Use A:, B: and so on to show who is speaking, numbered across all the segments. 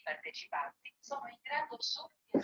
A: partecipanti sono in grado solo di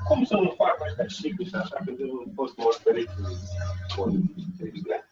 B: Come sono fatte queste sigla? Sapete un po' smontariti con queste.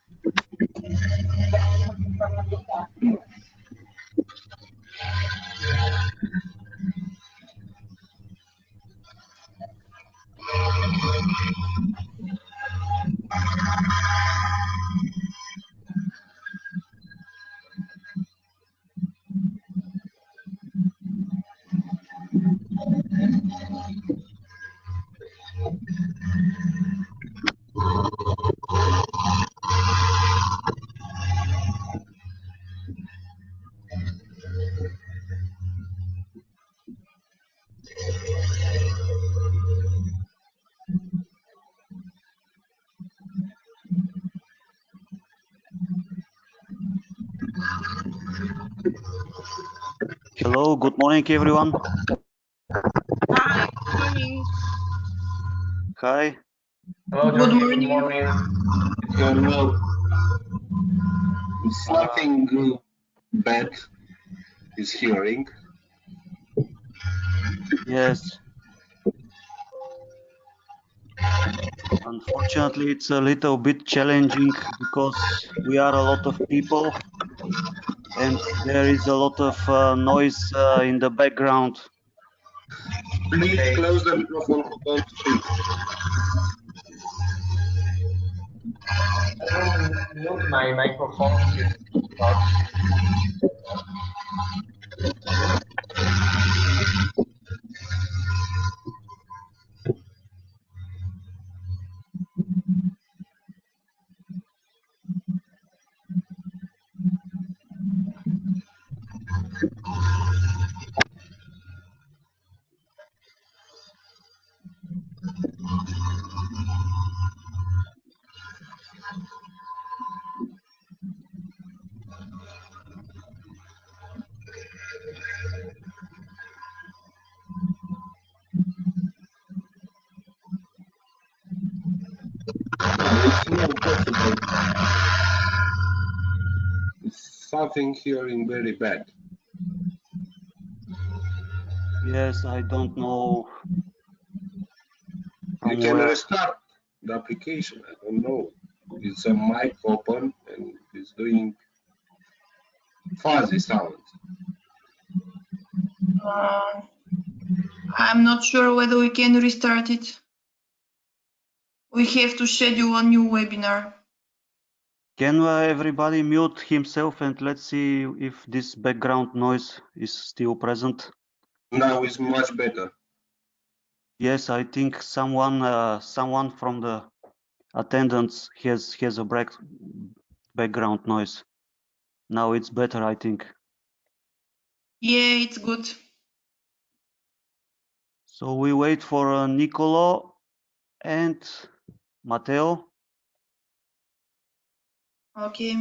C: Hello, good morning, everyone.
D: Hi, good morning.
C: Hi.
B: Hello,
D: Good
B: Johnny.
D: morning.
B: Good morning. Something bad is hearing.
C: Yes. Unfortunately, it's a little bit challenging because we are a lot of people and there is a lot of noise in the background.
B: Please close the microphone. Don't speak.
E: Mute my microphone.
B: It's not possible. Something hearing very bad.
C: Yes, I don't know
B: You
C: from
B: can
C: where.
B: restart the application. I don't know.
F: It's a mic open and it's doing fuzzy sound.
D: I'm not sure whether we can restart it. We have to schedule a new webinar.
C: Can everybody mute himself and let's see if this background noise is still present?
F: Now it's much better.
C: Yes, I think someone from the attendants has a background noise. Now it's better, I think.
D: Yeah, it's good.
C: So we wait for Nicolo and Matteo.
D: Okay.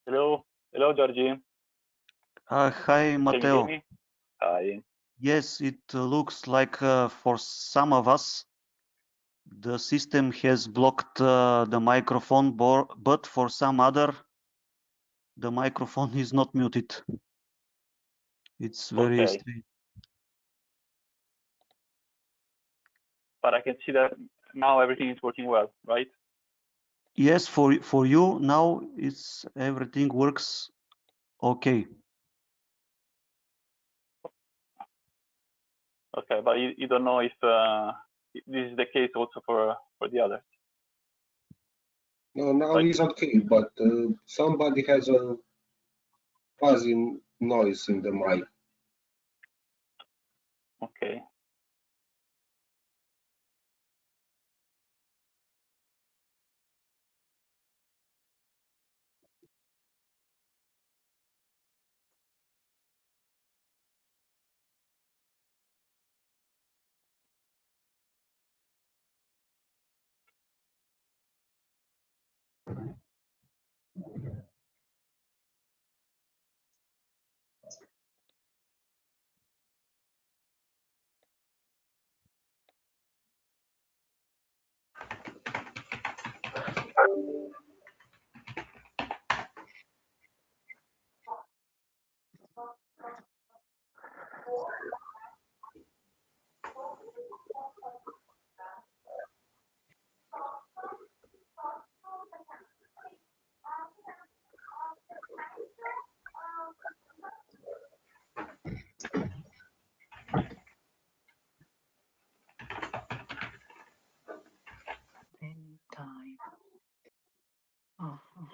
G: Hello, hello, Georgie.
C: Hi,
G: Can you
C: Matteo.
G: hear me? Hi.
C: Yes, it looks like for some of us, the system has blocked the microphone, but for some other, the microphone is not muted. It's very
G: Okay,
C: strange.
G: but I can see that now everything is working well, right?
C: Yes, for you now, everything works okay.
G: Okay, but you don't know if this is the case also for the others.
F: No, now
G: Like,
F: it's okay, but somebody has a fuzzy noise in the mic.
G: okay.
H: Anytime. Uh-huh.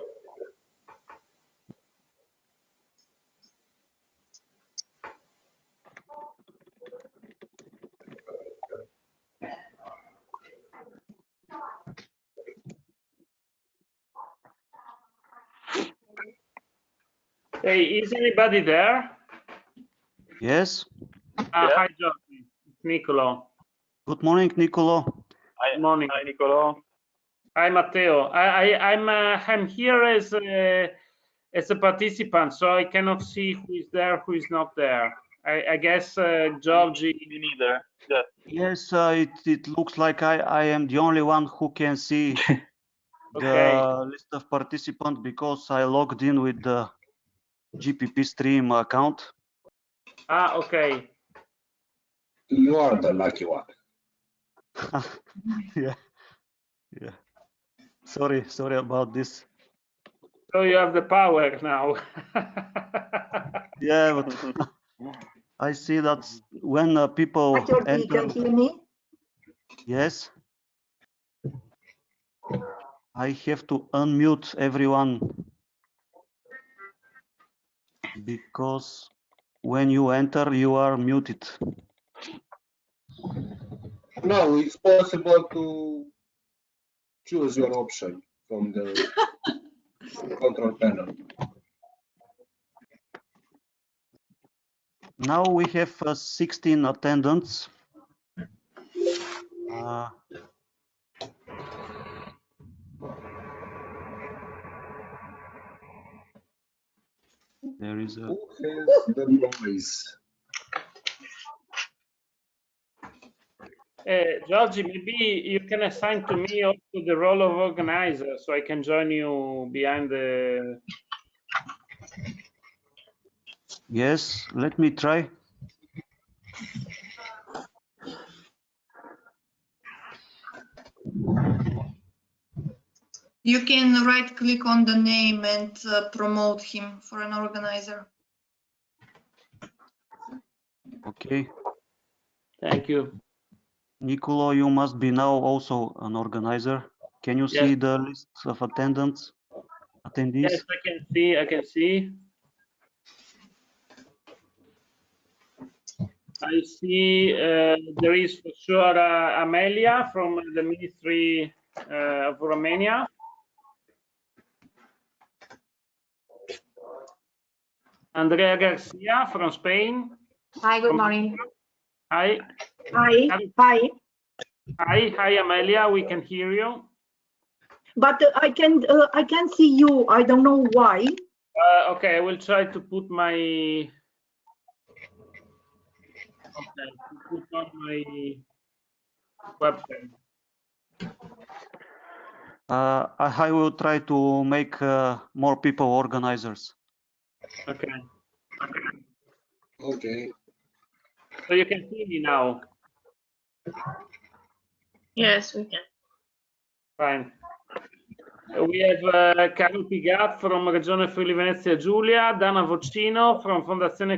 I: Hey, is anybody there?
C: Yes.
G: Yeah.
I: Hi, Giorgi. It's Nicolo.
C: Good morning, Nicolo.
I: Good morning.
G: Hi, Nicolo.
I: Hi, Matteo. I'm here as a participant, so I cannot see who is there, who is not there. I guess Georgie.
G: Me neither. Yeah.
C: Yes, it looks like I am the only one who can see the
I: Okay.
C: list of participants because I logged in with the GPP-STREAM account.
I: Ah, okay.
F: You are the lucky one.
C: Yeah. Sorry about this.
I: So you have the power now.
C: Yeah, but I see that when people
J: Jordi,
C: enter,
J: can you hear me?
C: yes, I have to unmute everyone because when you enter, you are muted.
F: No, it's possible to choose your option from the control panel.
C: Now we have 16 attendants. There is a
F: Who has the noise?
I: Georgie, maybe you can assign to me also the role of organizer, so I can join you behind the.
C: yes. Let me try.
D: You can right click on the name and promote him for an organizer.
C: Okay.
I: Thank you.
C: Nicolo, you must be now also an organizer. Can you see the list of attendees?
I: Yes, I can see. I can see. I see there is for sure Amelia from the Ministry of Romania. Andrea Garcia from Spain.
J: Hi, good morning.
I: Hi.
J: Hi. Hi.
I: Hi, Amelia. We can hear you.
J: But I can see you. I don't know why.
I: Okay, I will try to put my. Okay, to put on my website.
C: I will try to make more people organizers.
I: Okay.
F: Okay.
I: So you can see me now.
D: Yes, we can.
I: Fine. We have Carlo Pigat from Regione Friuli Venezia Giulia, Dana Vocino from Fondazione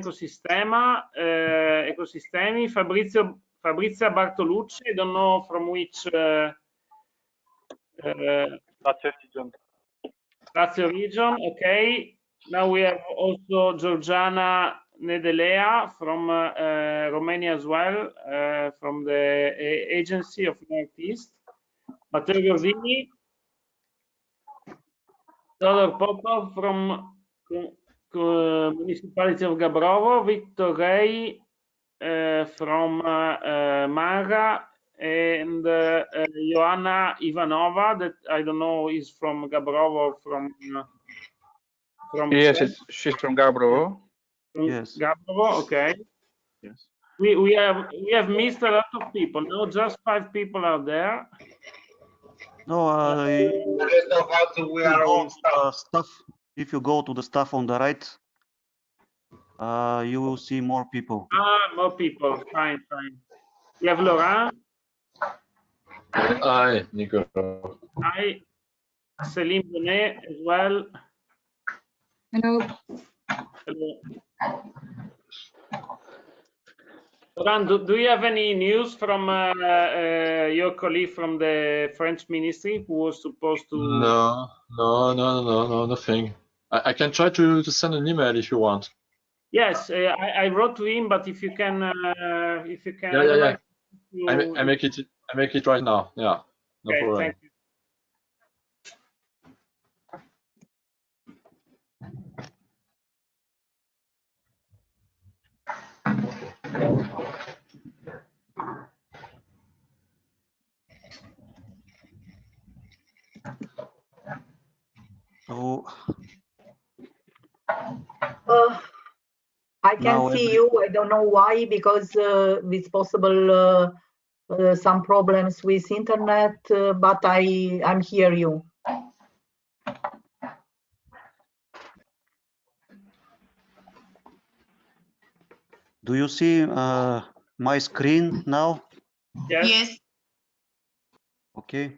I: ECOSISTEMI, Fabrizia Bartolucci, I don't know from which Lazio region. Okay. Now we have also Georgiana Nedelea from Romania as well, from the Agency of Northeast. Matteo Gordini, Todor Popov from Municipality of Gabrovo, Victor Rey from Mara, and Joanna Ivanova, that I don't know is from Gabrovo, from
K: yes, she's from Gabrovo.
C: Yes.
I: Gabrovo, okay.
K: Yes.
I: We have missed a lot of people. No, just 5 people out there.
C: No,
F: The rest of us, we are on
C: stuff. If you go to the stuff on the right, you will see more people.
I: More people. Fine. We have Laurent.
L: Hi, Nico.
I: Hi. Celine Bonnet as well.
M: Hello.
I: Hello. Laurent, do you have any news from your colleague from the French ministry who was supposed to?
L: No, nothing. I can try to send an email if you want.
I: Yes, I wrote to him, but if you can.
L: Yeah. I make it right now. Yeah, no
I: okay,
L: problem.
I: thank you.
C: So
J: I can see you. I don't know why, because it's possible some problems with internet, but I'm hear you.
C: do you see my screen now?
I: Yes.
C: Okay.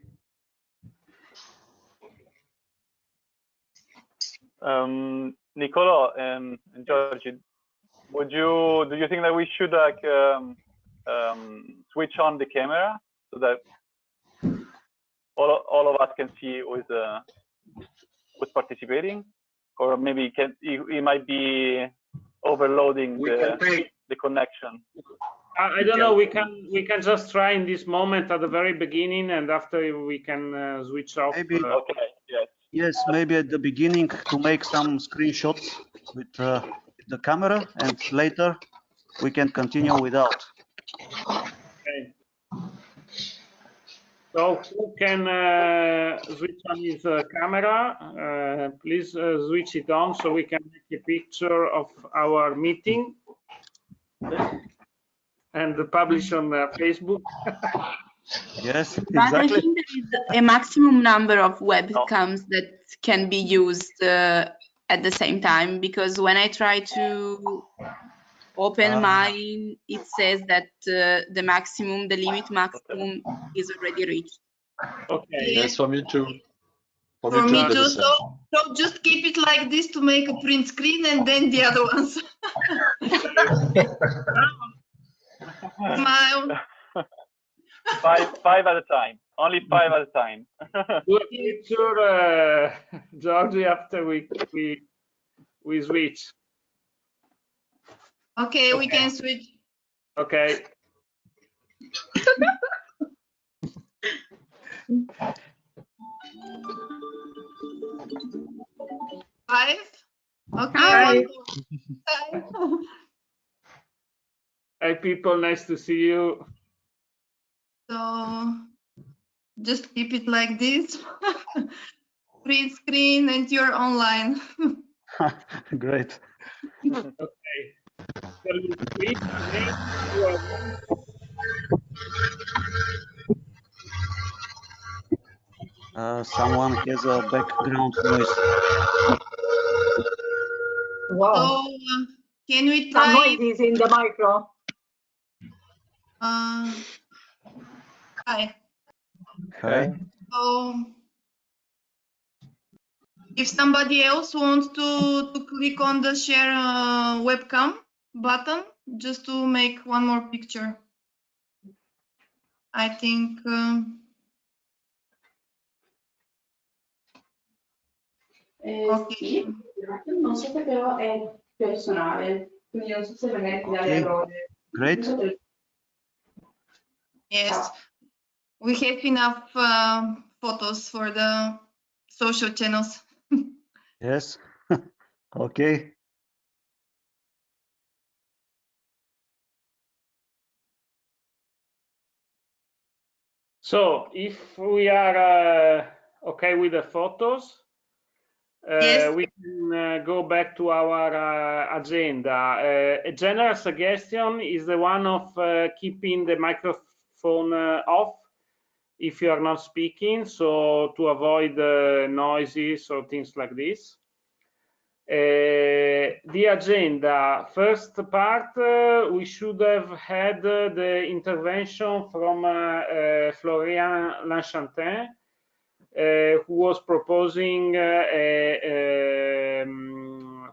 G: Nicola and Georgie, do you think that we should like switch on the camera so that all of us can see who's participating, or maybe it might be overloading the connection.
I: I don't know. We can just try in this moment at the very beginning, and after we can switch off.
C: Maybe.
G: Okay. Yes.
C: Yes, maybe at the beginning to make some screenshots with the camera, and later we can continue without.
I: Okay. So who can switch on his camera? Please switch it on so we can make a picture of our meeting and publish on Facebook.
C: Yes,
N: But
C: exactly.
N: I think there is a maximum number of webcams that can be used at the same time, because when I try to open mine, it says that the maximum, the limit maximum is already reached.
I: Okay.
L: Yes, for me too.
D: For me too. So just keep it like this to make a print screen, and then the other ones. Smile.
G: Five at a time. Only 5 at a time.
I: Do a picture, Georgie, after we switch.
D: Okay, we can switch.
I: Okay.
D: Five. Okay.
J: Hi.
I: Hi, people. Nice to see you.
D: So just keep it like this. Print screen, and you're online.
C: Great.
I: Okay. So you switch.
C: Someone has a background noise.
J: Wow.
D: So can we
J: Some
D: try?
J: noises in the micro.
D: Hi.
C: Okay.
D: So if somebody else wants to click on the share webcam button just to make one more picture, I think. Okay.
N: Sì, non so se però è personale, quindi non so se magari ti dà le errore.
C: Great.
D: Yes, we have enough photos for the social channels.
C: Yes. Okay.
I: So if we are okay with the photos,
D: yes.
I: we can go back to our agenda. A general suggestion is the one of keeping the microphone off if you are not speaking, so to avoid noises or things like this. The agenda, first part, we should have had the intervention from Florian Lanchantin, who was proposing,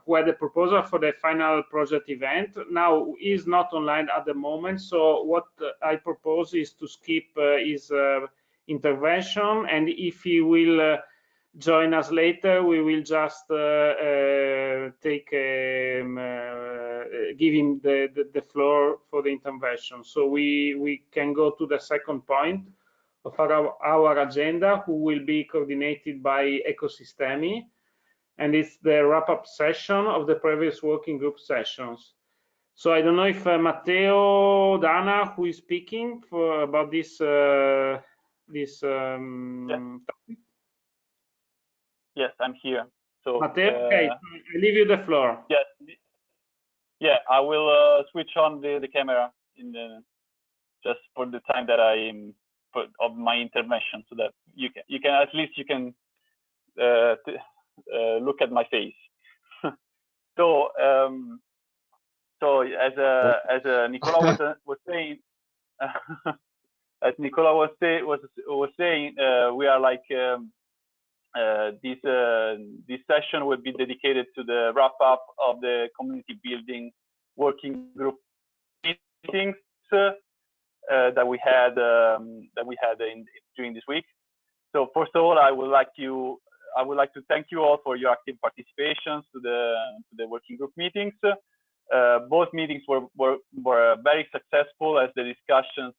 I: who had a proposal for the final project event. Now he's not online at the moment, so what I propose is to skip his intervention, and if he will join us later, we will just give him the floor for the intervention. So we can go to the second point of our agenda, who will be coordinated by ECOSISTEMI, and it's the wrap-up session of the previous working group sessions. So I don't know if Matteo, Dana, who is speaking about this topic.
G: Yes, I'm here. So
I: Matteo, okay, I leave you the floor.
G: Yes. Yeah, I will switch on the camera just for the time that I'm of my intervention, so that you can at least look at my face. So as Nicola was saying, as Nicola was saying, we are like this session will be dedicated to the wrap up of the community building working group meetings that we had during this week. So first of all, I would like to thank you all for your active participations to the working group meetings. Both meetings were very successful, as the discussions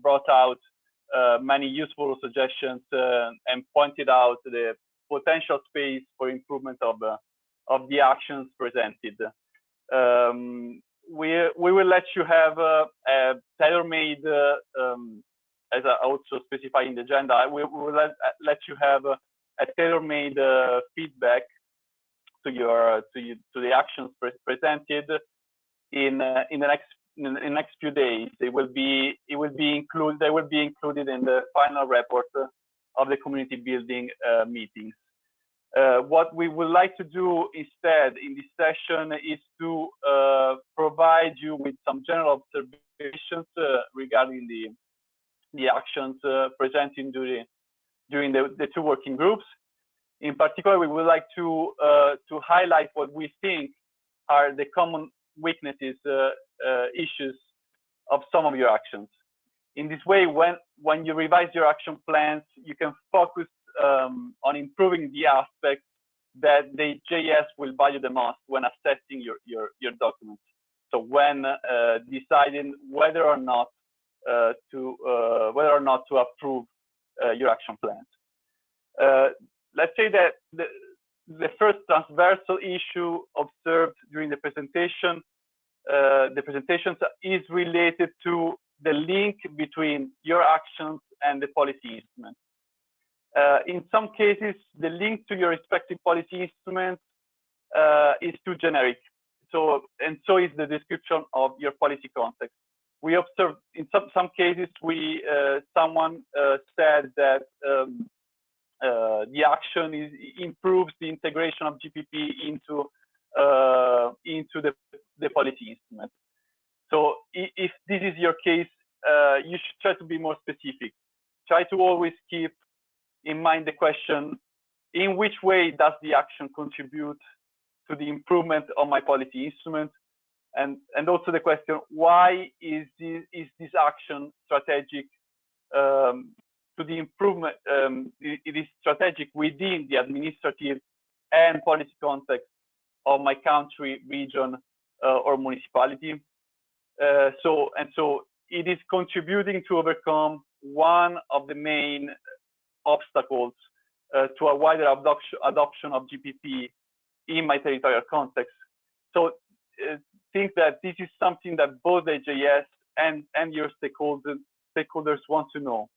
G: brought out many useful suggestions and pointed out the potential space for improvement of the actions presented. We will let you have a tailor-made, as I also specify in the agenda, we will let you have a tailor-made feedback to the actions presented in the next few days. They will be included in the final report of the community building meetings. What we would like to do instead in this session is to provide you with some general observations regarding the actions presented during the two working groups. In particular, we would like to highlight what we think are the common weaknesses, issues of some of your actions. In this way, when you revise your action plans, you can focus on improving the aspects that the JS will value the most when assessing your documents. So when deciding whether or not to approve your action plans. Let's say that the first transversal issue observed during the presentations is related to the link between your actions and the policy instrument. In some cases, the link to your respective policy instruments is too generic. So is the description of your policy context. We observed in some cases, someone said that the action improves the integration of GPP into the policy instrument. So if this is your case, you should try to be more specific. Try to always keep in mind the question, in which way does the action contribute to the improvement of my policy instrument? And also the question, why is this action strategic to the improvement? It is strategic within the administrative and policy context of my country, region, or municipality. So it is contributing to overcome one of the main obstacles to a wider adoption of GPP in my territorial context. So think that this is something that both the JS and your stakeholders want to know.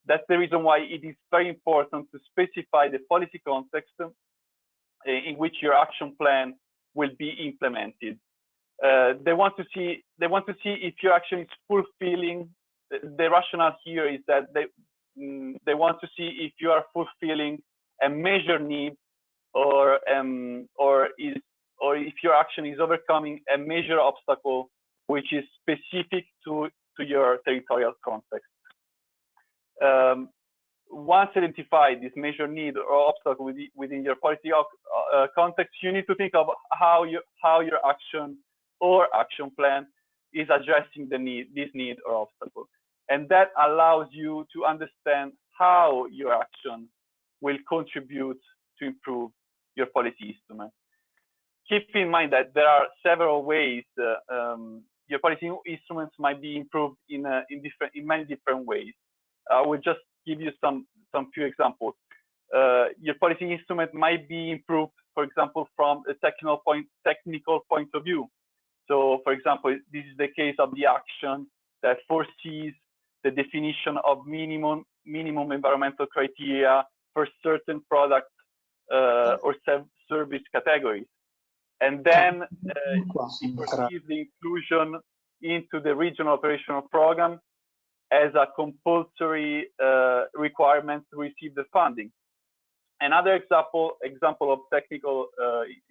G: That's the reason why it is very important to specify the policy context in which your action plan will be implemented. They want to see if your action is fulfilling. The rationale here is that they want to see if you are fulfilling a major need, or if your action is overcoming a major obstacle which is specific to your territorial context. Once identified this major need or obstacle within your policy context, you need to think of how your action or action plan is addressing this need or obstacle. And that allows you to understand how your action will contribute to improve your policy instrument. Keep in mind that there are several ways your policy instruments might be improved in many different ways. I will just give you some few examples. Your policy instrument might be improved, for example, from a technical point of view. So, for example, this is the case of the action that foresees the definition of minimum environmental criteria for certain products or service categories. And then it foresees the inclusion into the regional operational program as a compulsory requirement to receive the funding. Another example of technical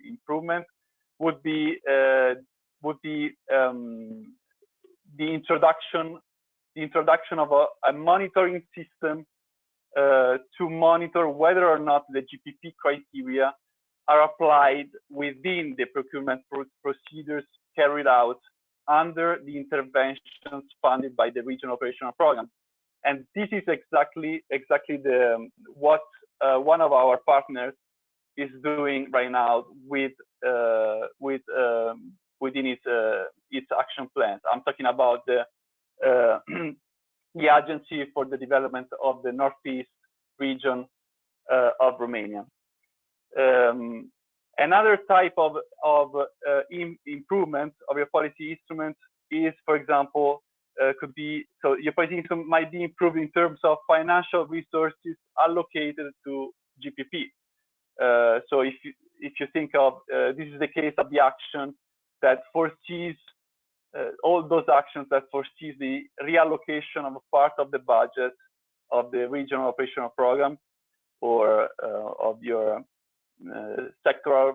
G: improvement would be the introduction of a monitoring system to monitor whether or not the GPP criteria are applied within the procurement procedures carried out under the interventions funded by the regional operational program. And this is exactly what one of our partners is doing right now within its action plans. I'm talking about the Agency for the Development of the Northeast region of Romania. Another type of improvement of your policy instrument is, for example, could be, so your policy instrument might be improved in terms of financial resources allocated to GPP. So if you think of, this is the case of the action that foresees, all those actions that foresees the reallocation of a part of the budget of the regional operational program or of your sectoral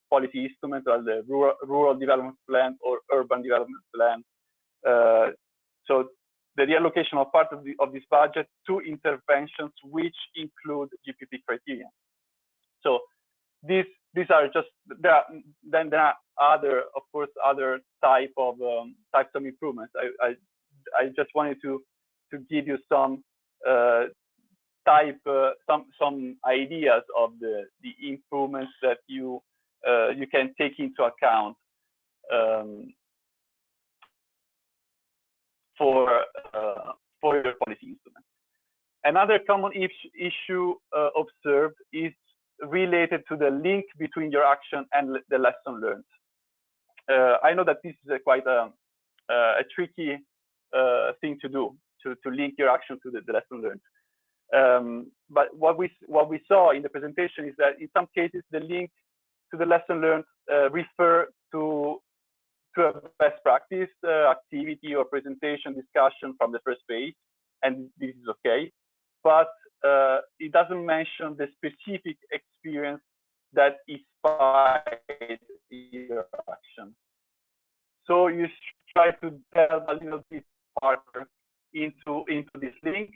G: policy instrument, or the rural development plan or urban development plan. So the reallocation of part of this budget to interventions which include GPP criteria. So these are just, then there are other, of course, other types of improvements. I just wanted to give you some some ideas of the improvements that you can take into account for your policy instrument. Another common issue observed is related to the link between your action and the lesson learned. I know that this is quite a tricky thing to do, to link your action to the lesson learned. But what we saw in the presentation is that in some cases the link to the lesson learned refer to a best practice activity or presentation discussion from the first phase, and this is okay. But it doesn't mention the specific experience that inspired your action. So you should try to delve a little bit further into this link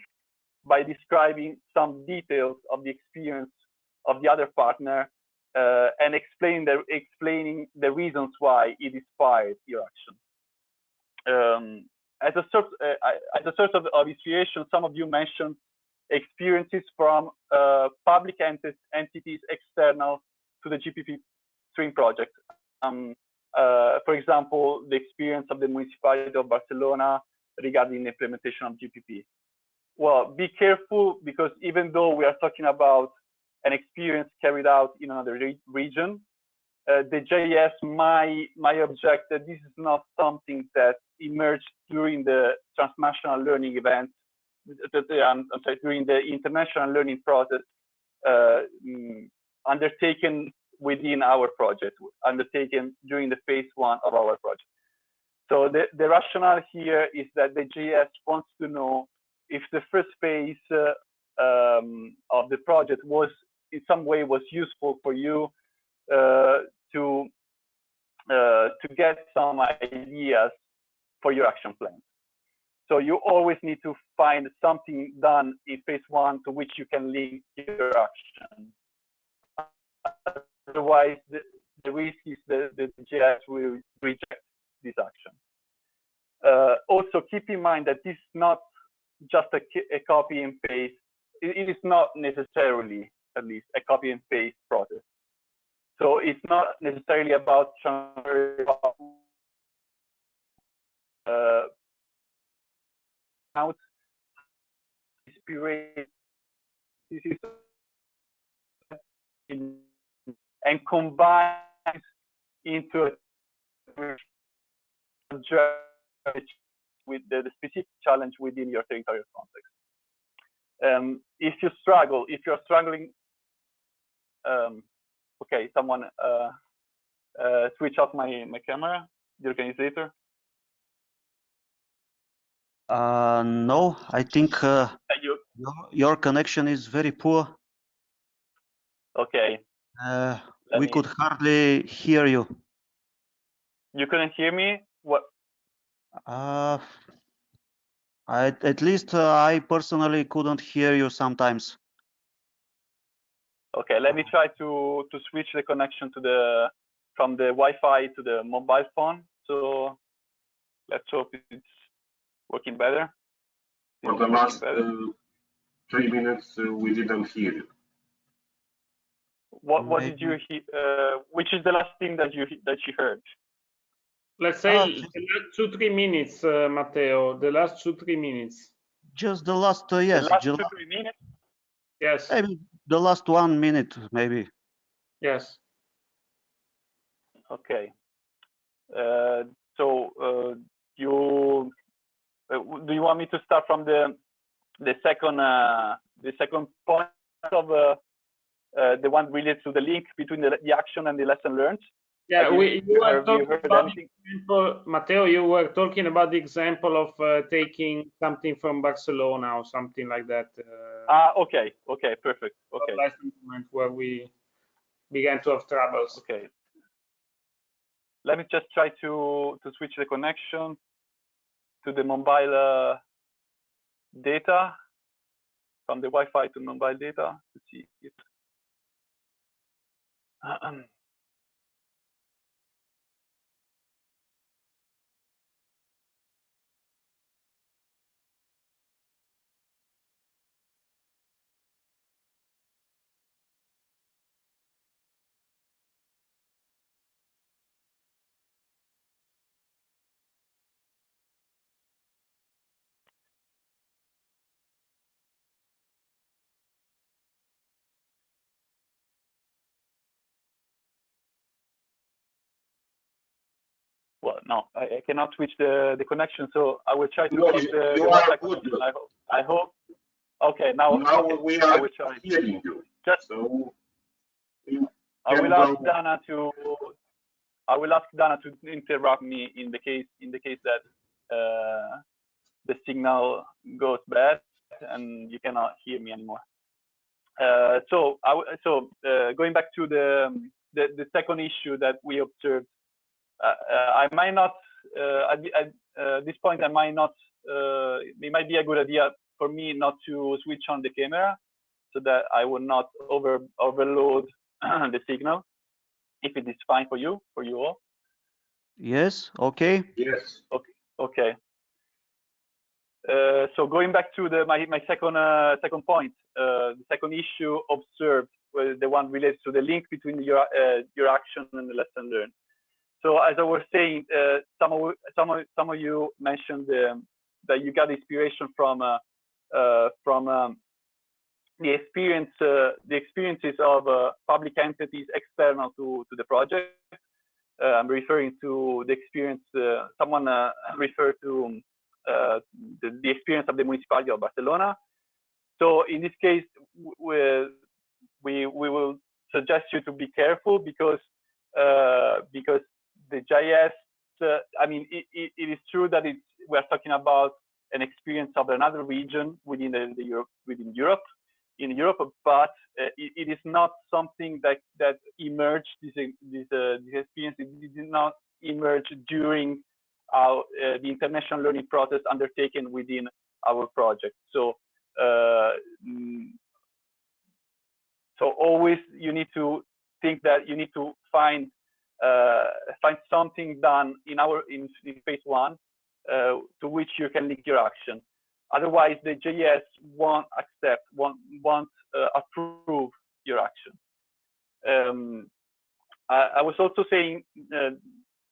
G: by describing some details of the experience of the other partner and explaining the reasons why it inspired your action. As a source of illustration, some of you mentioned experiences from public entities external to the GPP-STREAM project. For example, the experience of the municipality of Barcelona regarding the implementation of GPP. Well, be careful, because even though we are talking about an experience carried out in another region, the JS might object that this is not something that emerged during the transnational learning event, I'm sorry, during the international learning process undertaken within our project, undertaken during the phase 1 of our project. So the rationale here is that the JS wants to know if the first phase of the project was in some way useful for you to get some ideas for your action plan. So you always need to find something done in phase 1 to which you can link your action. Otherwise, the risk is that the JS will reject this action. Also, keep in mind that this is not just a copy and paste. It is not necessarily, at least, a copy and paste process. So it's not necessarily about out inspiration. This is and combines into a with the specific challenge within your territorial context. If you're struggling, okay, someone switch off my camera, the organizer.
C: No, I think your connection is very poor.
G: Okay.
C: We could hardly hear you.
G: You couldn't hear me? What?
C: At least I personally couldn't hear you sometimes.
G: Okay, let me try to switch the connection to the from the Wi-Fi to the mobile phone. So let's hope it's working better.
B: For the last 3 minutes, we didn't hear you.
G: What did you hear? Which is the last thing that you heard?
I: Let's say the last 2-3 minutes, Matteo. The last 2-3 minutes.
C: Just the last, yes.
G: The last 2-3 minutes.
I: Yes.
C: Maybe the last 1 minute, maybe.
I: Yes.
G: Okay. So you do you want me to start from the second point of the one related to the link between the action and the lesson learned?
I: Yeah, Matteo, you were talking about the example of taking something from Barcelona or something like that.
G: Okay, perfect. Okay.
I: Last moment where we began to have troubles.
G: Okay. Let me just try to switch the connection to the mobile data, from the Wi-Fi to mobile data to see if well, no, I cannot switch the connection, so I will try to keep the I hope. Okay, now okay,
B: we are hearing you.
G: Just
B: so
G: I will ask Dana to interrupt me in the case that the signal goes bad and you cannot hear me anymore. So going back to the second issue that we observed, I might not at this point I might not. It might be a good idea for me not to switch on the camera so that I will not overload the signal. If it is fine for you all.
C: Yes. Okay.
B: Yes.
G: Okay. So going back to my second point, the second issue observed was the one related to the link between your action and the lesson learned. So as I was saying, some of you mentioned that you got inspiration from the experiences of public entities external to the project. I'm referring to the experience. Someone referred to the experience of the municipality of Barcelona. So in this case, we will suggest you to be careful because the GIS. I mean, it is true that we are talking about an experience of another region within Europe, but it is not something that emerged. This experience it did not emerge during the international learning process undertaken within our project. So always you need to think that you need to find something done in phase one to which you can link your action. Otherwise, the JS won't approve your action. I was also saying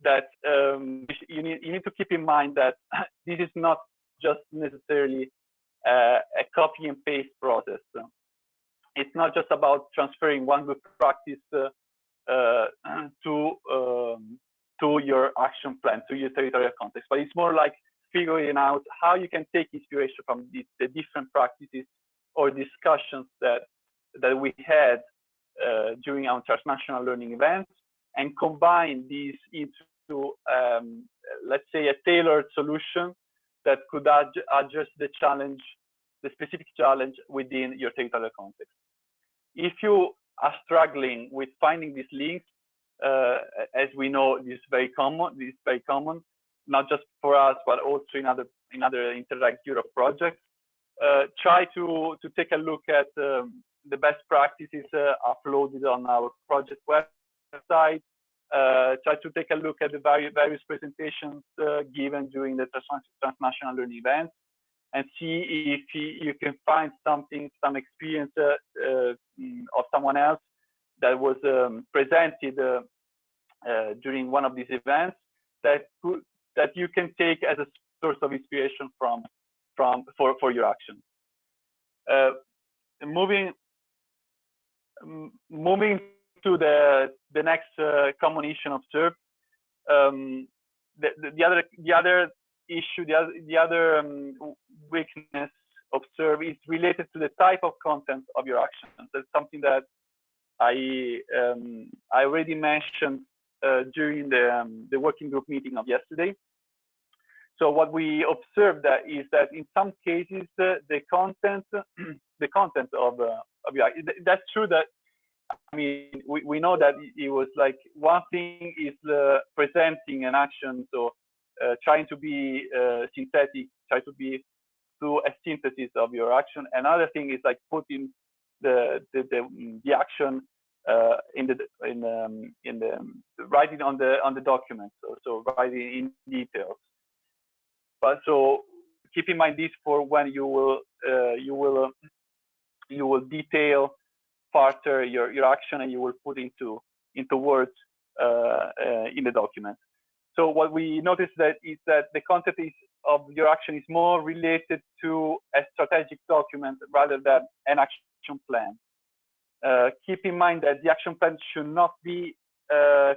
G: that you need to keep in mind that this is not just necessarily a copy and paste process. It's not just about transferring one good practice to your action plan, to your territorial context, but it's more like figuring out how you can take inspiration from the different practices or discussions that we had during our transnational learning events and combine these into, let's say, a tailored solution that could address the specific challenge within your territorial context. If you are struggling with finding these links, as we know, this is very common, not just for us, but also in other Interact Europe projects. Try to take a look at the best practices uploaded on our project website. Try to take a look at the various presentations given during the transnational learning events, and see if you can find some experience of someone else that was presented during one of these events that you can take as a source of inspiration for your action. Moving to the next common issue observed. The other issue, the other weakness observed is related to the type of content of your actions. That's something that I already mentioned during the working group meeting of yesterday. So what we observed is that in some cases the content of your, that's true that, I mean, we know that it was like one thing is presenting an action, so trying to be synthetic, try to be through a synthesis of your action. Another thing is like putting the action in the writing on the document, so writing in details. But so keep in mind this for when you will detail further your action, and you will put into words in the document. So what we noticed is that the content of your action is more related to a strategic document rather than an action plan. Keep in mind that the action plan should not be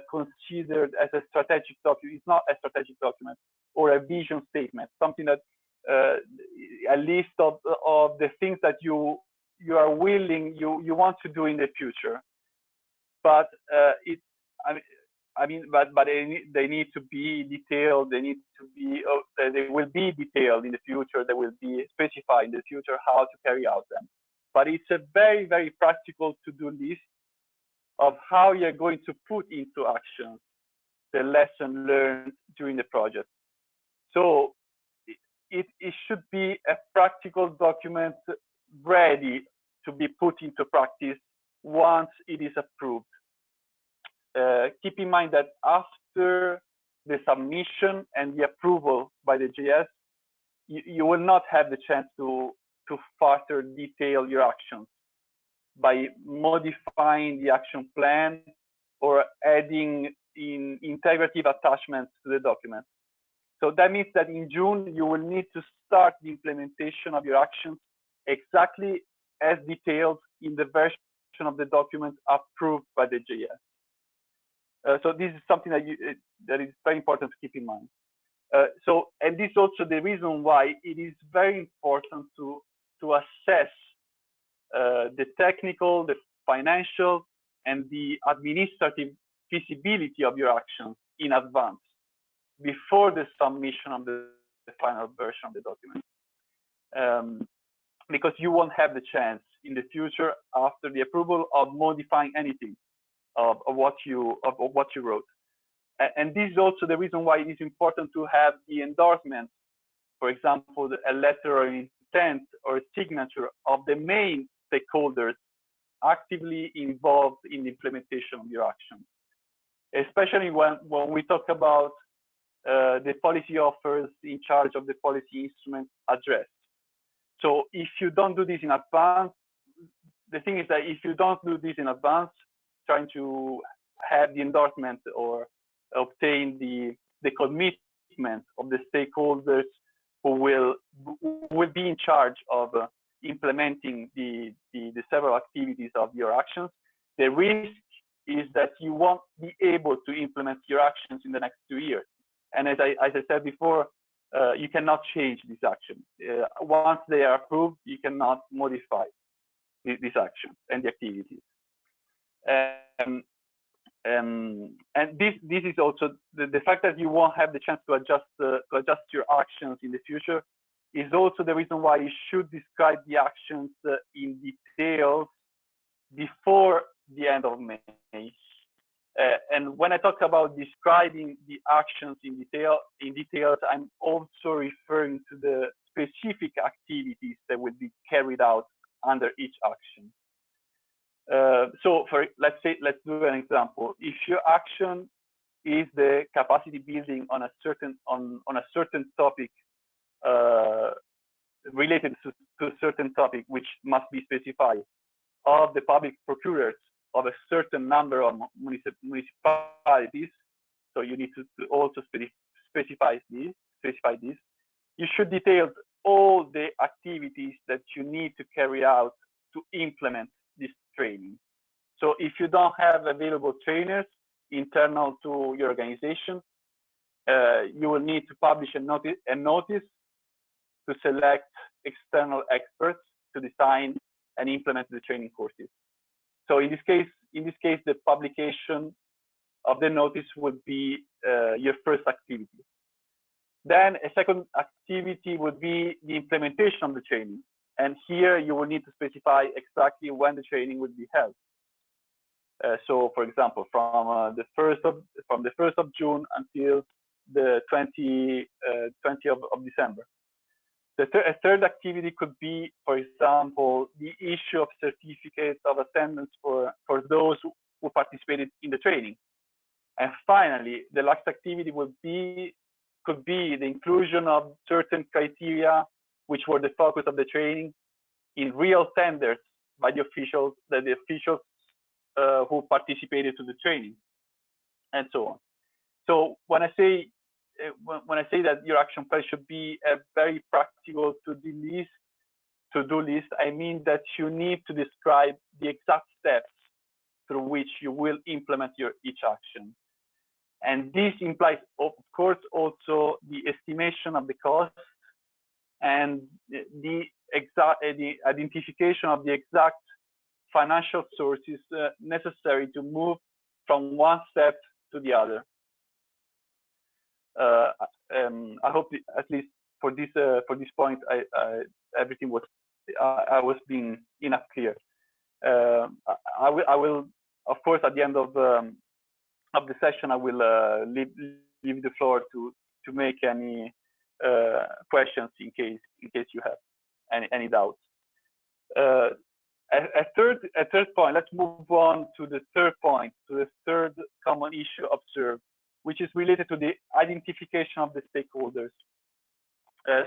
G: considered as a strategic document. It's not a strategic document or a vision statement, something that a list of the things that you are willing, you want to do in the future. But but they need to be detailed. They need to be. They will be detailed in the future. They will be specified in the future how to carry out them. But it's a very, very practical to-do list of how you're going to put into action the lesson learned during the project. So it should be a practical document ready to be put into practice once it is approved. Keep in mind that after the submission and the approval by the JS, you will not have the chance to further detail your actions by modifying the action plan or adding in integrative attachments to the document. So that means that in June, you will need to start the implementation of your actions exactly as detailed in the version of the document approved by the JS. So this is something that is very important to keep in mind. And this is also the reason why it is very important to assess the technical, the financial, and the administrative feasibility of your actions in advance, before the submission of the final version of the document. Because you won't have the chance in the future, after the approval, of modifying anything of what you wrote. And this is also the reason why it is important to have the endorsement, for example, a letter of intent or a signature of the main stakeholders actively involved in the implementation of your action. Especially when we talk about the policy offers in charge of the policy instrument address. So if you don't do this in advance, the thing is that if you don't do this in advance, trying to have the endorsement or obtain the commitment of the stakeholders who will be in charge of implementing the several activities of your actions, the risk is that you won't be able to implement your actions in the next 2 years. And as I said before, you cannot change this action. Once they are approved, you cannot modify this action and the activities. And this is also the fact that you won't have the chance to adjust your actions in the future is also the reason why you should describe the actions in detail before the end of May, And when I talk about describing the actions in details, I'm also referring to the specific activities that will be carried out under each action. So let's do an example. If your action is the capacity building on a certain topic, related to a certain topic, which must be specified, of the public procurers of a certain number of municipalities, so you need to also specify this. You should detail all the activities that you need to carry out to implement this training. So if you don't have available trainers internal to your organization, you will need to publish a notice to select external experts to design and implement the training courses. So in this case, the publication of the notice would be your first activity. Then a second activity would be the implementation of the training. And here you will need to specify exactly when the training would be held. So for example, from the 1st of June until the 20th of December. A third activity could be, for example, the issue of certificates of attendance for those who participated in the training. And finally, the last activity could be the inclusion of certain criteria which were the focus of the training in real tenders by the officials who participated to the training, and so on. So when I say that your action plan should be a very practical to-do list, I mean that you need to describe the exact steps through which you will implement each action. And this implies, of course, also the estimation of the cost and the identification of the exact financial sources necessary to move from one step to the other. I hope at least for this point, everything was I was being enough clear. I will of course at the end of the session I will leave the floor to make any questions in case you have any doubts. A third point. Let's move on to the third point, to the third common issue observed, which is related to the identification of the stakeholders.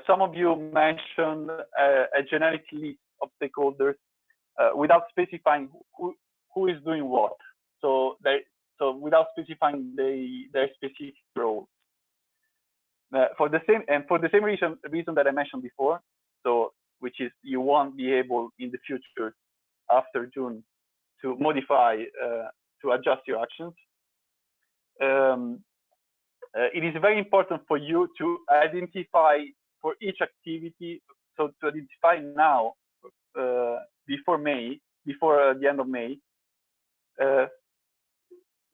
G: Some of you mentioned a generic list of stakeholders without specifying who is doing what. So without specifying their specific role. For the same reason that I mentioned before, so which is you won't be able in the future after June to modify to adjust your actions. It is very important for you to identify for each activity, so to identify now before the end of May,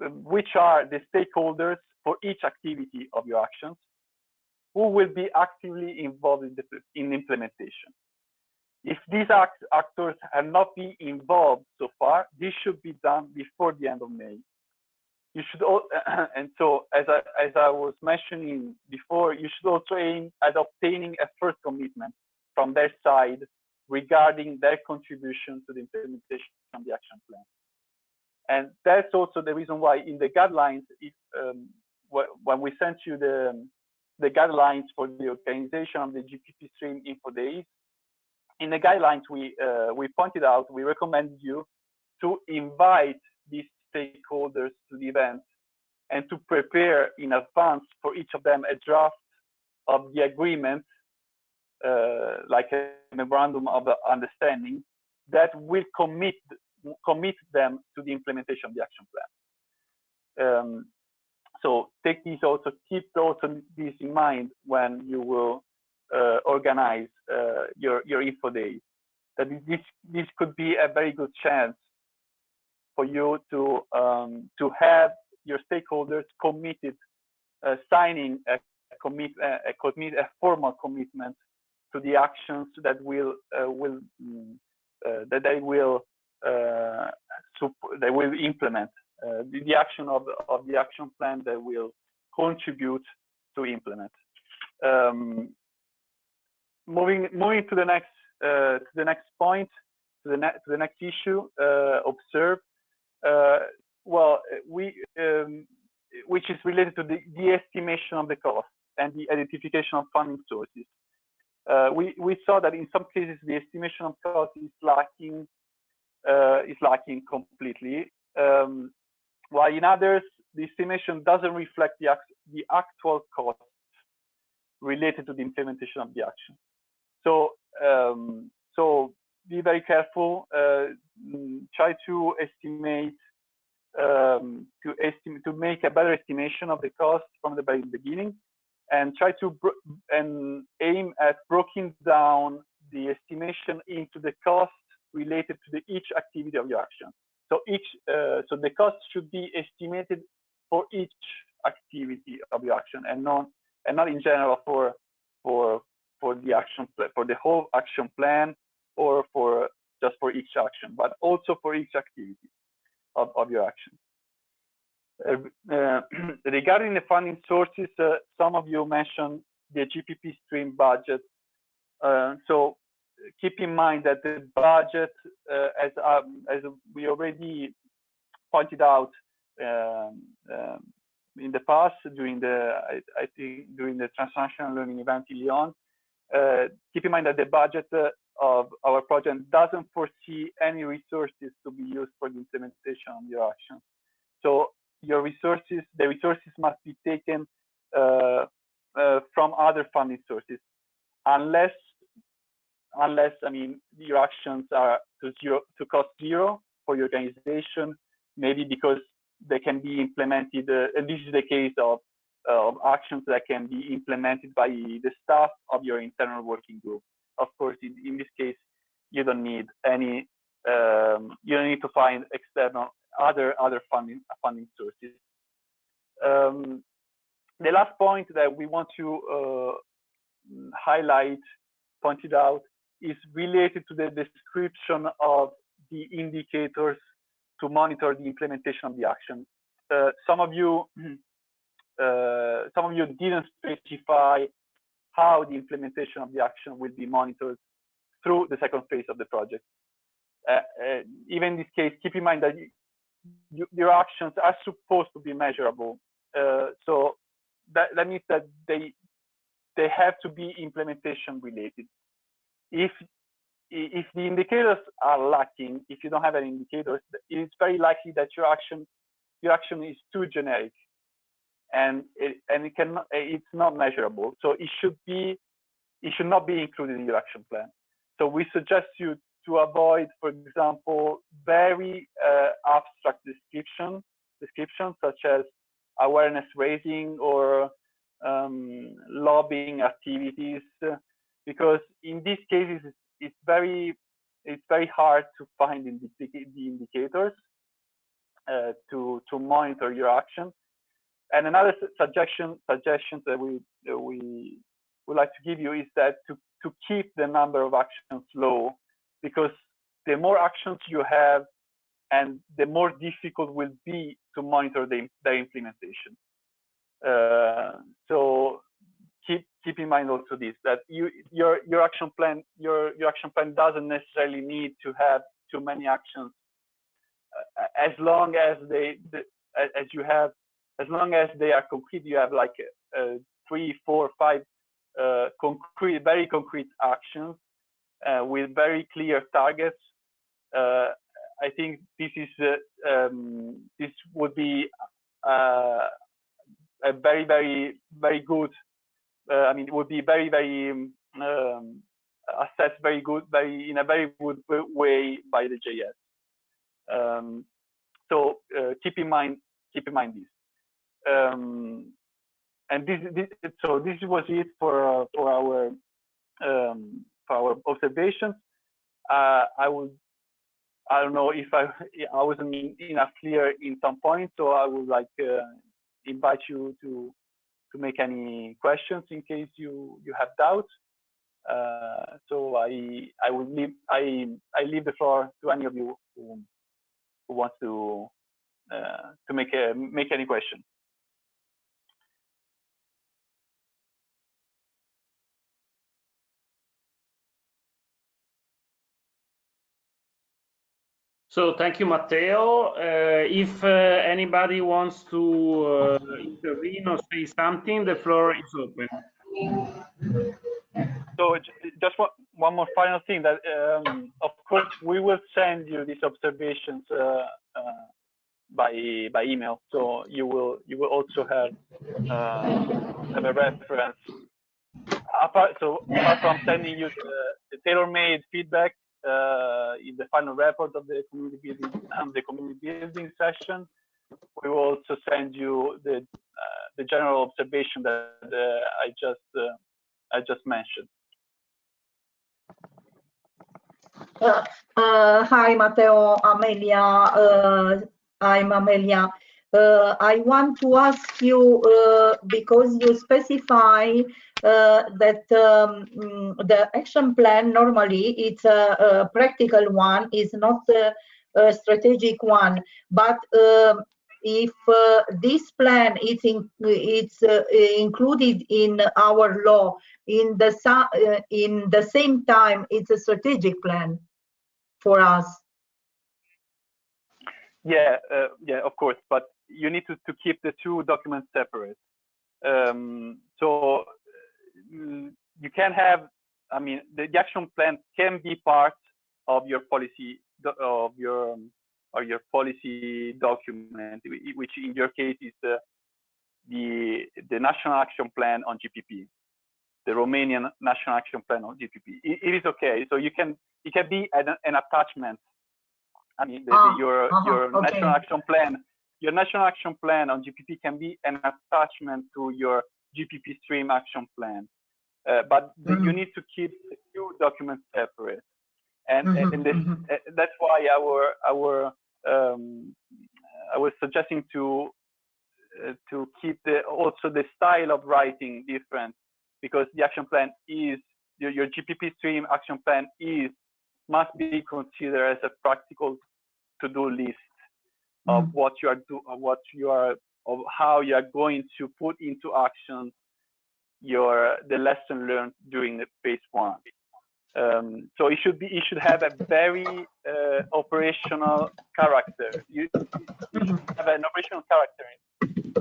G: which are the stakeholders for each activity of your actions, who will be actively involved in implementation. If these actors have not been involved so far, this should be done before the end of May. You should, and so as I was mentioning before, you should also aim at obtaining a first commitment from their side regarding their contribution to the implementation of the action plan. And that's also the reason why in the guidelines, when we sent you the guidelines for the organization of the GPP-STREAM info days, in the guidelines we pointed out, we recommend you to invite these stakeholders to the event and to prepare in advance for each of them a draft of the agreement, like a memorandum of understanding that will commit them to the implementation of the action plan. So take these also, keep also this in mind when you will organize your info days. That this could be a very good chance for you to have your stakeholders committed, signing a formal commitment to the actions that they will implement the action of the action plan that will contribute to implement. Moving to the next point, to the next issue, observe. Which is related to the estimation of the cost and the identification of funding sources. We saw that in some cases the estimation of cost is lacking completely, while in others the estimation doesn't reflect the actual cost related to the implementation of the action. So be very careful. Try to estimate. To make a better estimation of the cost from the very beginning, and try to aim at breaking down the estimation into the cost related to each activity of your action. So the cost should be estimated for each activity of your action, and not in general for the action plan, for the whole action plan, or just for each action, but also for each activity of your action. Regarding the funding sources, some of you mentioned the GPP-STREAM budget. So keep in mind that the budget, as we already pointed out in the past during during the Transnational Learning event in Lyon, keep in mind that the budget of our project doesn't foresee any resources to be used for the implementation of your action. So the resources must be taken from other funding sources, unless I mean your actions are to cost zero for your organization, maybe because they can be implemented, and this is the case of actions that can be implemented by the staff of your internal working group. Of course, in this case, you don't need any. You don't need to find external other funding sources. The last point that we want to highlight, pointed out, is related to the description of the indicators to monitor the implementation of the action. Some of you didn't specify how the implementation of the action will be monitored through the second phase of the project. Even in this case, keep in mind that your actions are supposed to be measurable. So that means that they have to be implementation related. If the indicators are lacking, if you don't have any indicators, it's very likely that your action is too generic, and it's not measurable. So it should not be included in your action plan. So we suggest you to avoid, for example, very abstract descriptions such as awareness raising or lobbying activities, because in these cases it's very hard to find the indicators to monitor your action. And another suggestion that we would like to give you is that to keep the number of actions low, because the more actions you have, and the more difficult will be to monitor their implementation. So keep in mind also this, that your action plan doesn't necessarily need to have too many actions, as long as they are concrete. You have like 3, 4, 5 very concrete actions with very clear targets. I think this would be a very good. I mean, it would be very assessed in a very good way by the JS. So keep in mind this. And so this was it for our observations. I don't know if I wasn't enough clear in some points, so I would like invite you to make any questions in case you have doubts. So I leave the floor to any of you who wants to make any question.
I: So thank you, Matteo. If anybody wants to intervene or say something, the floor is open.
G: So just one more final thing, that of course we will send you these observations by email, so you will also have a reference. Apart from sending you the tailor-made feedback in the final report of the community building session, we will also send you the general observation that I just mentioned.
J: Hi, Matteo, Amelia. I'm Amelia. I want to ask you, because you specify that the action plan normally it's a practical one, is not a strategic one. But if this plan is included in our in the same time, it's a strategic plan for us.
G: Yeah, yeah, of course, but you need to keep the two documents separate. So you can have, I mean, the action plan can be part of your policy your policy document, which in your case is the National Action Plan on GPP, the Romanian National Action Plan on GPP. It is okay. So it can be an attachment. I mean, your
J: okay.
G: national action plan on GPP can be an attachment to your GPP-STREAM action plan, but you need to keep the two documents separate, and that's why I was suggesting to keep also the style of writing different, because the action plan is your GPP-STREAM action plan must be considered as a practical to-do list of what you are of how you are going to put into action the lesson learned during the phase 1. So it should have a very operational character. You should have an operational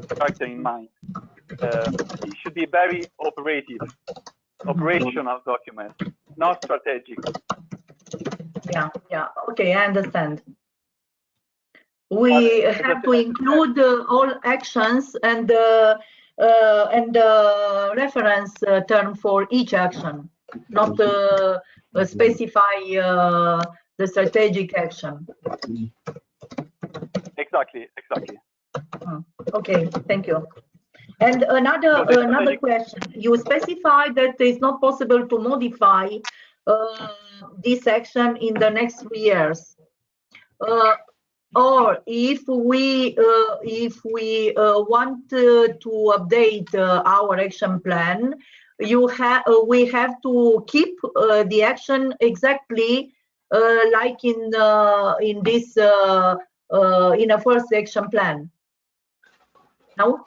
G: character in mind. It should be very operational document, not strategic.
J: Yeah, okay, I understand. We have to include all actions and reference term for each action, not specify the strategic action.
G: Exactly.
J: Okay, thank you. And another question. You specify that it's not possible to modify this action in the next 3 years. Or if we want to update our action plan, we have to keep the action exactly like in this in a first action plan. No,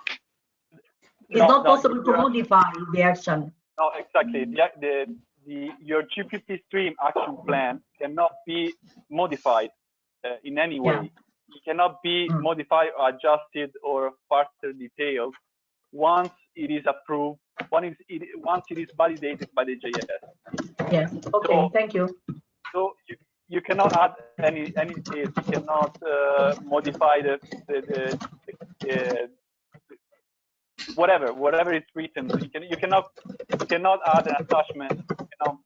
J: it's not possible to modify the action.
G: No, exactly. Your GPP-STREAM action plan cannot be modified in any way. It cannot be modified or adjusted or further detailed once it is approved, once it is validated by the JS.
J: Yes. Okay. So, thank you.
G: So you cannot add any details. You cannot modify the whatever is written. You cannot add an attachment. You cannot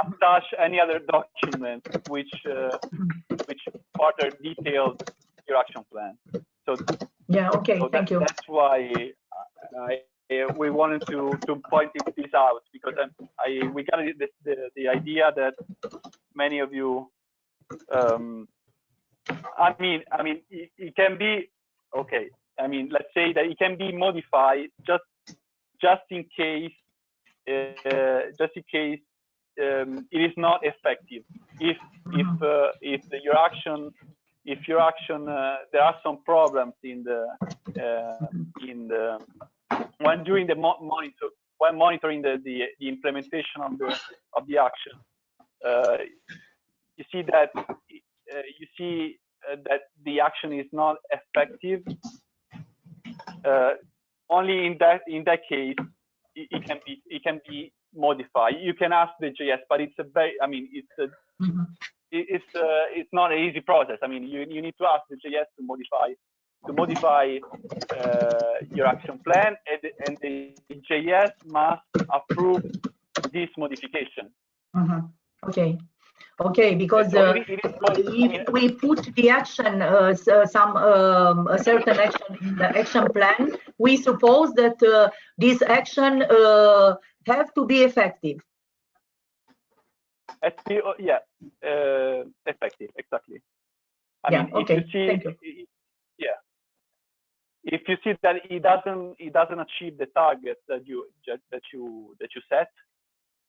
G: attach any other document which further details your action plan. So
J: yeah, okay, so thank you.
G: That's why we wanted to point this out, because we got the idea that many of you. I mean, it can be okay. I mean, let's say that it can be modified just in case it is not effective. If your action if your action there are some problems in the when doing the when monitoring the implementation of the action, you see that that the action is not effective. Only in that case it can be modified. You can ask the JS, but it's a very, I mean, it's not an easy process. I mean, you need to ask the JS to modify your action plan, and the JS must approve this modification.
J: Okay. Okay, because if we put the action, a certain action in the action plan, we suppose that this action have to be effective.
G: Yeah, effective, exactly. I mean,
J: okay.
G: if you see, if you see that it doesn't achieve the target that you set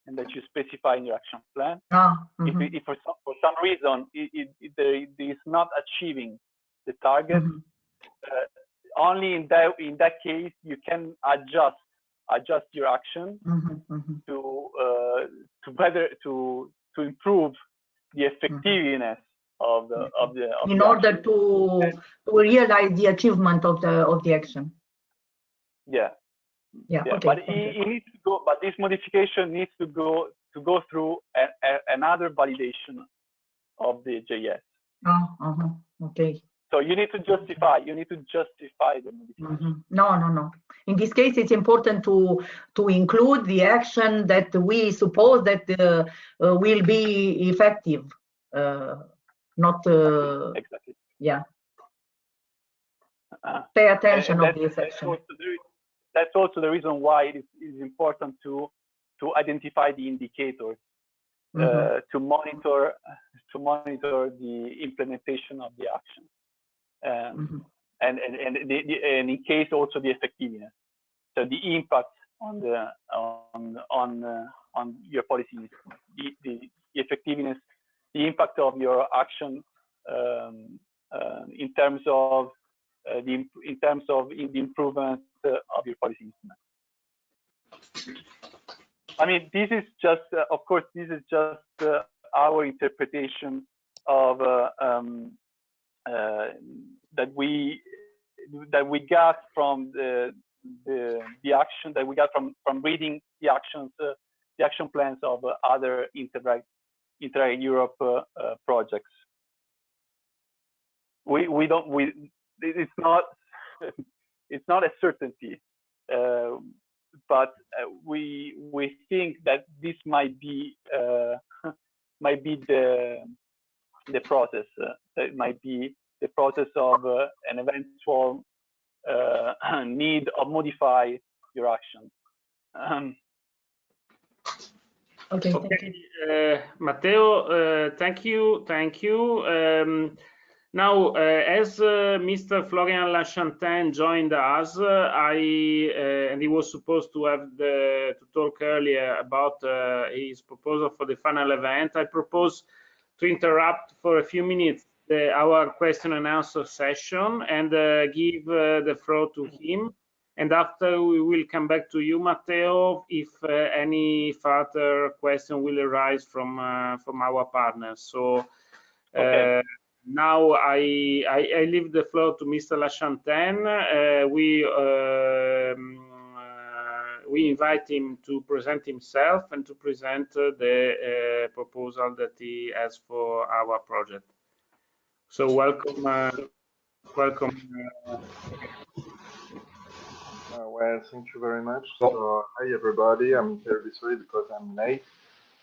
G: and that you specify in your action plan, if for some reason it is not achieving the target, only in that case you can adjust your action to improve the effectiveness of the
J: in order to realize the achievement of the action.
G: Yeah. Okay. But it needs to go. But this modification needs to go through another validation of the JS.
J: Okay.
G: So you need to justify. You need to justify the modification.
J: No. In this case, it's important to include the action that we suppose that will be effective. Not
G: exactly.
J: Yeah. Pay attention of this action.
G: That's also the reason why it is important to identify the indicators to monitor the implementation of the action, and in case also the effectiveness, so the impact on your policy, the effectiveness, the impact of your action in terms of the improvement of your policy instrument. I mean, this is just, of course, this is just our interpretation of that we got from the action that we got from reading the action plans of other inter-Europe projects. It's not a certainty, but we think that this might be the process. That might be the process of an eventual need of modify your action.
J: Okay.
I: Matteo, thank you. Now, as Mr. Florian Lanchantin joined us, and he was supposed to have to talk earlier about his proposal for the final event, I propose to interrupt for a few minutes our question and answer session and give the floor to him. And after we will come back to you, Matteo, if any further question will arise from our partners. So.
G: Okay.
I: Now I leave the floor to Mr. Lanchantin. We invite him to present himself and to present the proposal that he has for our project. So welcome.
O: Well, thank you very much. So, hi everybody. I'm very sorry because I'm late.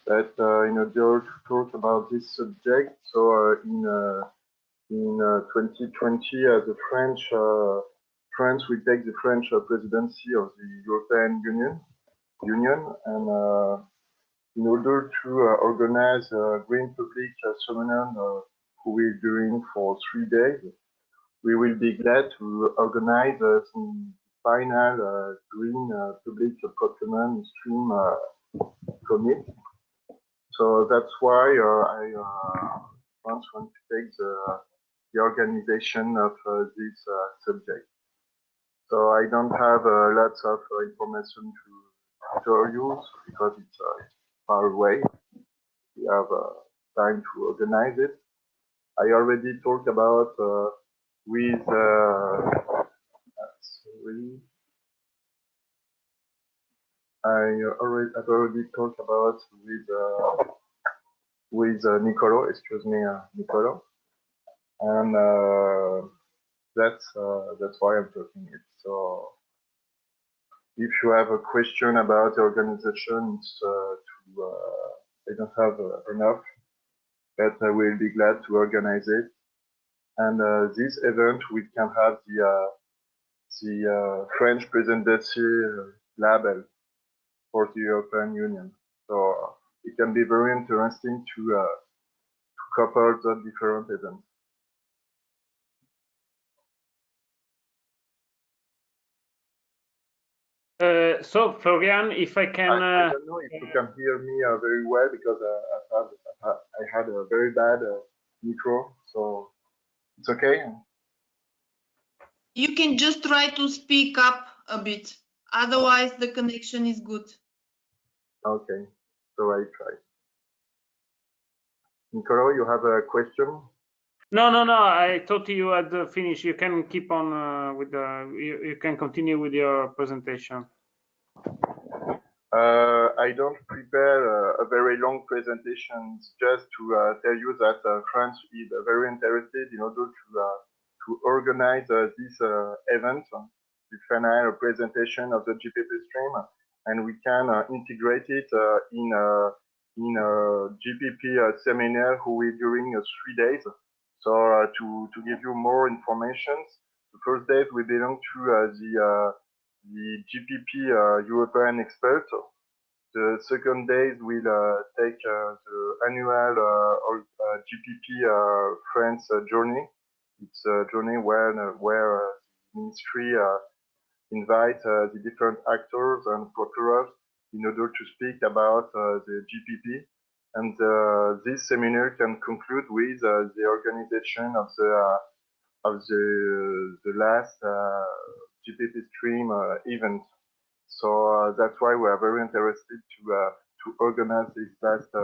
O: But in order to talk about this subject, so in 2020, as a France will take the French presidency of the European Union, and in order to organize a green public seminar who will be doing for 3 days, we will be glad to organize some final green public procurement stream commit. So that's why I want to take the organization of this subject. So I don't have lots of information to show you because it's far away. We have time to organize it. I already talked about with sorry. I've already talked about with Nicolo, excuse me, Nicolo, and that's why I'm talking it. So if you have a question about the organization, it's I don't have enough, but I will be glad to organize it. And this event, we can have the French presidency label for the European Union. So it can be very interesting to couple the different events.
I: So Florian, if I can,
O: I don't know if you can hear me very well because I had a very bad micro, so it's okay.
D: You can just try to speak up a bit. Otherwise, the connection is good.
O: Okay, so I try. Nicolo, you have a question?
I: No. I thought you had finished. You can keep on with the. You can continue with your presentation.
O: I don't prepare a very long presentation, just to tell you that France is very interested in order to organize this event, the final presentation of the GPP-STREAM, and we can integrate it in a GPP seminar who will during 3 days. So to give you more information, the first day we belong to the GPP European expert. The second day will take the annual GPP France journey. It's a journey where the ministry invite the different actors and procurers in order to speak about the GPP. And this seminar can conclude with the organization of the last GPP-STREAM event. So that's why we are very interested to organize this last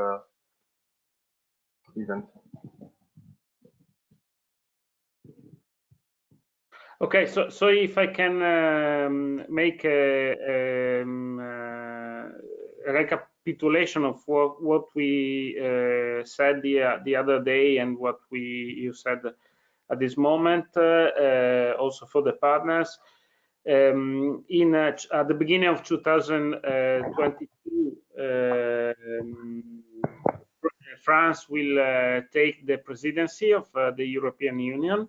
O: event.
I: Okay, so if I can make a recapitulation of what we said the other day and what you said at this moment, also for the partners. At the beginning of 2022, France will take the presidency of the European Union.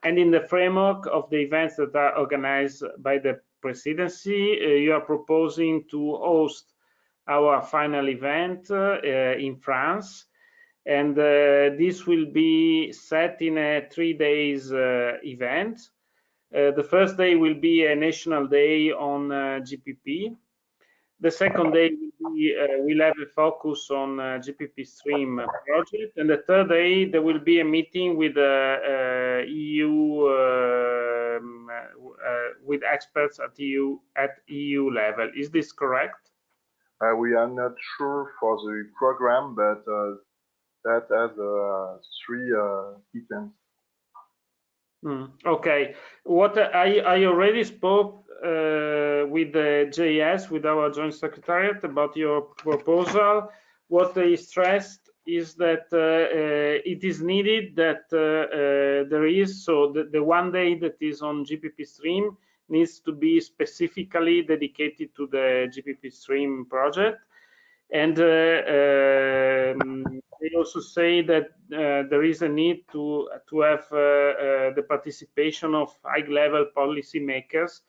I: And in the framework of the events that are organized by the presidency, you are proposing to host our final event in France. And this will be set in a 3 days event. The first day will be a national day on GPP. The second day will have a focus on GPP-STREAM project, and the third day there will be a meeting with EU with experts at EU level. Is this correct?
O: We are not sure for the program, but that has 3 items.
I: Okay. What I already spoke with the JS, with our joint secretariat, about your proposal. What they stressed is that it is needed that there is, so the one day that is on GPP-STREAM needs to be specifically dedicated to the GPP-STREAM project. And they also say that there is a need to have the participation of high-level policymakers,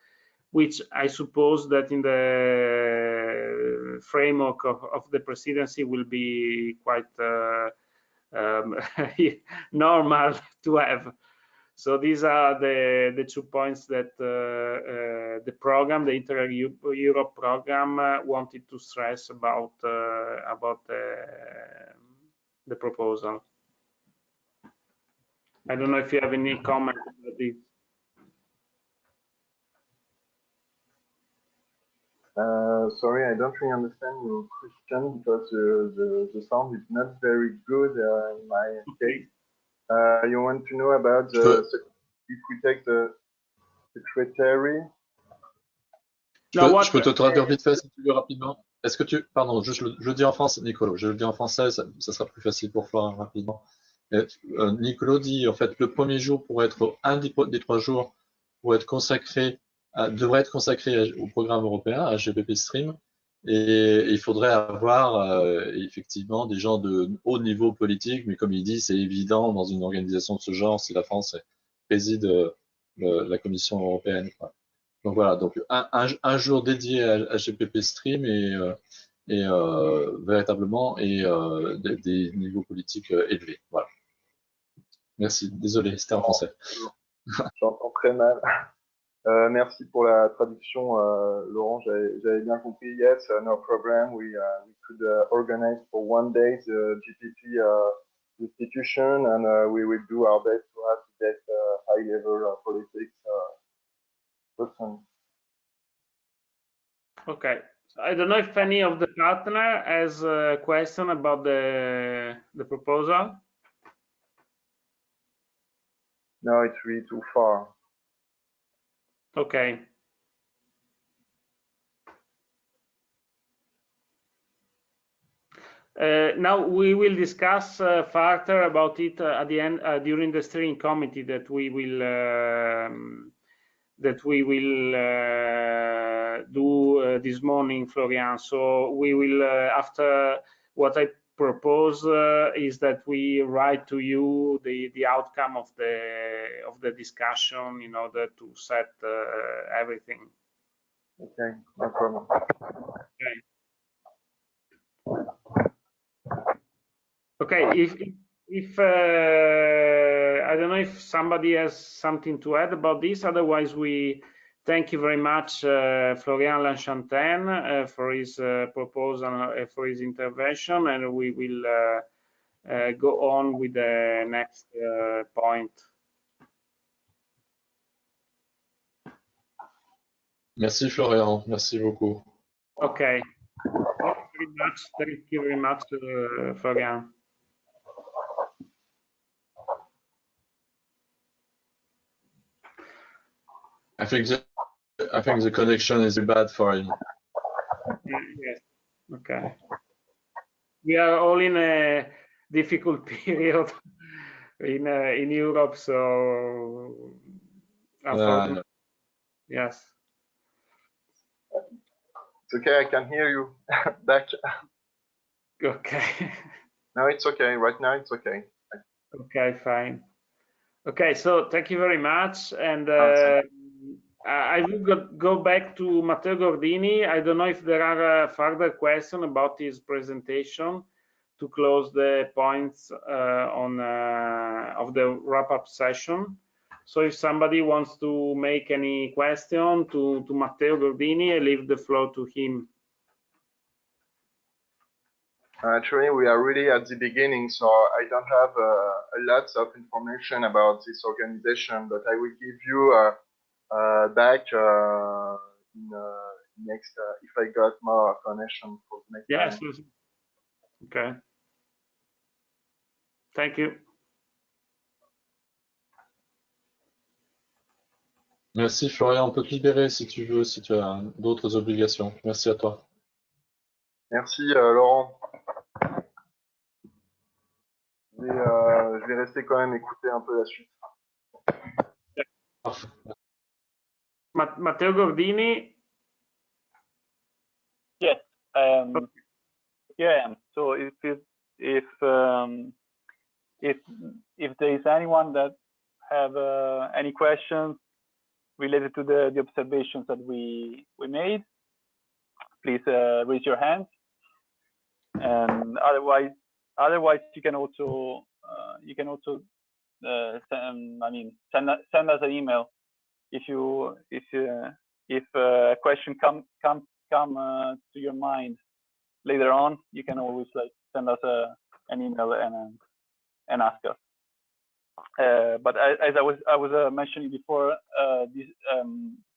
I: which I suppose that in the framework of the presidency will be quite normal to have. So these are the 2 points that the program, the Inter-Europe program, wanted to stress about the proposal. I don't know if you have any comment about this.
O: Sorry, I don't really understand your question because the sound is not very good in my case. You want to know about if we take the secretary?
L: Je peux te traduire vite fait si tu veux rapidement. Est-ce que tu... Pardon, je le dis en français, Nicolo. Je le dis en français, ça sera plus facile pour Florian rapidement. Nicolo dit, en fait, le premier jour pourrait être un des 3 jours pour être consacré, devrait être consacré au programme européen, à GPP-STREAM. Et il faudrait avoir effectivement des gens de haut niveau politique, mais comme il dit, c'est évident dans une organisation de ce genre si la France préside la Commission européenne, quoi. Donc voilà, donc un jour dédié à GPP-STREAM et véritablement des niveaux politiques élevés. Voilà. Merci, désolé, c'était en français.
O: J'entends très mal. Merci pour la traduction, Laurent. J'avais bien compris. Yes, no problem. We could organize for one day the GPP institution, and we will do our best to have that high-level politics person.
I: Okay. I don't know if any of the partner has a question about the proposal.
O: No, it's really too far.
I: Okay. Now we will discuss further about it at the end during the steering committee that we will do this morning, Florian. So we will after what I propose is that we write to you the outcome of the discussion in order to set everything.
O: Okay, no problem.
I: Okay, if I don't know if somebody has something to add about this. Otherwise, we thank you very much, Florian Lanchantin, for his proposal, for his intervention, and we will go on with the next point.
L: Merci Florian, merci beaucoup.
I: Okay, thank you very much, Florian.
L: I think the connection is bad for him.
I: Yes. Okay. We are all in a difficult period in Europe, so unfortunately, yes.
O: It's okay. I can hear you back.
I: Okay.
O: No, it's okay. Right now, it's okay.
I: Okay, fine. Okay, so thank you very much, and I will go back to Matteo Gordini. I don't know if there are further questions about his presentation to close the points of the wrap-up session. So if somebody wants to make any question to Matteo Gordini, I leave the floor to him.
O: Actually, we are really at the beginning, so I don't have a lot of information about this organization, but I will give you back in next if I got more connection for the next time.
I: Okay. Thank you.
L: Merci Florian, on peut te libérer si tu veux, si tu as d'autres obligations. Merci à toi.
O: Merci Laurent. Je vais rester quand même écouter un peu la suite.
I: Matteo Gordini.
G: Yes, here I am. So if there is anyone that have any questions related to the observations that we made, please raise your hand. And otherwise you can also send us an email if a question come to your mind later on. You can always send us an email and ask us. But as I was mentioning before,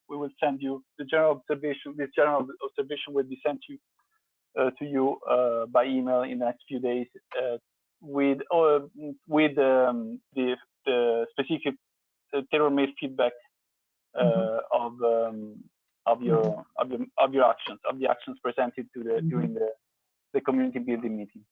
G: we will send you the general observation. This general observation will be sent to you by email in the next few days with the specific tailor-made feedback of your actions, of the actions presented to during the community building meeting.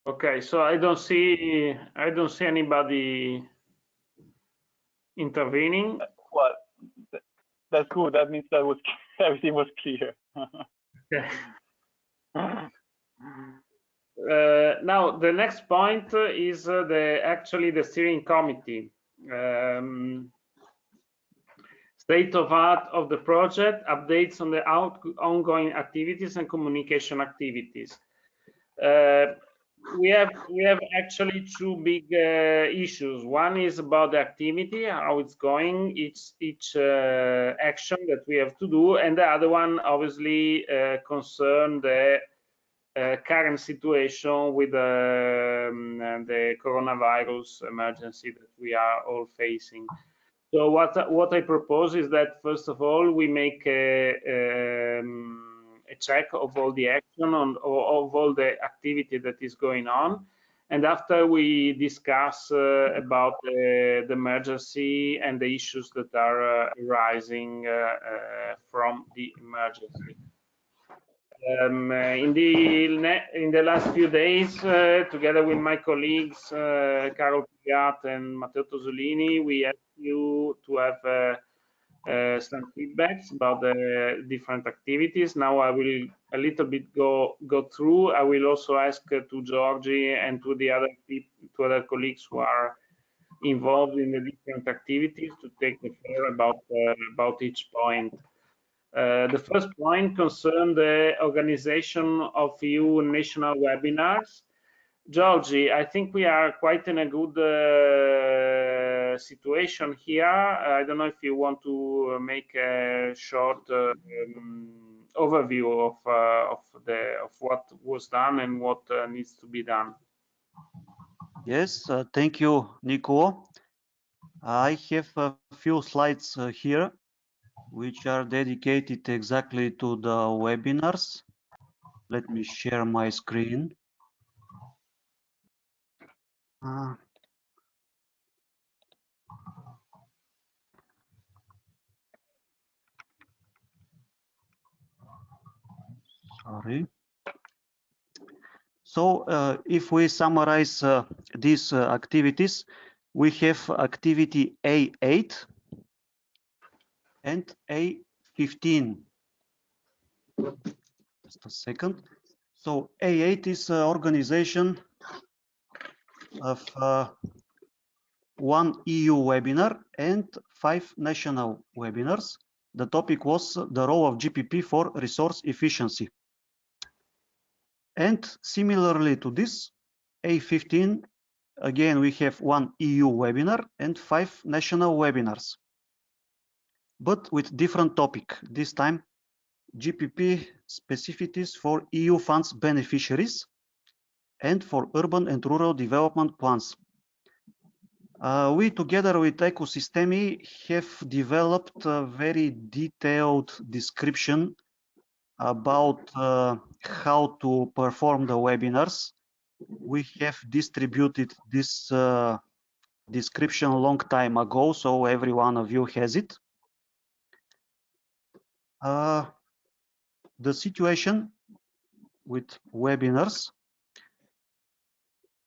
I: Okay, so I don't see anybody intervening.
G: Well, that's good. That means that everything was clear.
I: Okay. Now the next point is actually the steering committee. State of art of the project, updates on the ongoing activities and communication activities. We have actually two big issues. One is about the activity, how it's going, each action that we have to do, and the other one obviously concern the current situation with the coronavirus emergency that we are all facing. So what I propose is that first of all we make a check of all the action of all the activity that is going on, and after we discuss about the emergency and the issues that are arising from the emergency. In the last few days, together with my colleagues Carol Pigat and Matteo Tosolini, we asked you to have some feedbacks about the different activities. Now I will a little bit go through. I will also ask to Georgie and to the other colleagues who are involved in the different activities to take the floor about each point. The first point concerned the organization of EU national webinars. Georgie, I think we are quite in a good situation here. I don't know if you want to make a short overview of what was done and what needs to be done.
C: Yes, thank you, Nico. I have a few slides here, which are dedicated exactly to the webinars. Let me share my screen. Sorry. So if we summarize these activities, we have activity A8 and A15. Just a second. So A8 is organization of one EU webinar and 5 national webinars. The topic was the role of GPP for resource efficiency. And similarly to this, A15, again, we have one EU webinar and 5 national webinars, but with different topic. This time, GPP specificities for EU funds beneficiaries and for urban and rural development plans. We, together with ECOSISTEMI, have developed a very detailed description about how to perform the webinars. We have distributed this description a long time ago, so every one of you has it. The situation with webinars.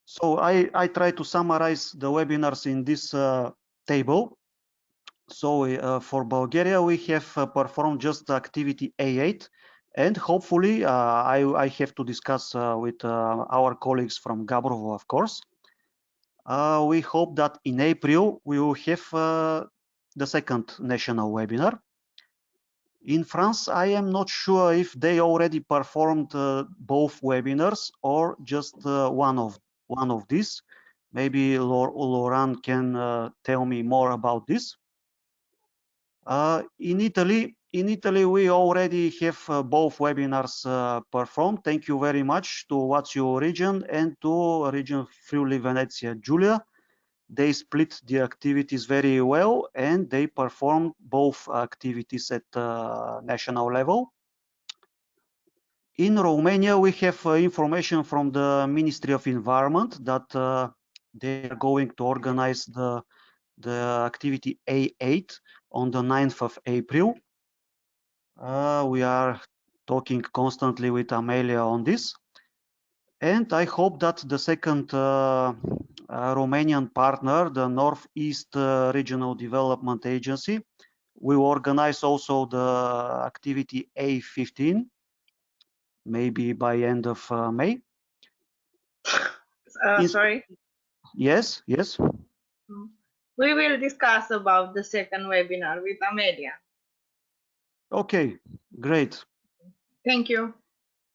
C: So I try to summarize the webinars in this table. So for Bulgaria, we have performed just activity A8, and hopefully I have to discuss with our colleagues from Gabrovo, of course. We hope that in April we will have the second national webinar. In France, I am not sure if they already performed both webinars or just one of these. Maybe Laurent can tell me more about this. In Italy, we already have both webinars performed. Thank you very much to What's Your Region and to Region Friuli Venezia Giulia. They split the activities very well and they performed both activities at national level. In Romania, we have information from the Ministry of Environment that they are going to organize the activity A8 on the 9th of April. We are talking constantly with Amelia on this. And I hope that the second Romanian partner, the Northeast Regional Development Agency, will organize also the activity A15, maybe by end of May.
P: Sorry.
C: Yes, yes.
P: We will discuss about the second webinar with Amelia.
C: Okay, great.
P: Thank you.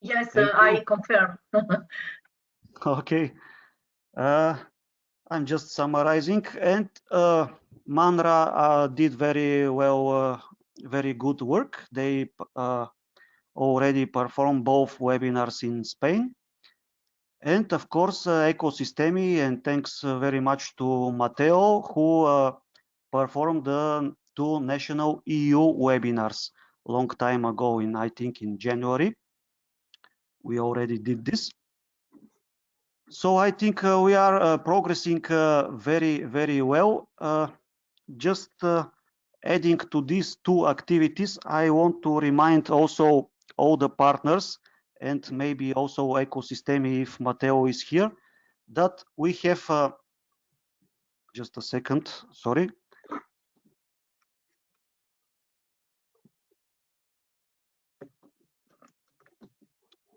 J: Yes, I confirm.
C: Okay. I'm just summarizing, and Manra did very well, very good work. They already performed both webinars in Spain. And of course, ECOSISTEMI, and thanks very much to Matteo, who performed the 2 national EU webinars long time ago, I think in January. We already did this. So I think we are progressing very, very well. Just adding to these 2 activities, I want to remind also all the partners and maybe also ECOSISTEMI if Matteo is here, that we have, just a second, sorry.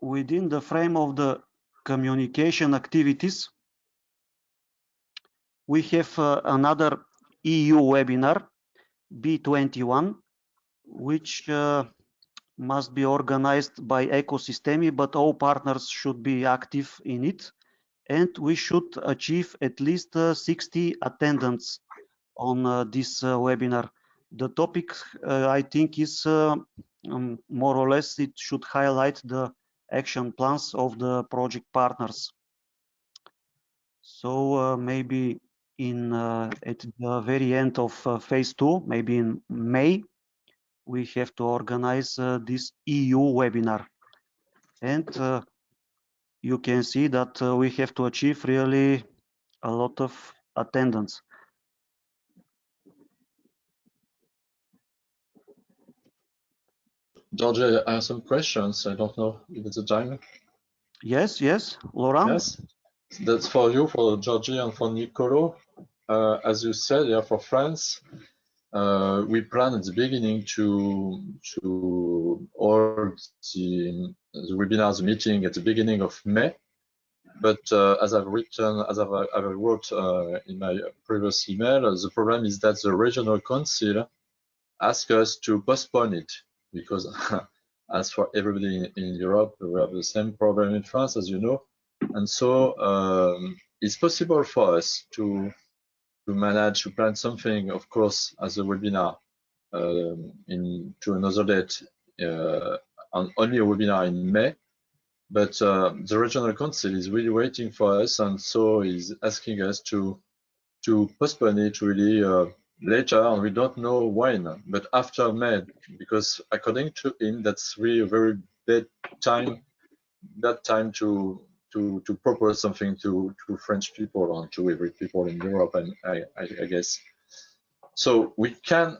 C: Within the frame of the communication activities, we have another EU webinar, B21, which must be organized by ECOSISTEMI, but all partners should be active in it. And we should achieve at least 60 attendants on this webinar. The topic, I think, is more or less, it should highlight the action plans of the project partners. So maybe at the very end of phase 2, maybe in May, we have to organize this EU webinar. And you can see that we have to achieve really a lot of attendance.
L: Georgia, I have some questions. I don't know if it's a time.
C: Yes, yes, Laurent.
L: Yes, that's for you, for Georgie and for Nicolo. As you said, yeah, for France, we plan at the beginning to hold the webinars meeting at the beginning of May. But as I've wrote in my previous email, the problem is that the regional council asked us to postpone it because, as for everybody in Europe, we have the same problem in France, as you know. And so it's possible for us to manage to plan something, of course, as a webinar to another date, on only a webinar in May. But the regional council is really waiting for us, and so is asking us to postpone it really later, and we don't know when, but after May, because according to him, that's really a very bad time to propose something to French people and to every people in Europe, and I guess. So we can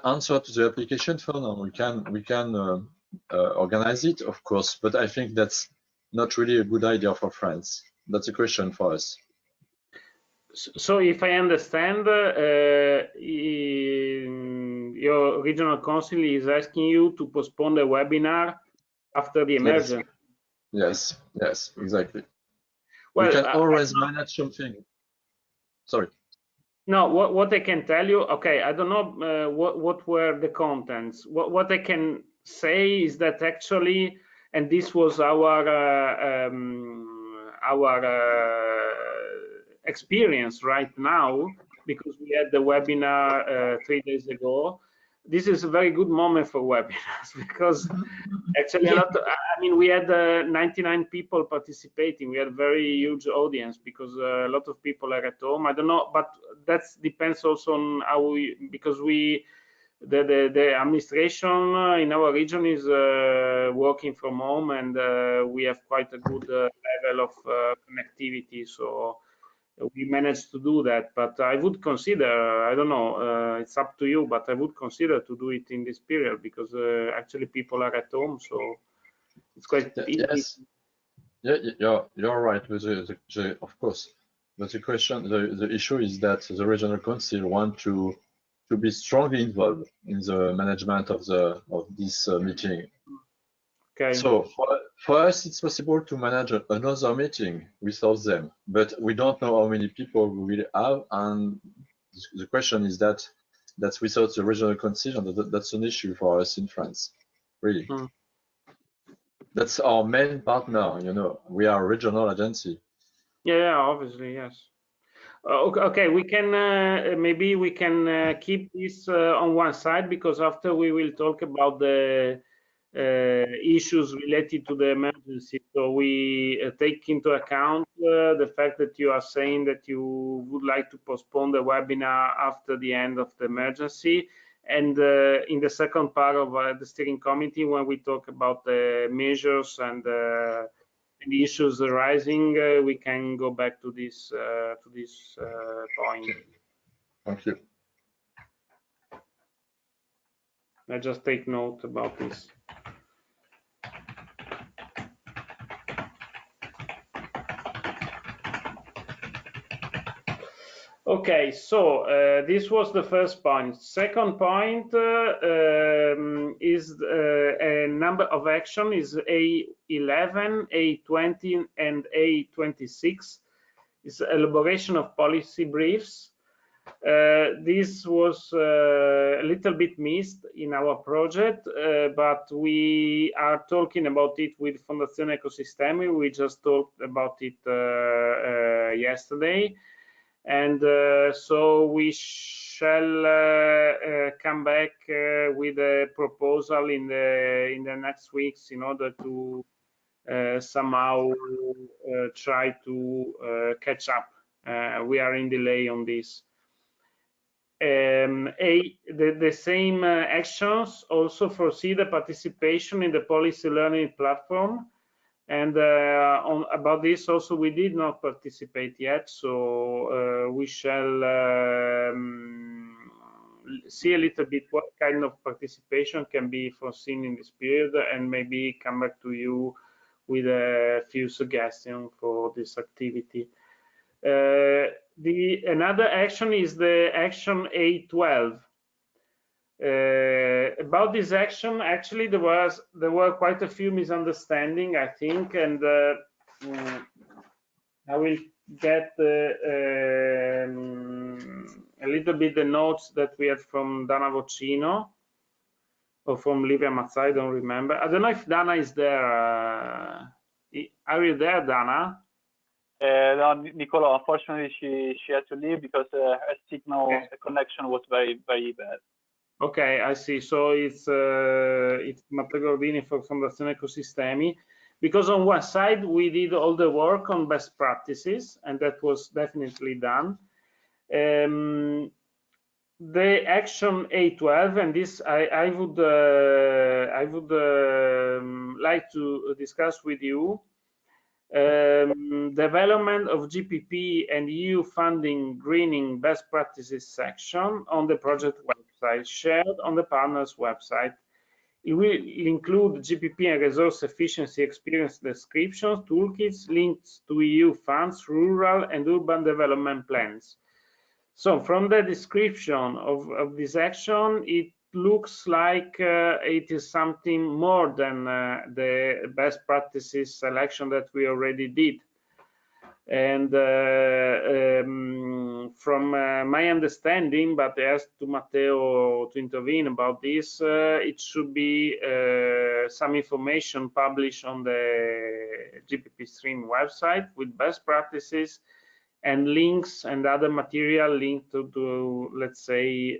L: answer to the application fund, and we can organize it, of course, but I think that's not really a good idea for France. That's a question for us.
I: So if I understand, your regional council is asking you to postpone the webinar after the emergency.
L: Yes, yes, exactly.
I: Well,
L: we can always manage something. Sorry.
I: No, what I can tell you, okay, I don't know what were the contents. What I can say is that actually, and this was our experience right now, because we had the webinar 3 days ago. This is a very good moment for webinars because actually I mean, we had 99 people participating. We had a very huge audience because a lot of people are at home. I don't know, but that depends also on how because the administration in our region is working from home, and we have quite a good level of connectivity. So we managed to do that, but I would consider, I don't know, it's up to you, but I would consider to do it in this period because actually people are at home, so it's quite easy.
L: Yes, yeah, you're right. But of course, but the question, the issue is that the regional council want to be strongly involved in the management of this meeting.
I: Okay.
L: So for us, it's possible to manage another meeting without them, but we don't know how many people we will have, and the question is that without the regional council, that's an issue for us in France, really. That's our main partner, you know. We are a regional agency.
I: Yeah, obviously, yes. Okay, we can maybe we can keep this on one side, because after we will talk about the issues related to the emergency. So we take into account the fact that you are saying that you would like to postpone the webinar after the end of the emergency. And in the second part of the steering committee, when we talk about the measures and the issues arising, we can go back to this point.
L: Thank you.
I: I just take note about this. Okay, so this was the first point. Second point is a number of action is A11, A20, and A26. It's elaboration of policy briefs. This was a little bit missed in our project, but we are talking about it with Fondazione Ecosistemi. We just talked about it yesterday. And so we shall come back with a proposal in the next weeks in order to somehow try to catch up. We are in delay on this. The same actions also foresee the participation in the policy learning platform. And about this also, we did not participate yet, so we shall see a little bit what kind of participation can be foreseen in this period, and maybe come back to you with a few suggestions for this activity. Another action is the action A12. About this action, actually, there were quite a few misunderstandings, I think, and I will get a little bit the notes that we had from Dana Vocino or from Livia Mazzai, I don't remember. I don't know if Dana is there. Are you there, Dana?
G: No, Nicola, unfortunately, she had to leave because her signal connection was very, very bad.
I: Okay, I see. So it's Matteo Gordini for Fondazione Ecosistemi, because on one side we did all the work on best practices, and that was definitely done. The action A12, and this I would like to discuss with you. Development of GPP and EU funding greening best practices section on the project website, shared on the partners website. It will include GPP and resource efficiency experience descriptions, toolkits, links to EU funds, rural and urban development plans. So from the description of this action, it looks like it is something more than the best practices selection that we already did. And from my understanding, but I asked to Matteo to intervene about this, it should be some information published on the GPP-STREAM website with best practices and links and other material linked to let's say,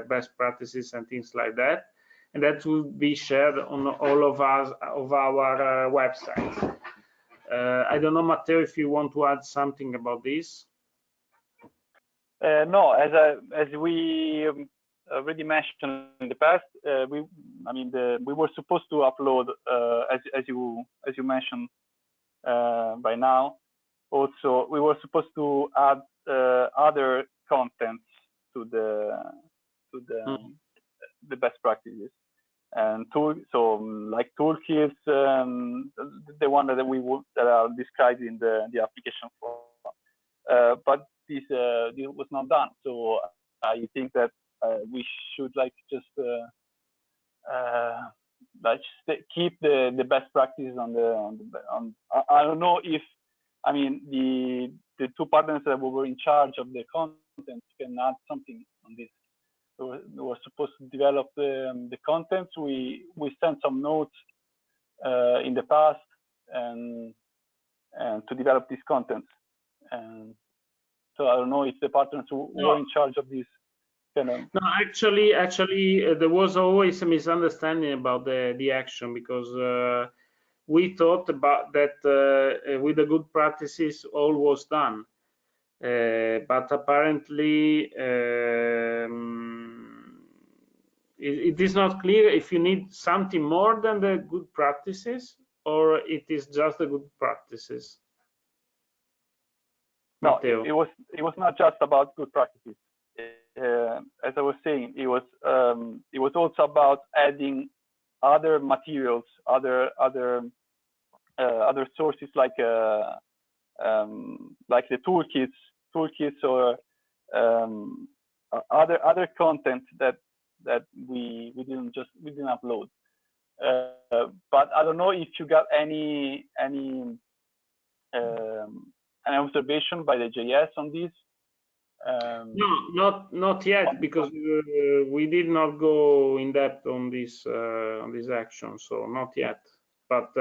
I: best practices and things like that. And that will be shared on all of our websites. I don't know, Matteo, if you want to add something about this.
G: No, as we already mentioned in the past, we were supposed to upload, as you mentioned by now. Also, we were supposed to add other contents to the best practices and like toolkits, the one that are described in the application form. But this was not done. So I think that we should keep the best practices on. I don't know if, I mean, the two partners that were in charge of the content can add something on this. So we were supposed to develop the contents. We sent some notes in the past and to develop these contents. And so I don't know if the partners who were in charge of this can.
I: No, actually, there was always a misunderstanding about the action, because we thought about that with the good practices all was done, but apparently it is not clear if you need something more than the good practices or it is just the good practices.
G: No,
I: Matteo.
G: it was not just about good practices. As I was saying, it was also about adding other materials, other sources like the toolkits or other content that we didn't upload. But I don't know if you got any observation by the JS on this.
I: No, not yet, because we did not go in depth on this action, so not yet. But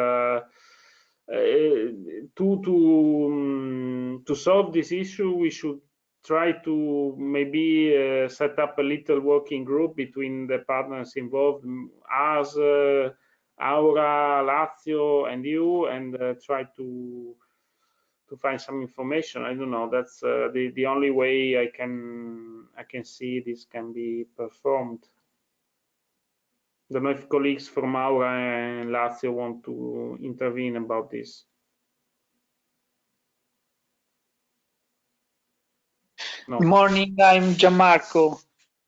I: to solve this issue, we should try to maybe set up a little working group between the partners involved, us, Aura, Lazio, and you, and try to find some information. I don't know. That's the only way I can see this can be performed. I don't know if colleagues from Aura and Lazio want to intervene about this. No.
Q: Good morning, I'm Gianmarco,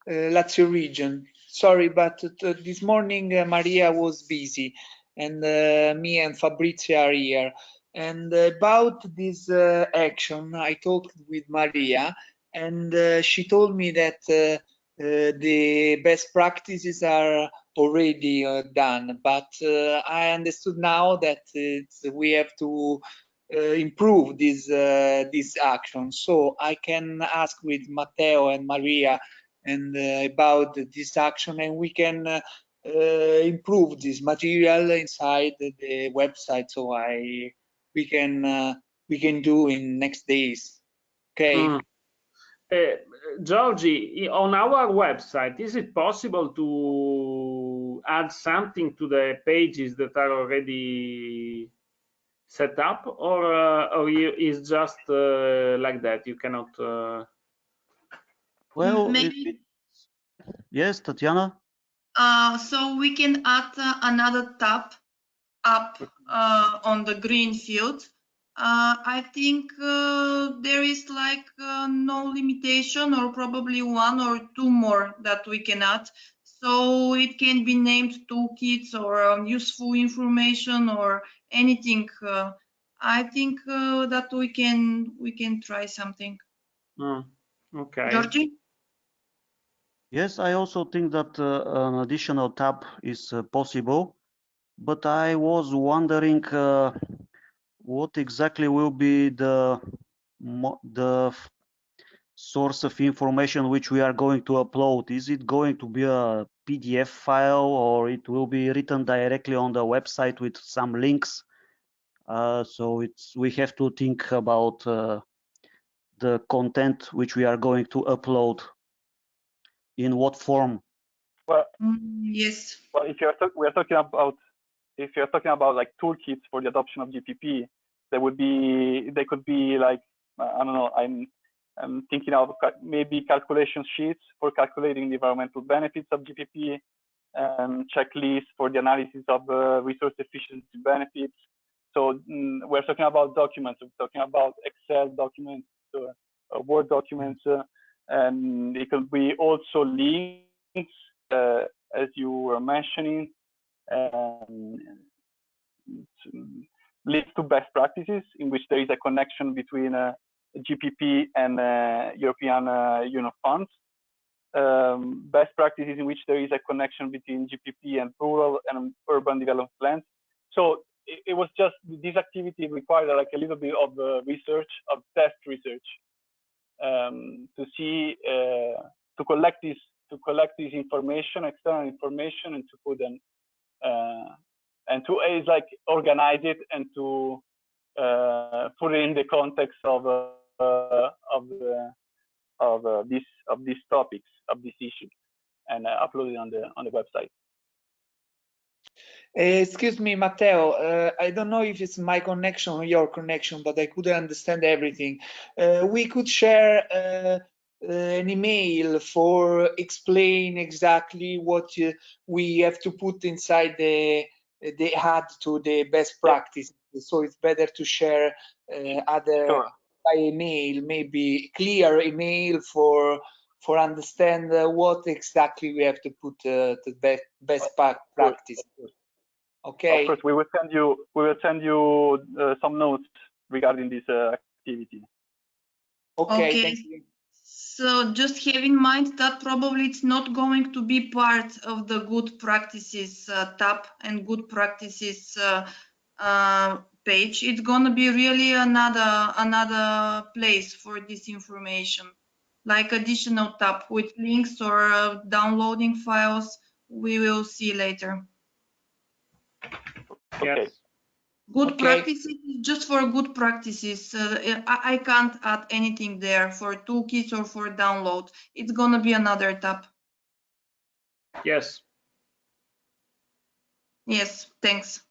Q: Lazio region. Sorry, but this morning Maria was busy, and me and Fabrizio are here. And about this action, I talked with Maria, and she told me that the best practices are already done, but I understood now that we have to improve this action. So I can ask with Matteo and Maria and about this action, and we can improve this material inside the website. So we can do in next days. Okay.
I: Georgie, on our website, is it possible to add something to the pages that are already set up, or is just like that? You cannot.
C: Well,
D: maybe.
C: Yes, Tatiana.
D: So we can add another tab up on the green field. I think there is like no limitation, or probably one or two more that we can add. So it can be named toolkits or useful information or anything. I think that we can try something.
I: Okay.
D: Georgie?
C: Yes, I also think that an additional tab is possible, but I was wondering what exactly will be the source of information which we are going to upload. Is it going to be a PDF file, or it will be written directly on the website with some links? So we have to think about the content which we are going to upload, in what form?
G: Well,
D: yes.
G: Well, if we're talking about like toolkits for the adoption of GPP, they could be like, I don't know, I'm thinking of maybe calculation sheets for calculating the environmental benefits of GPP, checklists for the analysis of resource efficiency benefits. So we're talking about documents. We're talking about Excel documents, Word documents, and it could be also links, as you were mentioning, links to best practices in which there is a connection between GPP and European Union funds. Best practices in which there is a connection between GPP and rural and urban development plans. So it was just, this activity required like a little bit of research, of test research, to see, to collect this information, external information, and to put them, and to like organize it and to put it in the context of these topics, of this issue, and upload it on the website.
Q: Excuse me, Matteo, I don't know if it's my connection or your connection, but I couldn't understand everything. We could share an email for explain exactly what we have to put inside the add to the best practice. So it's better to share other by email, maybe clear email for understand what exactly we have to put the best practice. Okay.
G: Of course, we will send you some notes regarding this activity.
Q: Okay. Thank you.
D: So just have in mind that probably it's not going to be part of the good practices tab and good practices page. It's going to be really another place for this information, like additional tab with links or downloading files. We will see later.
G: Okay.
D: Good practices is just for good practices. I can't add anything there for toolkits or for download. It's gonna be another tab.
I: Yes.
D: Yes, thanks.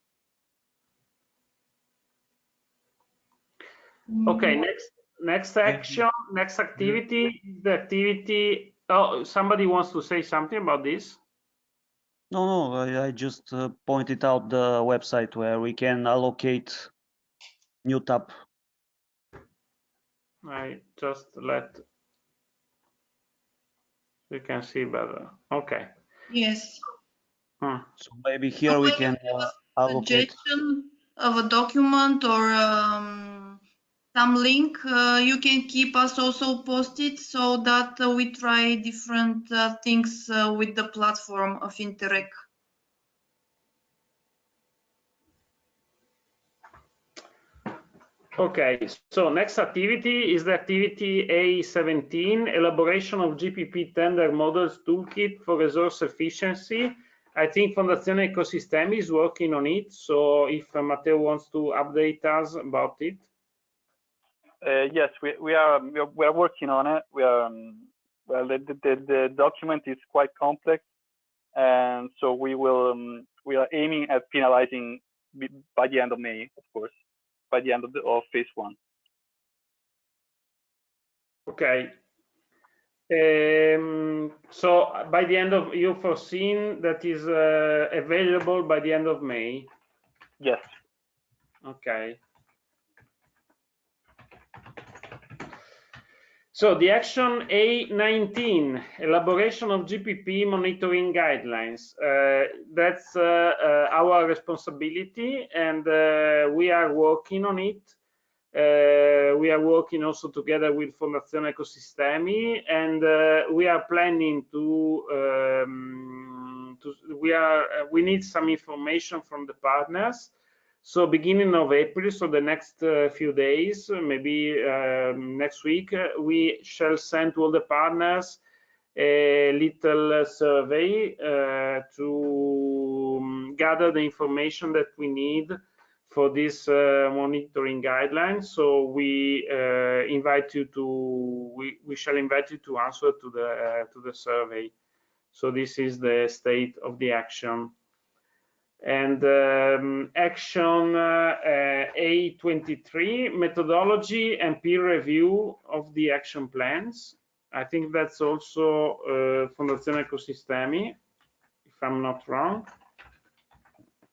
I: Okay, next action, next activity, the activity. Oh, somebody wants to say something about this?
C: No, I just pointed out the website where we can allocate new tab.
I: I just let you can see better. Okay.
D: Yes.
C: So maybe here we can allocate.
D: Suggestion of a document or some link, you can keep us also posted so that we try different things with the platform of Interreg.
I: Okay, so next activity is the activity A17, elaboration of GPP tender models toolkit for resource efficiency. I think Fondazione Ecosistemi is working on it, so if Matteo wants to update us about it.
G: Yes, we are working on it. We are well. The document is quite complex, and so we are aiming at finalizing by the end of May, of course, by the end of phase 1.
I: Okay. So by the end of, you foreseen that is available by the end of May?
G: Yes.
I: Okay. So the action A19, elaboration of GPP monitoring guidelines. That's our responsibility, and we are working on it. We are working also together with Fondazione Ecosistemi, and we are planning we need some information from the partners. So beginning of April, so the next few days, maybe next week, we shall send to all the partners a little survey to gather the information that we need for this monitoring guidelines. So we invite you to we shall invite you to answer to the survey. So this is the state of the action. And action A23, methodology and peer review of the action plans. I think that's also Fondazione Ecosistemi, if I'm not wrong.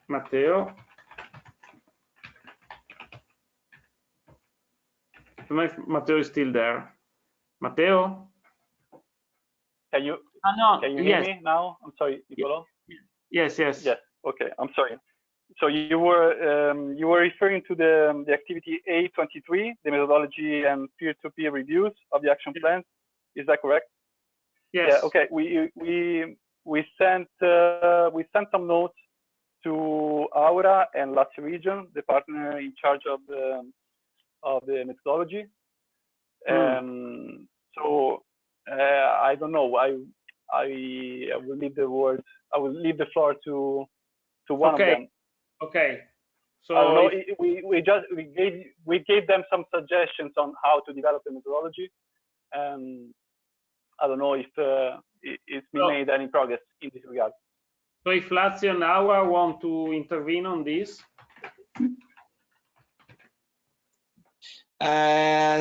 I: Matteo. I don't know if Matteo is still there. Matteo?
G: Can you hear
I: yes.
G: me now? I'm sorry, Nicolo.
I: Yes.
G: Yes. Okay. I'm sorry. So you were referring to the activity A23, the methodology and peer-to-peer reviews of the action plans. Is that correct?
I: Yes.
G: Yeah. Okay. We sent some notes to Aura and Lazio region, the partner in charge of the methodology. So I don't know. I will leave the word. I will leave the floor to one of them.
I: Okay. So
G: I don't know, we gave them some suggestions on how to develop the methodology. I don't know if it's been made any progress in this regard.
I: So if Lazio and Aura want to intervene on this.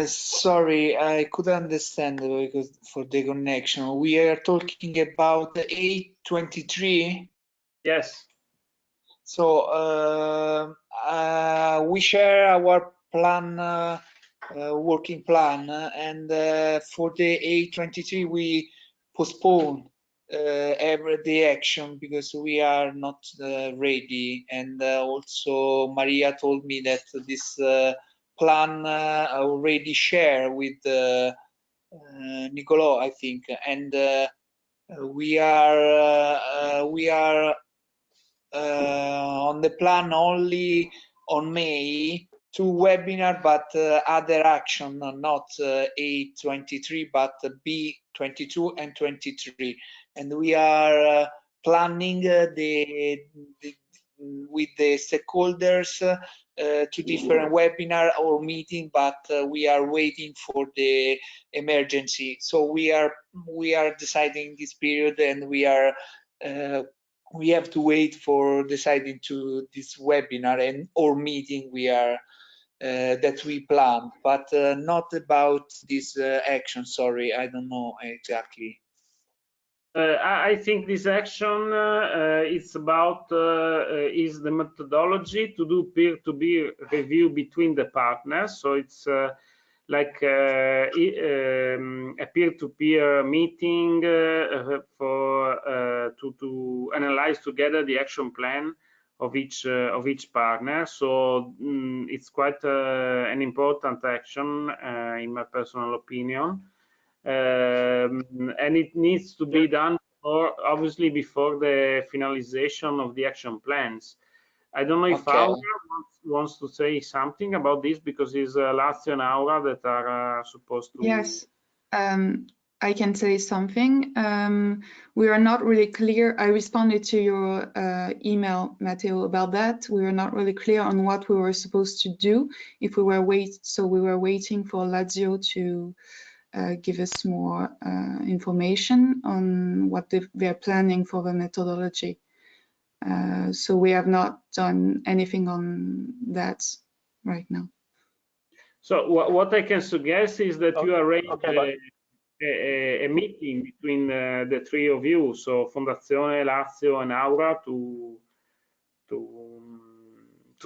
Q: Sorry, I couldn't understand because for the connection. We are talking about the A23.
I: Yes.
Q: So we share our plan, working plan, and for the A23 we postpone the action because we are not ready. And also Maria told me that this plan already share with Nicolo, I think, and we are on the plan only on May 2 webinar, but other action, not A23, but B22 and 23. And we are planning with the stakeholders to different webinar or meeting, but we are waiting for the emergency. So we are deciding this period, and we have to wait for deciding to this webinar and or meeting we are that we planned, but not about this action. Sorry, I don't know exactly.
I: I think this action it's about is the methodology to do peer-to-peer review between the partners. So it's like a peer-to-peer meeting for to analyze together the action plan of each partner. So it's quite an important action in my personal opinion. And it needs to be done obviously before the finalization of the action plans. I don't know if Aura wants to say something about this, because it's Lazio and Aura that are supposed to.
M: Yes, I can say something. We are not really clear. I responded to your email, Matteo, about that. We were not really clear on what we were supposed to do if we were we were waiting for Lazio to give us more information on what they're planning for the methodology. So we have not done anything on that right now.
I: So what I can suggest is that you arrange a meeting between the three of you, so Fondazione, Lazio, and Aura, to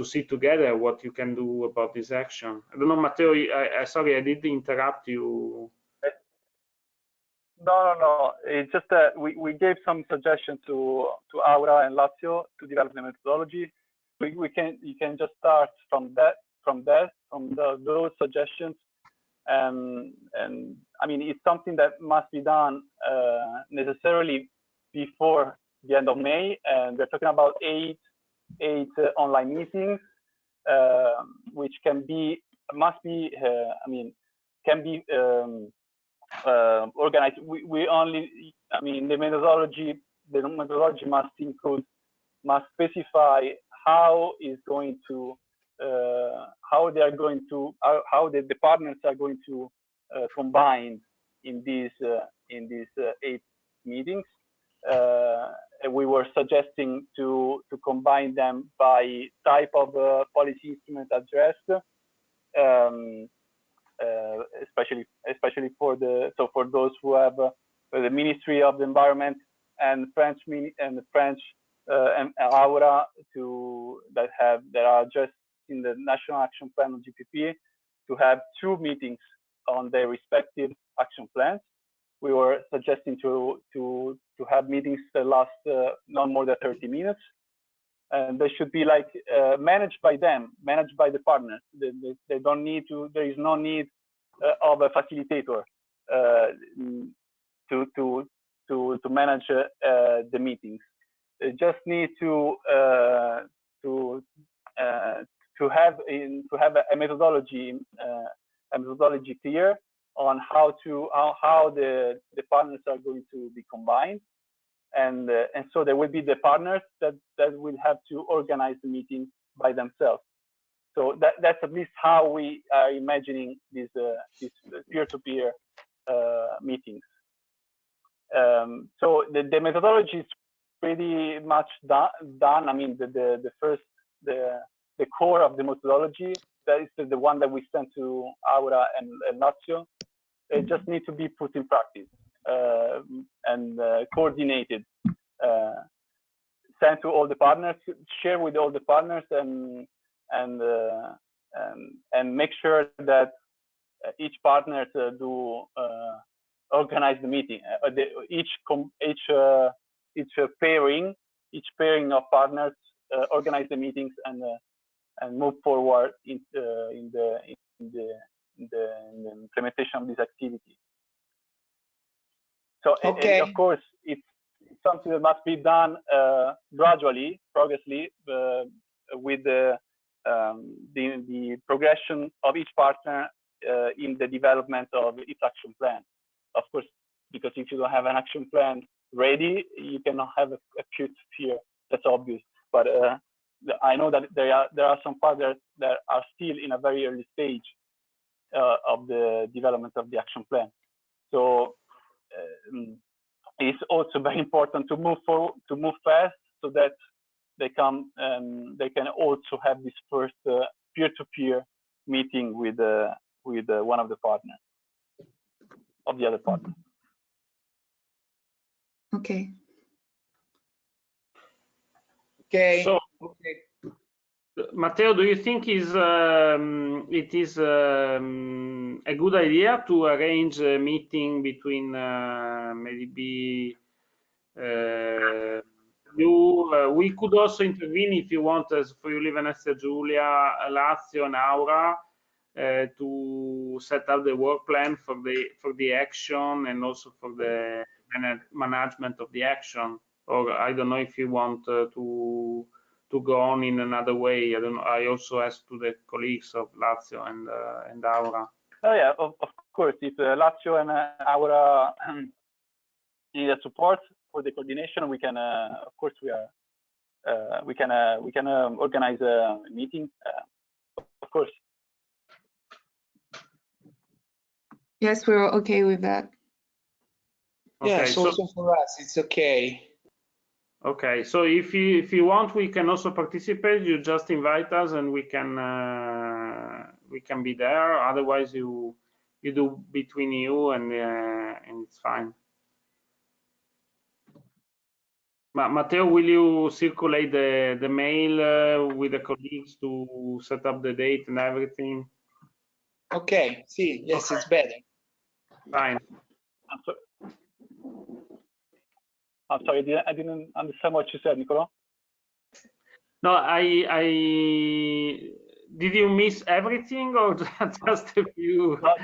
I: see together what you can do about this action. I don't know, Matteo. Sorry, I did interrupt you.
G: No. It's just that we gave some suggestions to Aura and Lazio to develop the methodology. You can just start from those suggestions, and I mean, it's something that must be done necessarily before the end of May, and we're talking about eight online meetings, which can be organized. We only, I mean, the methodology must specify how is going to how they are going to how the partners are going to combine in these 8 meetings. We were suggesting to combine them by type of policy instrument addressed, especially for those who have the Ministry of the Environment and French and Aura that are just in the National Action Plan of GPP, to have 2 meetings on their respective action plans. We were suggesting to have meetings that last not more than 30 minutes, and they should be like managed by them, managed by the partners. They don't need to. There is no need of a facilitator to manage the meetings. They just need to have a methodology clear on how the partners are going to be combined, and so there will be the partners that will have to organize the meeting by themselves. So that's at least how we are imagining these peer-to-peer meetings. So the methodology is pretty much done. I mean, the core of the methodology, that is the one that we sent to Aura and Lazio. It just needs to be put in practice and coordinated, sent to all the partners, share with all the partners, and make sure that each partner do organize the meeting. Each pairing of partners organize the meetings and move forward in the implementation of this activity. So,
Q: okay.
G: Of course, it's something that must be done gradually, progressively, with the progression of each partner in the development of its action plan. Of course, because if you don't have an action plan ready, you cannot have a peer-to-peer. That's obvious. But I know that there are some partners that are still in a very early stage of the development of the action plan. So it's also very important to move fast, so that they can also have this first peer-to-peer meeting with one of the partners, of the other partner.
M: Okay.
Q: Okay.
I: So, Matteo, do you think it is a good idea to arrange a meeting between maybe you? We could also intervene if you want, as for you, Venezia Giulia, Lazio, and Aura, to set up the work plan for the action and also for the management of the action. Or I don't know if you want to go on in another way. I don't know. I also asked to the colleagues of Lazio and Aura.
G: Oh yeah, of course. If Lazio and Aura need a support for the coordination, we can. Of course, we can organize a meeting. Of course.
M: Yes, we're okay with that.
I: Okay,
Q: yes,
I: so
Q: also for us, it's okay.
I: Okay, so if you want, we can also participate. You just invite us, and we can be there. Otherwise, you do between you, and it's fine. Matteo, will you circulate the mail with the colleagues to set up the date and everything?
Q: Okay, see, yes,
I: Okay.
Q: it's better.
I: Fine.
G: I'm sorry, I didn't understand what you said, Nicola.
I: No, did you miss everything, or just a few?
G: No,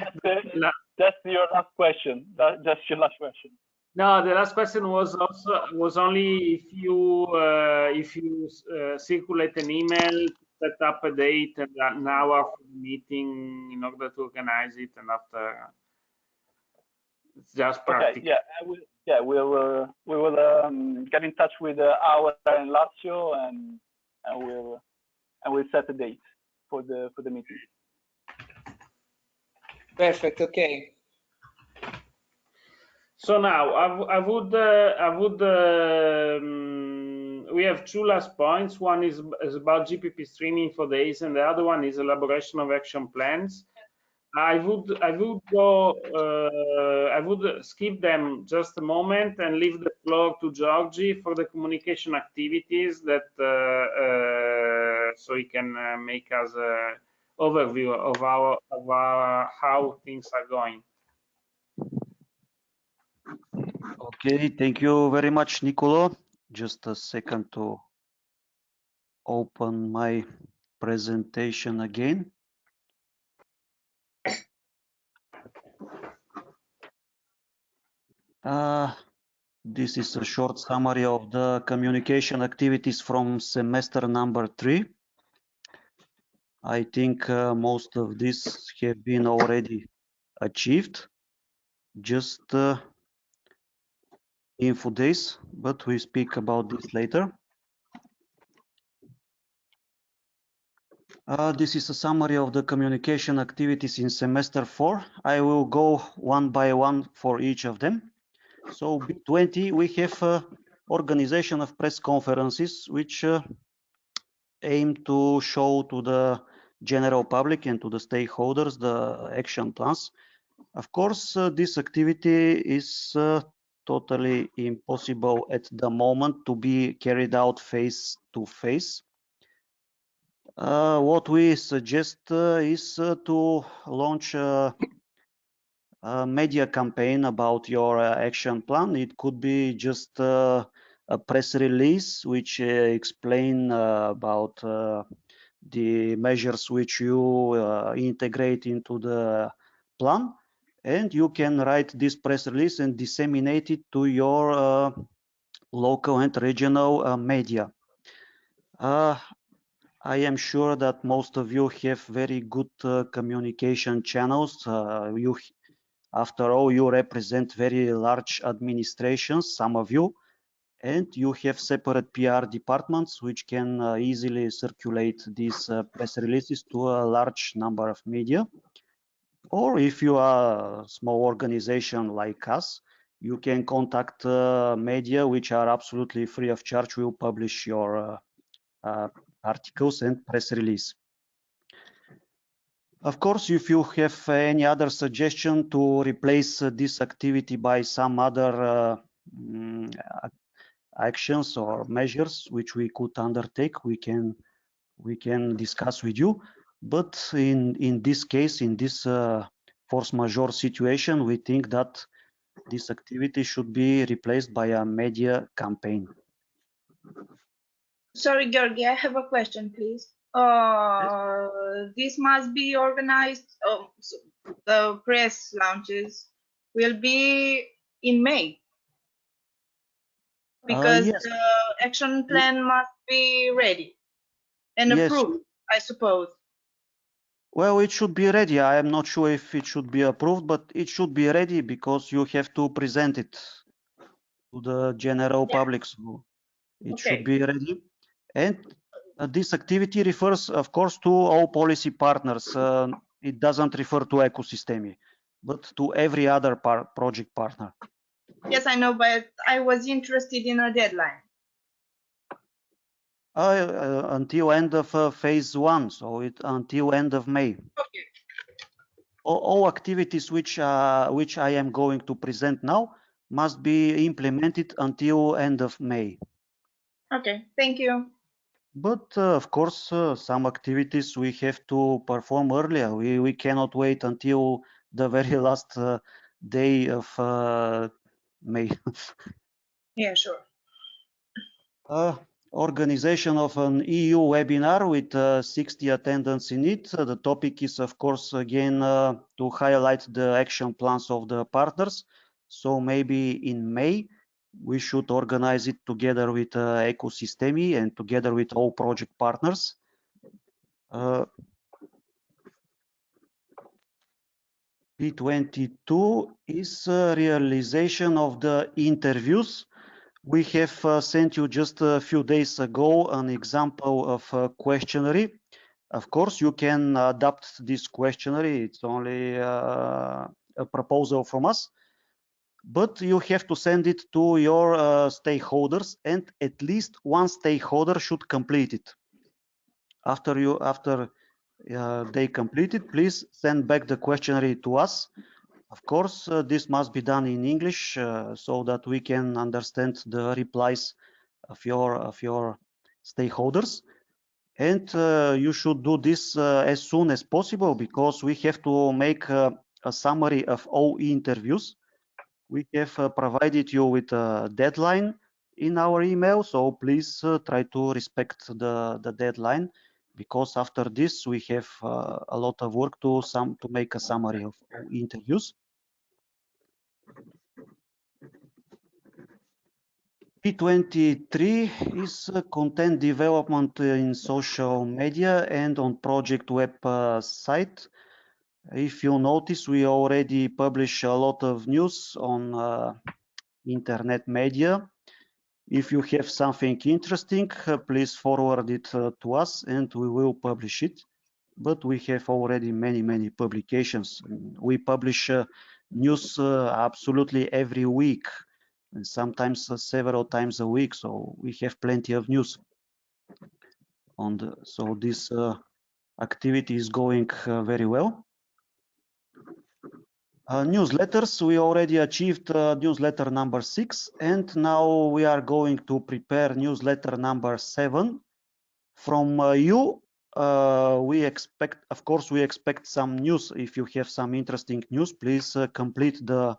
G: that's your last question. That's your last question.
I: No, the last question was only if you circulate an email, set up a date and an hour for the meeting in order to organize it, and after it's just practical.
G: Okay, yeah, we will get in touch with Aura and Lazio, and we'll set a date. for the meeting.
Q: Perfect. Okay.
I: So now we have two last points. One is about GPP streaming for days, and the other one is elaboration of action plans. I would skip them just a moment and leave the floor to Georgie for the communication activities that so he can make us an overview of how things are going.
C: Okay, thank you very much, Nicolo. Just a second to open my presentation again. This is a short summary of the communication activities from semester number 3. I think most of this have been already achieved. Just info days, but we speak about this later. This is a summary of the communication activities in semester 4. I will go one by one for each of them. So B20, we have organization of press conferences, which aim to show to the general public and to the stakeholders the action plans. Of course, this activity is totally impossible at the moment to be carried out face to face. What we suggest is to launch a media campaign about your action plan. It could be just a press release which explain about the measures which you integrate into the plan, and you can write this press release and disseminate it to your local and regional media. I am sure that most of you have very good communication channels. After all, you represent very large administrations, some of you, and you have separate PR departments which can easily circulate these press releases to a large number of media. Or if you are a small organization like us, you can contact media which are absolutely free of charge, will publish your articles and press release. Of course, if you have any other suggestion to replace this activity by some other actions or measures which we could undertake, we can discuss with you. But in this case, in this force majeure situation, we think that this activity should be replaced by a media campaign.
P: Sorry, Georgie, I have a question, please. This must be organized, so the press launches will be in May, because
C: yes.
P: the action plan must be ready and
C: Yes.
P: approved, I suppose.
C: Well, it should be ready. I am not sure if it should be approved, but it should be ready because you have to present it to the general public. So it should be ready. And this activity refers, of course, to all policy partners. It doesn't refer to ECOSISTEMI, but to every other project partner.
P: Yes, I know, but I was interested in a deadline.
C: Until end of phase 1, so until end of May.
P: Okay.
C: All activities which I am going to present now must be implemented until end of May.
P: Okay, thank you.
C: But of course, some activities we have to perform earlier. We cannot wait until the very last day of May.
P: Yeah, sure.
C: Organization of an EU webinar with 60 attendants in it. The topic is, of course, again to highlight the action plans of the partners. So maybe in May we should organize it together with ECOSISTEMI and together with all project partners. P22 is realization of the interviews. We have sent you just a few days ago an example of a questionnaire Of course, you can adapt this questionnaire. It's only a proposal from us, but you have to send it to your stakeholders, and at least one stakeholder should complete it. After they complete it, please send back the questionnaire to us. Of course, this must be done in English so that we can understand the replies of your stakeholders. And you should do this as soon as possible, because we have to make a summary of all interviews. We have provided you with a deadline in our email, so please try to respect the deadline, because after this we have a lot of work to make a summary of all interviews. P23 is content development in social media and on project web site. If you notice, we already publish a lot of news on internet media. If you have something interesting, please forward it to us and we will publish it. But we have already many publications. We publish news absolutely every week, and sometimes several times a week, so we have plenty of news. So this activity is going very well. Newsletters, we already achieved newsletter number 6, and now we are going to prepare newsletter number 7. From you, we expect, of course, we expect some news. If you have some interesting news, please complete the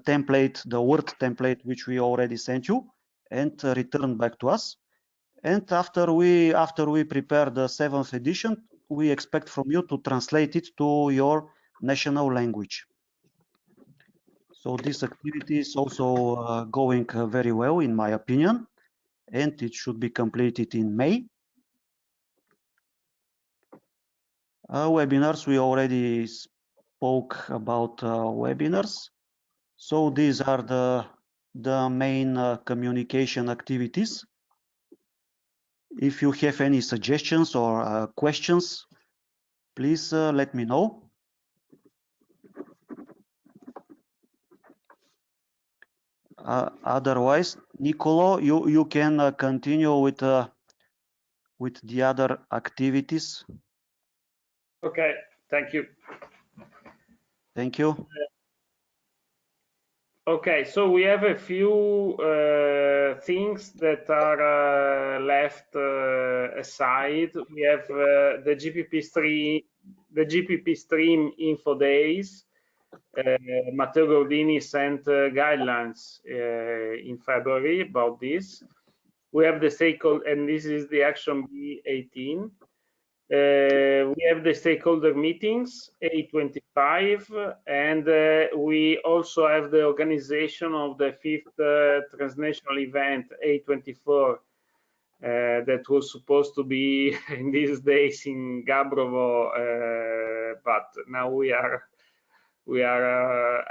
C: template, the Word template, which we already sent you, and return back to us. And after we prepare the 7th edition, we expect from you to translate it to your national language. So this activity is also going very well, in my opinion, and it should be completed in May. Webinars, we already spoke about webinars. So these are the main communication activities. If you have any suggestions or questions, please let me know. Otherwise, Nicolo, you can continue with the other activities.
I: Okay, thank you.
C: Thank you.
I: Okay, so we have a few things that are left aside. We have the GPP-STREAM info days. Matteo Gordini sent guidelines in February about this. We have the stakeholder, and this is the Action B18. We have the stakeholder meetings, A25, and we also have the organization of the 5th transnational event, A24, that was supposed to be in these days in Gabrovo, but now we are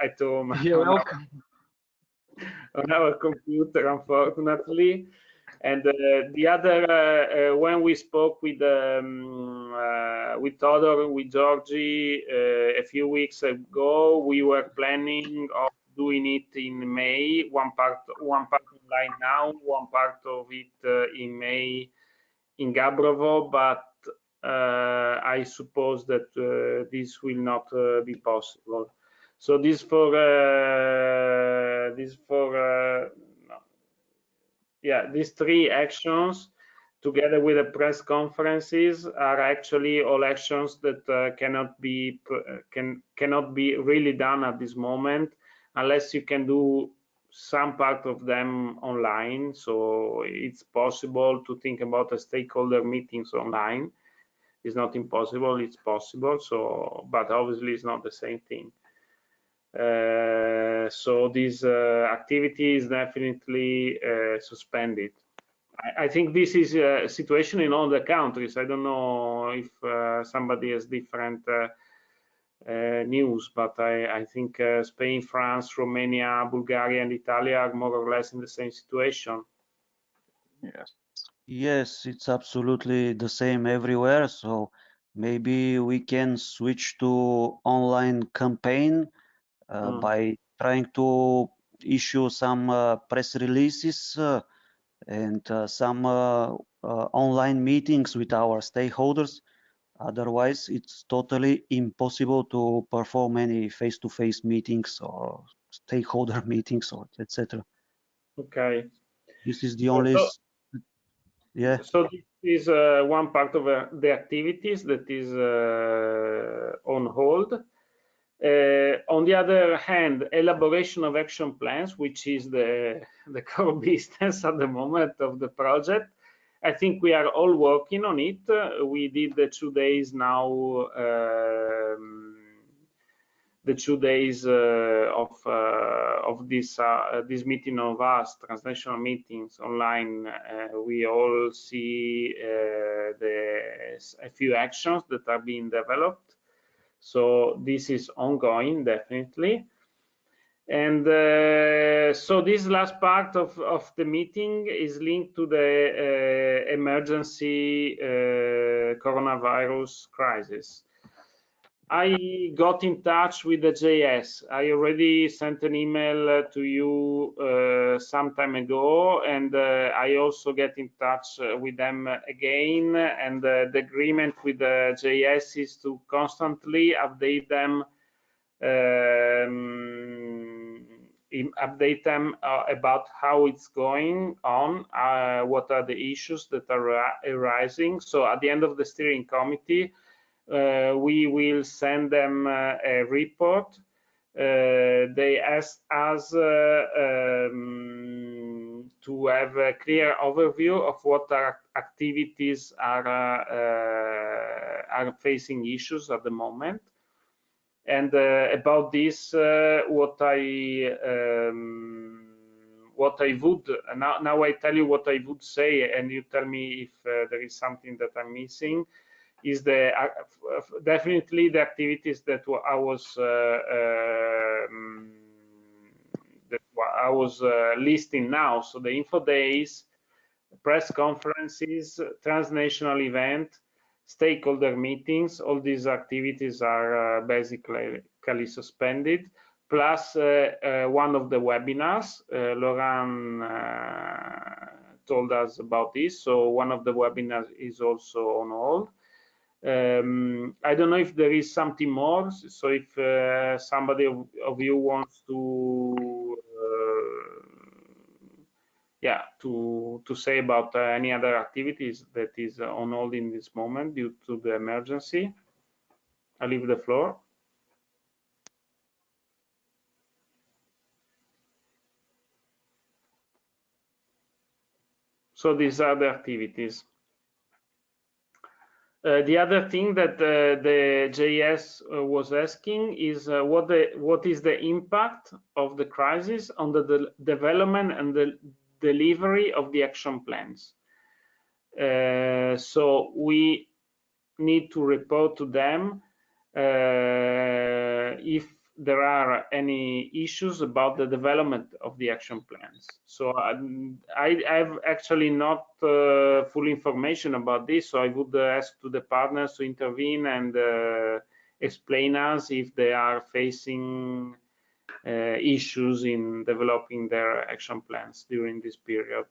I: at home on our computer, unfortunately. And the other, when we spoke with Todor, with Georgie a few weeks ago, we were planning of doing it in May. One part online now, one part of it in May in Gabrovo, but I suppose that this will not be possible. So these three actions, together with the press conferences, are actually all actions that cannot be really done at this moment, unless you can do some part of them online. So it's possible to think about a stakeholder meetings online. It's not impossible, it's possible. So, but obviously it's not the same thing. So this activity is definitely suspended. I think this is a situation in all the countries. I don't know if somebody has different news, but I think Spain, France, Romania, Bulgaria, and Italy are more or less in the same situation.
K: Yes.
C: Yes, it's absolutely the same everywhere. So maybe we can switch to online campaign by trying to issue some press releases and some online meetings with our stakeholders. Otherwise, it's totally impossible to perform any face-to-face meetings or stakeholder meetings or etc.
I: Okay.
C: This is the only. Yeah.
I: So this is one part of the activities that is on hold. On the other hand, elaboration of action plans, which is the core business at the moment of the project. I think we are all working on it. We did the 2 days now, the 2 days of this meeting of us, transnational meetings online. We all see a few actions that are being developed. So this is ongoing, definitely. And so this last part of the meeting is linked to the emergency coronavirus crisis. I got in touch with the JS. I already sent an email to you some time ago, and I also get in touch with them again. And the agreement with the JS is to constantly update them, about how it's going on, what are the issues that are arising. So at the end of the steering committee, we will send them a report. They asked us to have a clear overview of what our activities are facing issues at the moment. And about this, what I would now I tell you what I would say, and you tell me if there is something that I'm missing. Is the definitely the activities that I was listing now. So the info days, press conferences, transnational event, stakeholder meetings, all these activities are basically suspended, plus one of the webinars. Laurent told us about this, so one of the webinars is also on hold. I don't know if there is something more, so if somebody of you wants to to say about any other activities that is on hold in this moment due to the emergency, I leave the floor. So these are the activities. The other thing that the JS was asking is what is the impact of the crisis on the development and the delivery of the action plans. So we need to report to them if there are any issues about the development of the action plans. So I have actually not full information about this, so I would ask to the partners to intervene and explain us if they are facing issues in developing their action plans during this period.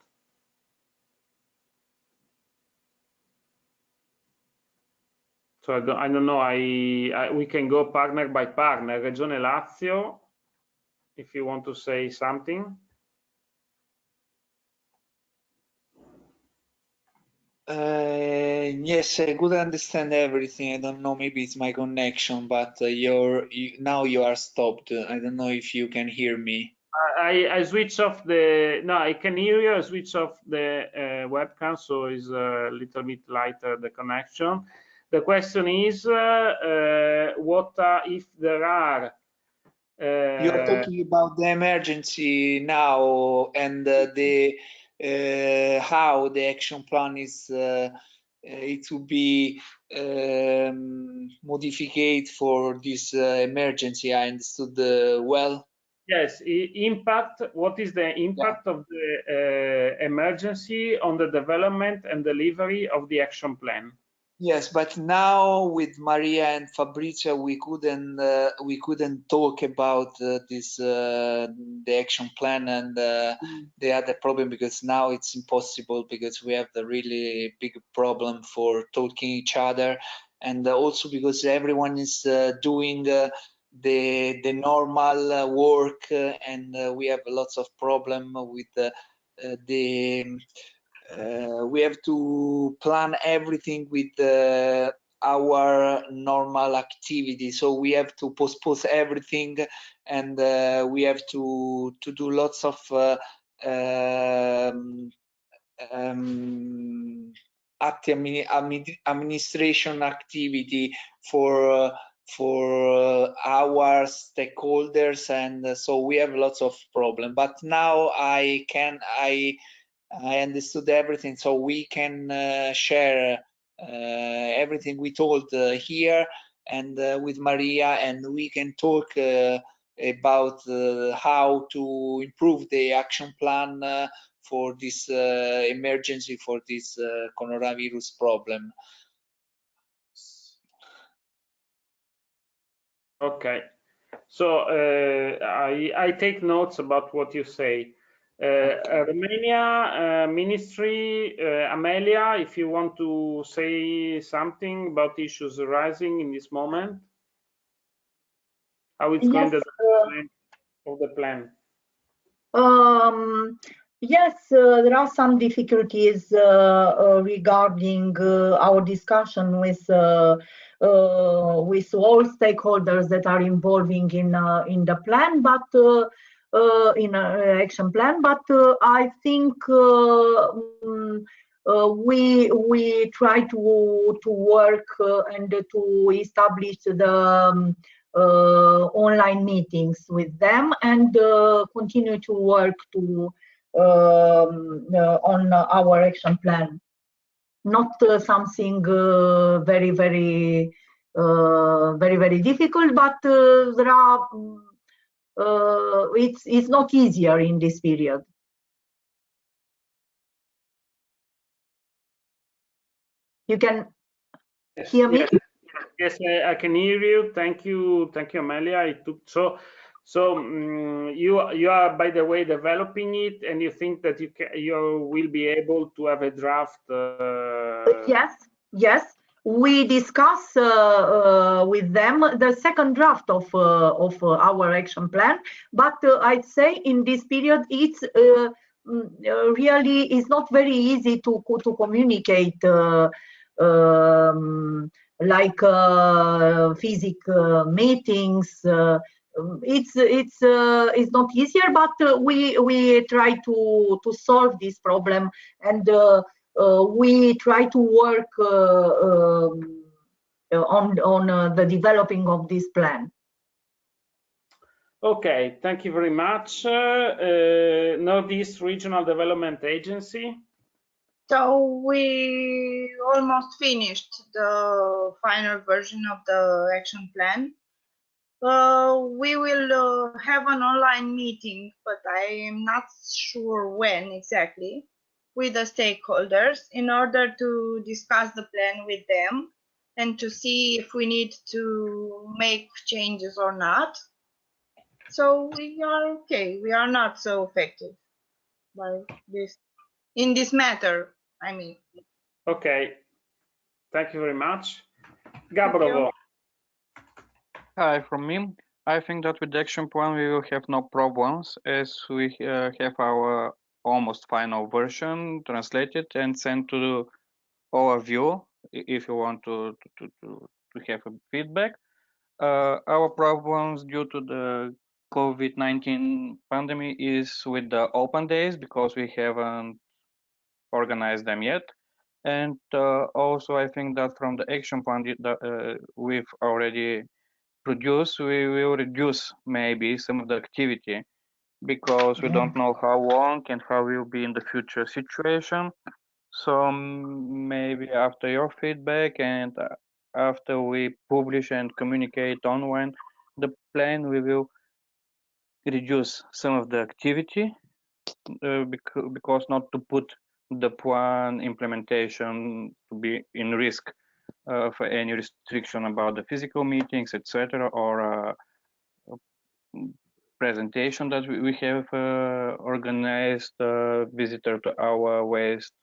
I: So I don't know. We can go partner by partner. Regione Lazio, if you want to say something.
Q: Yes, I could understand everything. I don't know, maybe it's my connection, but now you are stopped. I don't know if you can hear me.
I: I switch off the. No, I can hear you. I switch off the webcam, so it's a little bit lighter the connection. The question is, what if there are?
Q: You are talking about the emergency now and how the action plan is it to be modified for this emergency. I understood well.
I: Yes, impact. What is the impact of the emergency on the development and delivery of the action plan?
Q: Yes, but now with Maria and Fabrizio, we couldn't talk about the action plan and the other problem, because now it's impossible, because we have the really big problem for talking each other, and also because everyone is doing the normal work, and we have lots of problem with we have to plan everything with our normal activity, so we have to postpone everything, and we have to do lots of administration activity for our stakeholders, and so we have lots of problem. But now I understood everything, so we can share everything we told here and with Maria, and we can talk about how to improve the action plan for this emergency, for this coronavirus problem.
I: Okay, so I take notes about what you say. Romania Ministry, Amelia, if you want to say something about issues arising in this moment, how it's going to of the plan.
J: Yes, there are some difficulties regarding our discussion with all stakeholders that are involving in the plan, but in action plan. But I think we try to work and to establish the online meetings with them, and continue to work on our action plan. Not something very difficult, but there are it's not easier in this period. You can hear me?
I: Yes, I can hear you. Thank you, Amelia. You are, by the way, developing it, and you think that you will be able to have a draft?
J: Yes. We discuss with them the second draft of our action plan, but I'd say in this period it's really is not very easy to communicate like physical meetings. It's not easier, but we try to solve this problem, and we try to work on the developing of this plan.
I: Okay, thank you very much. Northeast Regional Development Agency.
P: So we almost finished the final version of the action plan. We will have an online meeting, but I am not sure when exactly, with the stakeholders in order to discuss the plan with them and to see if we need to make changes or not. So we are okay. We are not so affected by this, in this matter, I mean.
I: Okay, thank you very much. Gabrovo.
K: Hi, from me. I think that with the action plan we will have no problems, as we have our almost final version translated and sent to all of you if you want to have a feedback. Our problems due to the COVID-19 pandemic is with the open days, because we haven't organized them yet. And also I think that from the action plan we've already produced, we will reduce maybe some of the activity, because we don't know how long and how will be in the future situation. So maybe after your feedback and after we publish and communicate online the plan, we will reduce some of the activity because not to put the plan implementation to be in risk for any restriction about the physical meetings, etc., or presentation that we have organized visitor to our waste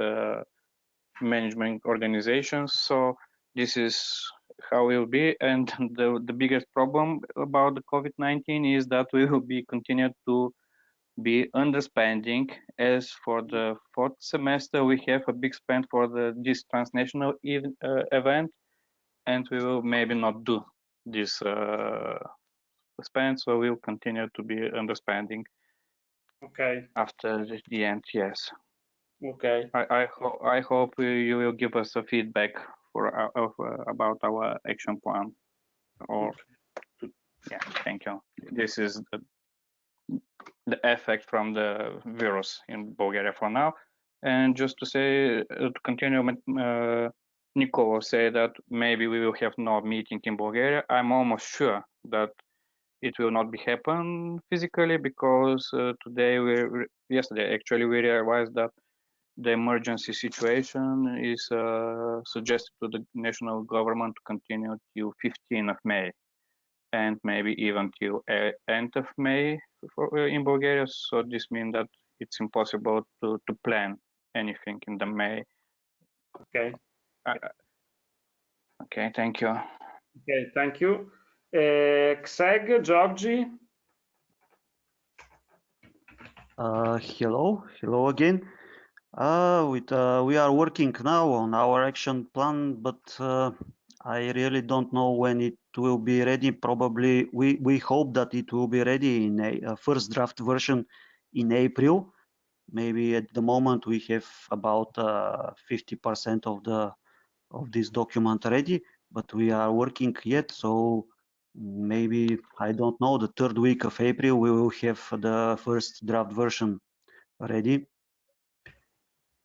K: management organizations. So this is how it will be. And the biggest problem about the COVID-19 is that we will be continued to be underspending. As for the fourth semester, we have a big spend for this transnational event, and we will maybe not do this spend, so we'll continue to be underspending.
I: Okay.
K: After the end, yes.
I: Okay.
K: I hope you will give us a feedback for about our action plan. Or yeah, thank you. This is the effect from the virus in Bulgaria for now. And just to say, to continue, Nicole said that maybe we will have no meeting in Bulgaria. I'm almost sure that it will not be happen physically because yesterday actually we realized that the emergency situation is suggested to the national government to continue till 15th of May and maybe even till end of May in Bulgaria. So this means that it's impossible to plan anything in the May.
I: Okay.
K: Okay, thank you.
I: Okay, thank you. CSEG, Georgie.
C: Hello again. We are working now on our action plan, but I really don't know when it will be ready. Probably we hope that it will be ready in a first draft version in April. Maybe at the moment we have about 50% of this document ready, but we are working yet. So maybe, I don't know, the third week of April we will have the first draft version ready.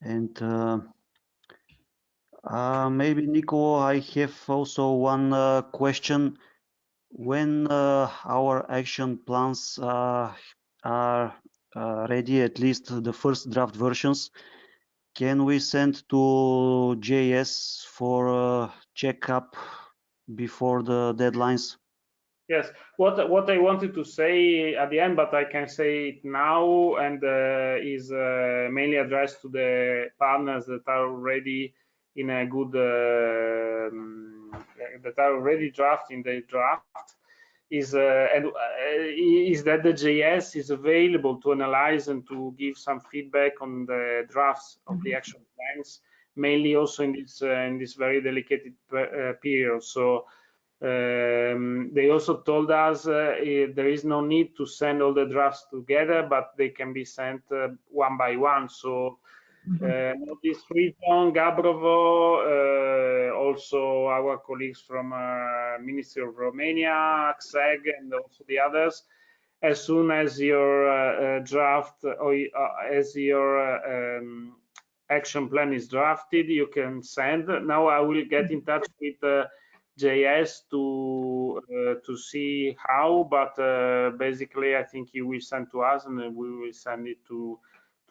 C: And maybe, Nico, I have also one question. When our action plans are ready, at least the first draft versions, can we send to JS for checkup before the deadlines?
I: Yes, what I wanted to say at the end, but I can say it now, and is mainly addressed to the partners that are already in a good, that are already drafting the draft, is that the JS is available to analyze and to give some feedback on the drafts of the action plans, mainly also in this very delicate period. So. They also told us there is no need to send all the drafts together, but they can be sent one by one. So this region, Gabrovo, also our colleagues from Ministry of Romania, CSEG, and also the others, as soon as your draft or as your action plan is drafted, you can send. Now I will get in touch with JS to see how, but basically I think he will send to us and then we will send it to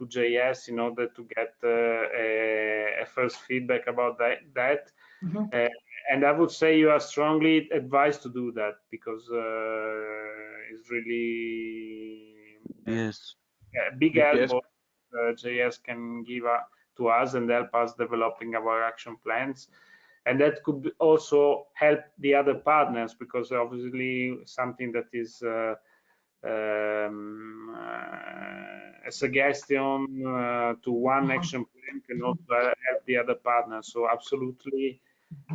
I: JS in order to get a first feedback about that. And I would say you are strongly advised to do that because it's really a big help JS can give to us and help us developing our action plans. And that could also help the other partners because obviously something that is a suggestion to one action plan can also help the other partners. So absolutely,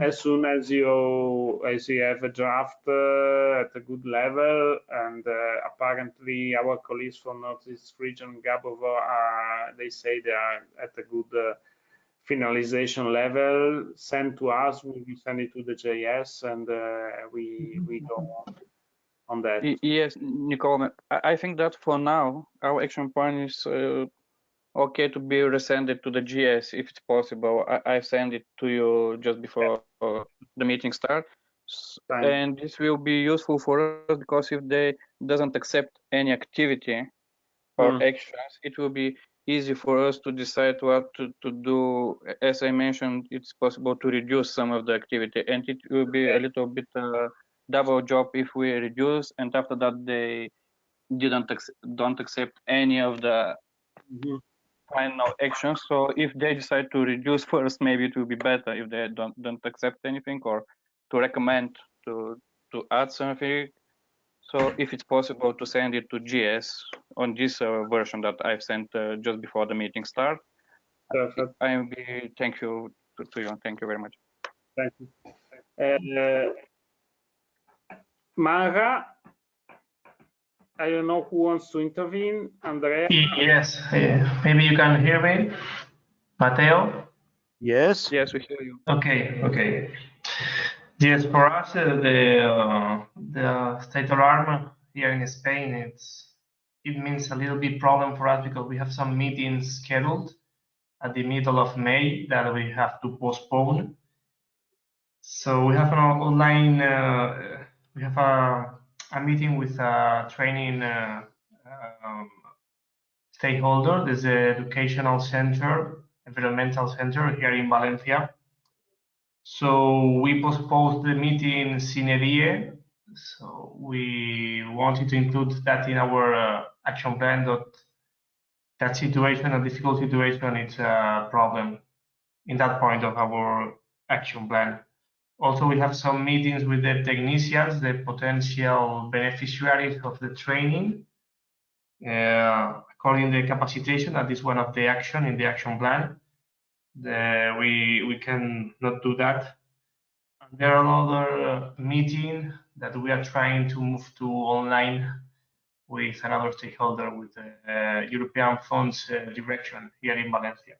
I: as soon as you have a draft at a good level, and apparently our colleagues from Northeast region, Gabrovo, they say they are at a good finalization level, send to us, we will send it to the JS, and we go on that.
K: Yes, Nicole, I think that for now, our action plan is okay to be resended to the GS if it's possible. I send it to you just before the meeting start. And this will be useful for us because if they doesn't accept any activity or actions, it will be easy for us to decide what to do. As I mentioned, it's possible to reduce some of the activity, and it will be a little bit double job if we reduce, and after that they don't accept any of the final actions. So if they decide to reduce first, maybe it will be better if they don't accept anything, or to recommend to add something. So if it's possible to send it to GS on this version that I've sent just before the meeting start, I will be thank you to you. Thank you very much.
I: Thank you. Mara, I don't know who wants to intervene. Andrea?
R: Yes, maybe you can hear me. Matteo?
C: Yes.
K: Yes, we hear you.
R: Okay, okay. Yes, for us, the state alarm here in Spain, it means a little bit problem for us because we have some meetings scheduled at the middle of May that we have to postpone. So we have an online, we have a meeting with a training stakeholder. There's an educational center, environmental center here in Valencia. So we postponed the meeting sine die. So we wanted to include that in our action plan. That situation, a difficult situation, it's a problem in that point of our action plan. Also, we have some meetings with the technicians, the potential beneficiaries of the training, according to the capacitation. That is one of the action in the action plan. We can not do that. And there are other meetings that we are trying to move to online with another stakeholder, with the European Funds Direction here in Valencia.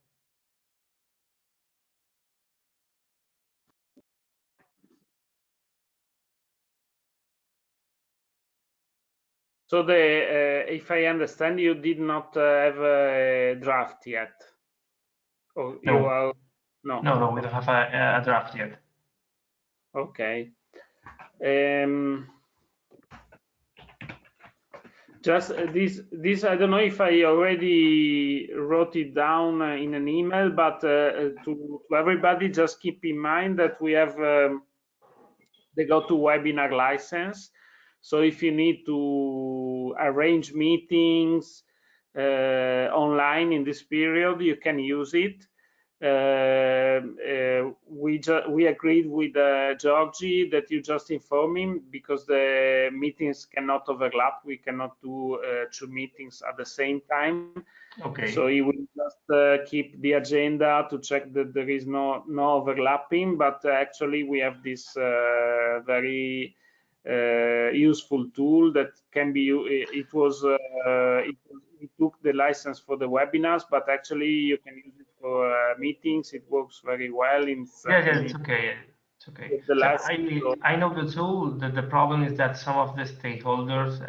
I: So if I understand, you did not have a draft yet. Or
R: No.
I: you are, no.
R: No, we don't have a draft yet.
I: Okay. Just this, I don't know if I already wrote it down in an email, but to everybody, just keep in mind that we have the GoToWebinar license. So if you need to arrange meetings online in this period, you can use it. We agreed with Georgie that you just inform him, because the meetings cannot overlap. We cannot do 2 meetings at the same time.
R: Okay.
I: So he will just keep the agenda to check that there is no overlapping. But actually, we have this very useful tool that can be. It took the license for the webinars, but actually you can use it for meetings. It works very well.
R: Yes, it's okay. It's okay.
I: The
R: So I know the tool. The problem is that some of the stakeholders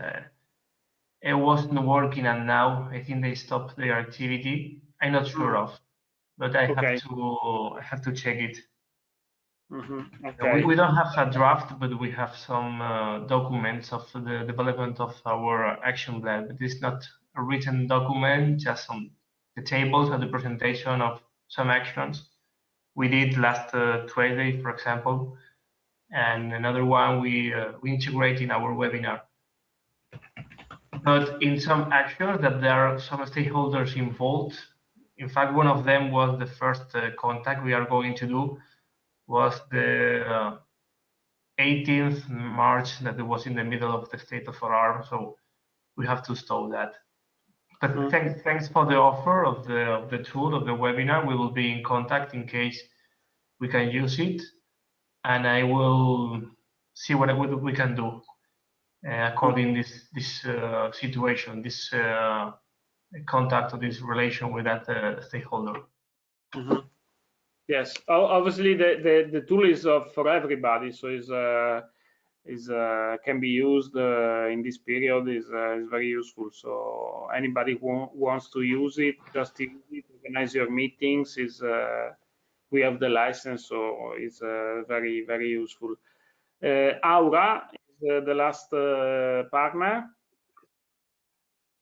R: it wasn't working, and now I think they stopped their activity. I'm not sure of, but I have to check it.
I: Okay.
R: We don't have a draft, but we have some documents of the development of our action plan. But it's not a written document, just the tables and the presentation of some actions we did last Tuesday, for example, and another one we integrate in our webinar. But in some actions that there are some stakeholders involved. In fact, one of them was the first contact we are going to do, was the 18th March, that it was in the middle of the state of alarm, so we have to stop that. But thanks for the offer of the tool of the webinar. We will be in contact in case we can use it, and I will see what we can do according this situation, this contact or this relation with that stakeholder.
I: Yes, obviously the tool is for everybody, so can be used in this period. Is very useful. So anybody who wants to use it, just use it, organize your meetings. We have the license, so it's very, very useful. Aura is the last partner.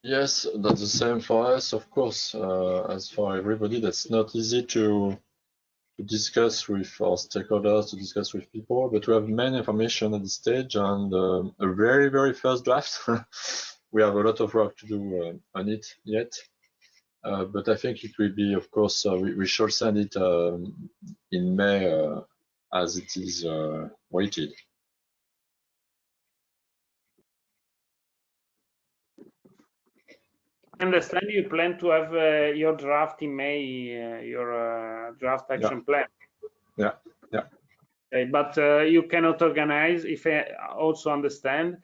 L: Yes, that's the same for us, of course. As for everybody, that's not easy to discuss with our stakeholders, to discuss with people, but we have many information at this stage and a very, very first draft. We have a lot of work to do on it yet. But I think it will be, of course, we shall send it in May as it is weighted.
I: I understand you plan to have your draft in May, your draft action plan.
L: Yeah, yeah.
I: Okay, but you cannot organize, if I also understand,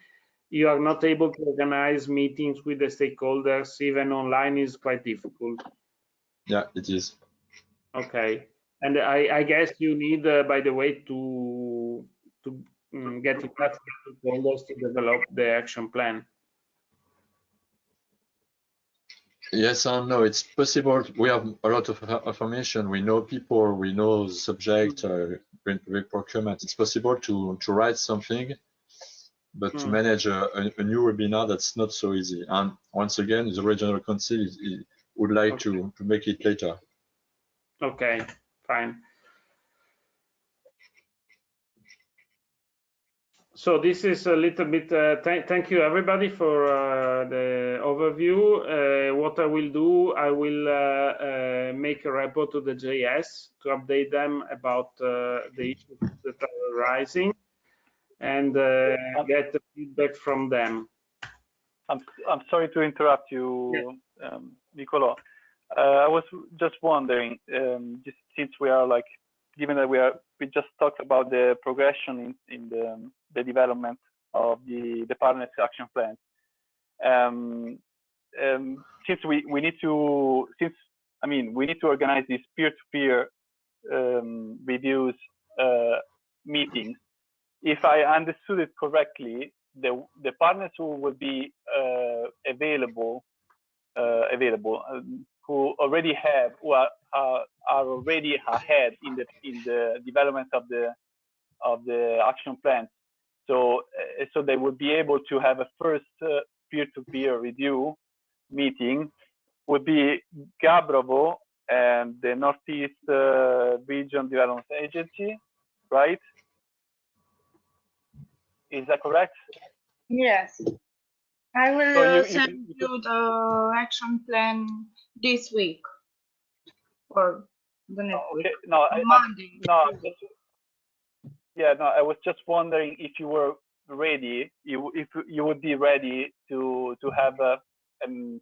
I: you are not able to organize meetings with the stakeholders, even online is quite difficult.
L: Yeah, it is.
I: Okay, and I guess you need, by the way, to get in touch with stakeholders to develop the action plan.
L: Yes and no, it's possible. We have a lot of information. We know people, we know the subject, green public procurement. It's possible to write something, but to manage a new webinar, that's not so easy. And once again, the regional council would like to make it later.
I: Okay, fine. So this is a little bit, thank you everybody for the overview. What I will do, I will make a report to the JS to update them about the issues that are arising and get the feedback from them.
G: I'm sorry to interrupt you, Nicolo. I was just wondering, just since we are like, given that we just talked about the progression in the development of the partners action plan. Since we need to, we need to organize these peer-to-peer reviews meetings. If I understood it correctly, the partners who will be available, who already have, who are already ahead in the development of the action plan. So they would be able to have a first peer-to-peer review meeting. Would be Gabrovo and the Northeast Region Development Agency, right? Is that correct?
P: Yes. I will send you the action plan this week or the next week.
G: No,
P: Monday.
G: I was just wondering if you were ready, if you would be ready to have a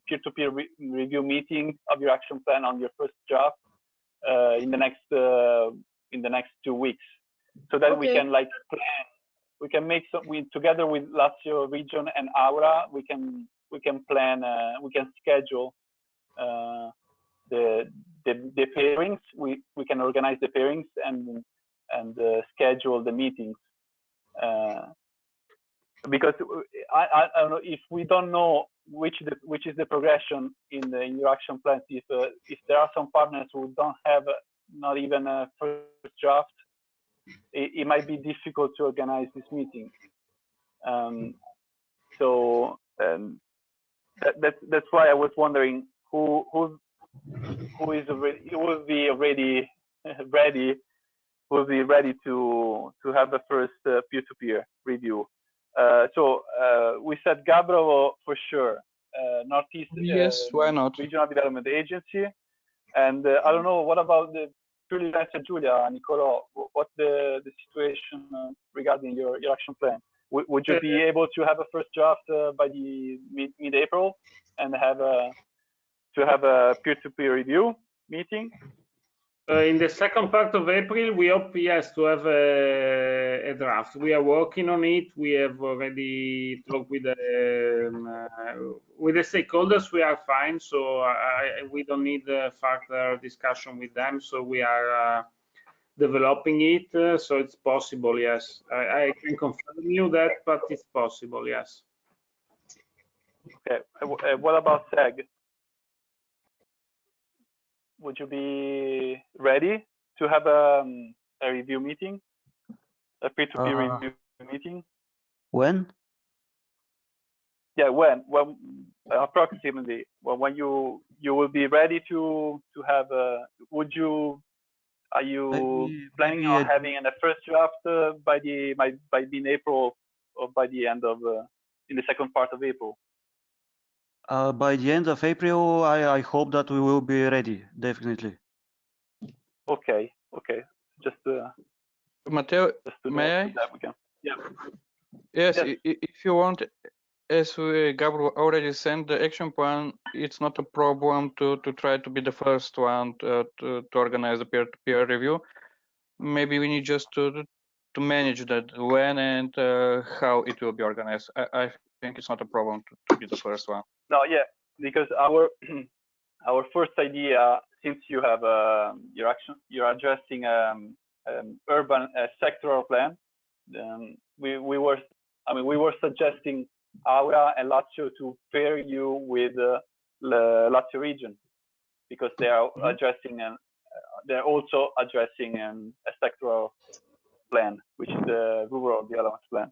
G: peer-to-peer review meeting of your action plan on your first draft in the next 2 weeks, so that we can like plan. We can make some. Together with Lazio region and Aura, we can plan. We can schedule the pairings. We can organize the pairings and schedule the meetings. Because I don't know, if we don't know which is the progression in your action plans, if there are some partners who don't have not even a first draft, it might be difficult to organize this meeting. That's why I was wondering who will be ready to have the first peer-to-peer review. So we said Gabrovo for sure, Northeast
K: why not?
G: Regional Development Agency, and I don't know, what about the Lanchantin, Julia, Nicolo? What's the situation regarding your action plan? Would you be able to have a first draft by the mid-April and have a peer-to-peer review meeting?
I: In the second part of April, we hope, yes, to have a draft. We are working on it. We have already talked with the stakeholders. We are fine, so we don't need further discussion with them. So we are developing it, so it's possible, yes. I can confirm you that, but it's possible, yes.
G: Okay. What about CSEG? Would you be ready to have a review meeting, a peer-to-peer review meeting?
C: When?
G: Yeah, when approximately when you will be ready to have would you are you planning on having a first draft by in April or by the end of in the second part of April?
C: By the end of April, I hope that we will be ready, definitely.
G: Okay. Just
K: Matteo,
G: just to
K: may
G: know
K: I?
G: that we can. Yeah.
K: Yes,
G: Yes.
K: if you want, as Gabro already sent the action plan, it's not a problem to try to be the first one to organize the peer-to-peer review. Maybe we need just to manage that when and how it will be organized. I think it's not a problem to be the first one.
G: No, yeah, because our our first idea, since you have you're addressing urban sectoral plan. We were suggesting Aura and Lazio to pair you with the Lazio region because they are addressing and they're also addressing a sectoral plan, which is the rural development plan.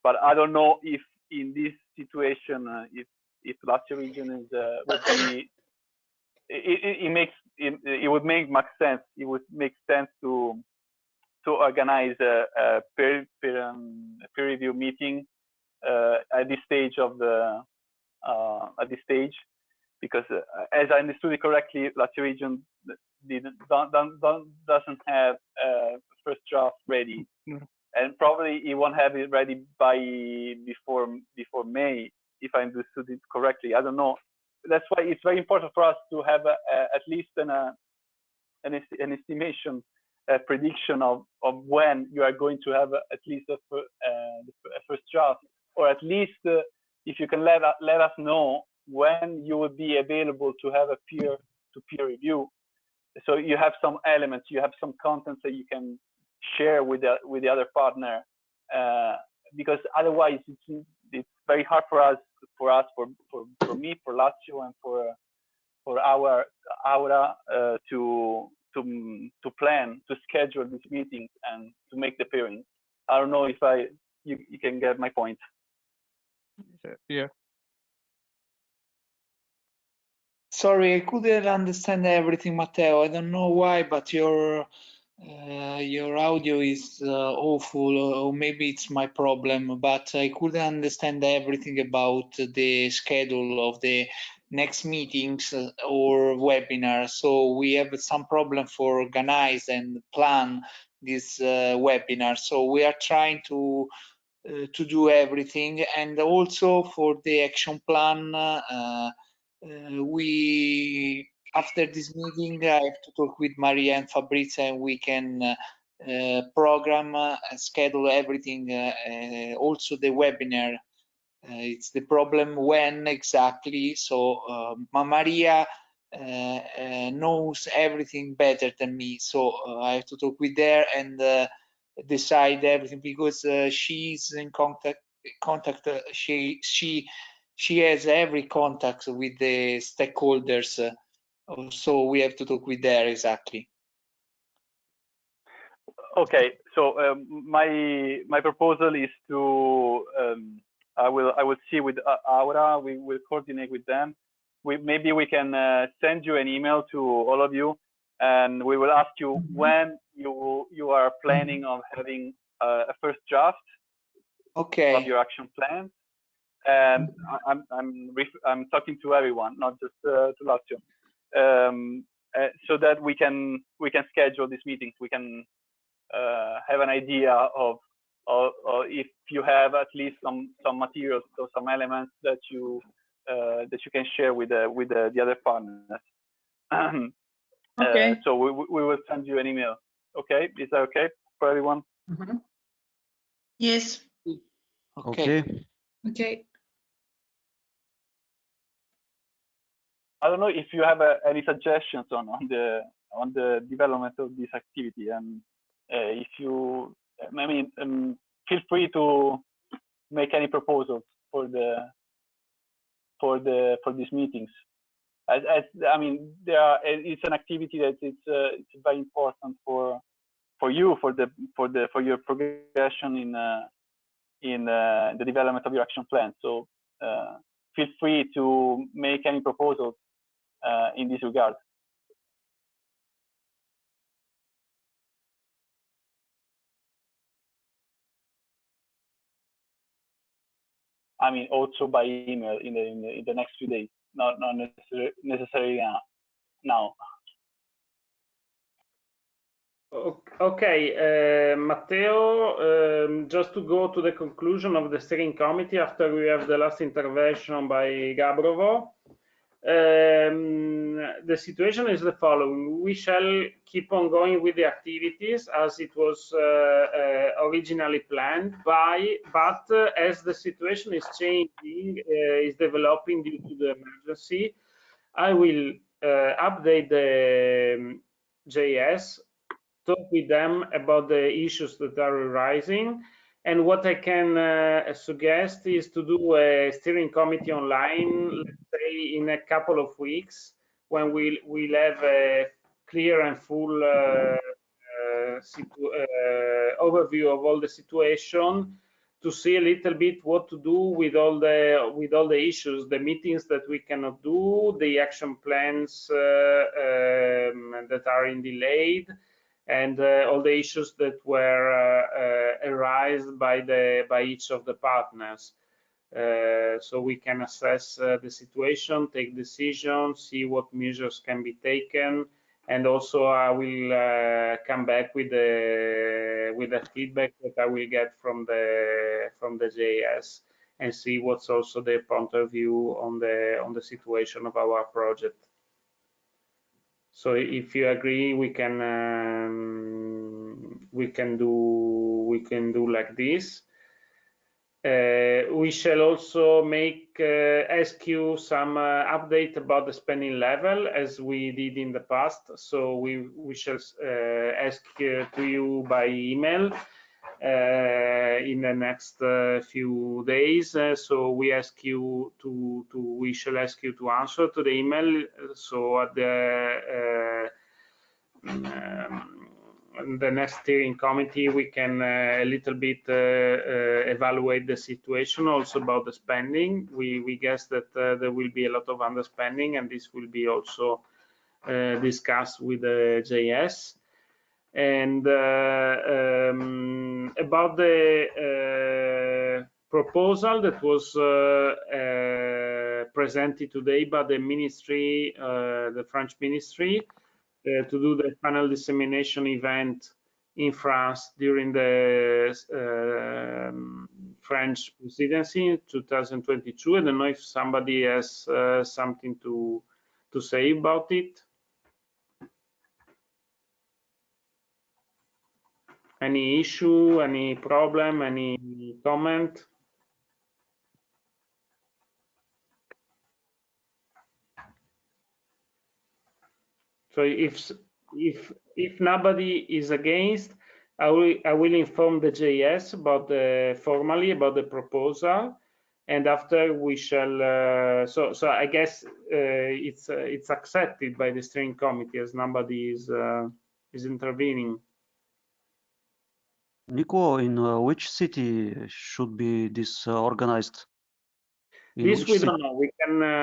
G: But I don't know if in this situation, if Lazio region is would be, it would make much sense. It would make sense to organize a peer review meeting at this stage of the because as I understood it correctly, Lazio region doesn't have a first draft ready, and probably it won't have it ready by before May, if I understood it correctly. I don't know. That's why it's very important for us to have at least an estimation, a prediction of when you are going to have at least a first draft, or at least if you can let us know when you will be available to have a peer-to-peer review, so you have some elements, you have some content that you can share with the other partner, because otherwise it's very hard for me, for Lazio, and for our Aura to plan, to schedule these meetings and to make the pairing. I don't know if you can get my point.
K: Yeah.
Q: Sorry, I couldn't understand everything, Matteo. I don't know why, but your audio is awful, or maybe it's my problem, but I couldn't understand everything about the schedule of the next meetings or webinars. So we have some problem for organize and plan this webinar. So we are trying to do everything, and also for the action plan, we after this meeting I have to talk with Maria and Fabrizio, and we can program schedule everything, also the webinar. It's the problem when exactly. So Maria knows everything better than me, so I have to talk with her and decide everything, because she's in contact. She has every contact with the stakeholders, so we have to talk with her exactly.
G: Okay, so my proposal is to I will see with Aura. We will coordinate with them. Maybe we can send you an email to all of you, and we will ask you when you are planning on having a first draft of your action plan. And I'm talking to everyone, not just to Lazio, so that we can schedule these meetings. We can have an idea of if you have at least some materials or some elements that you can share with the other partners.
D: Okay.
G: So we will send you an email. Okay, is that okay for everyone?
D: Yes.
C: Okay.
D: Okay.
G: I don't know if you have any suggestions on the development of this activity, and if you, I mean, feel free to make any proposals for these meetings. I mean, it's an activity that it's very important for you, for your progression in the development of your action plan. So feel free to make any proposals in this regard. I mean, also by email in the next few days, not necessarily now.
I: Okay, Matteo, just to go to the conclusion of the steering committee after we have the last intervention by Gabrovo. The situation is the following. We shall keep on going with the activities as it was originally planned, but as the situation is changing, is developing due to the emergency, I will update the JS, talk with them about the issues that are arising, and what I can suggest is to do a steering committee online, let's say in a couple of weeks, when we'll have a clear and full overview of all the situation, to see a little bit what to do with all the issues, the meetings that we cannot do, the action plans that are in delayed, and all the issues that were arised by each of the partners. So we can assess the situation, take decisions, see what measures can be taken, and also I will come back with the feedback that I will get from the JS, and see what's also their point of view on the situation of our project. So if you agree, we can do like this. We shall also ask you some update about the spending level, as we did in the past. So we shall ask to you by email in the next few days. So we shall ask you to answer to the email. So at the next steering committee, we can a little bit evaluate the situation also about the spending. We guess that there will be a lot of underspending, and this will be also discussed with the JS. And about the proposal that was presented today by the ministry, the French ministry, to do the final dissemination event in France during the French presidency in 2022. I don't know if somebody has something to say about it. Any issue, any problem, any comment? So if nobody is against, I will inform the JS about formally about the proposal, and after we shall. So I guess it's accepted by the steering committee, as nobody is intervening.
C: Nico, in which city should be this organized?
I: This we don't know.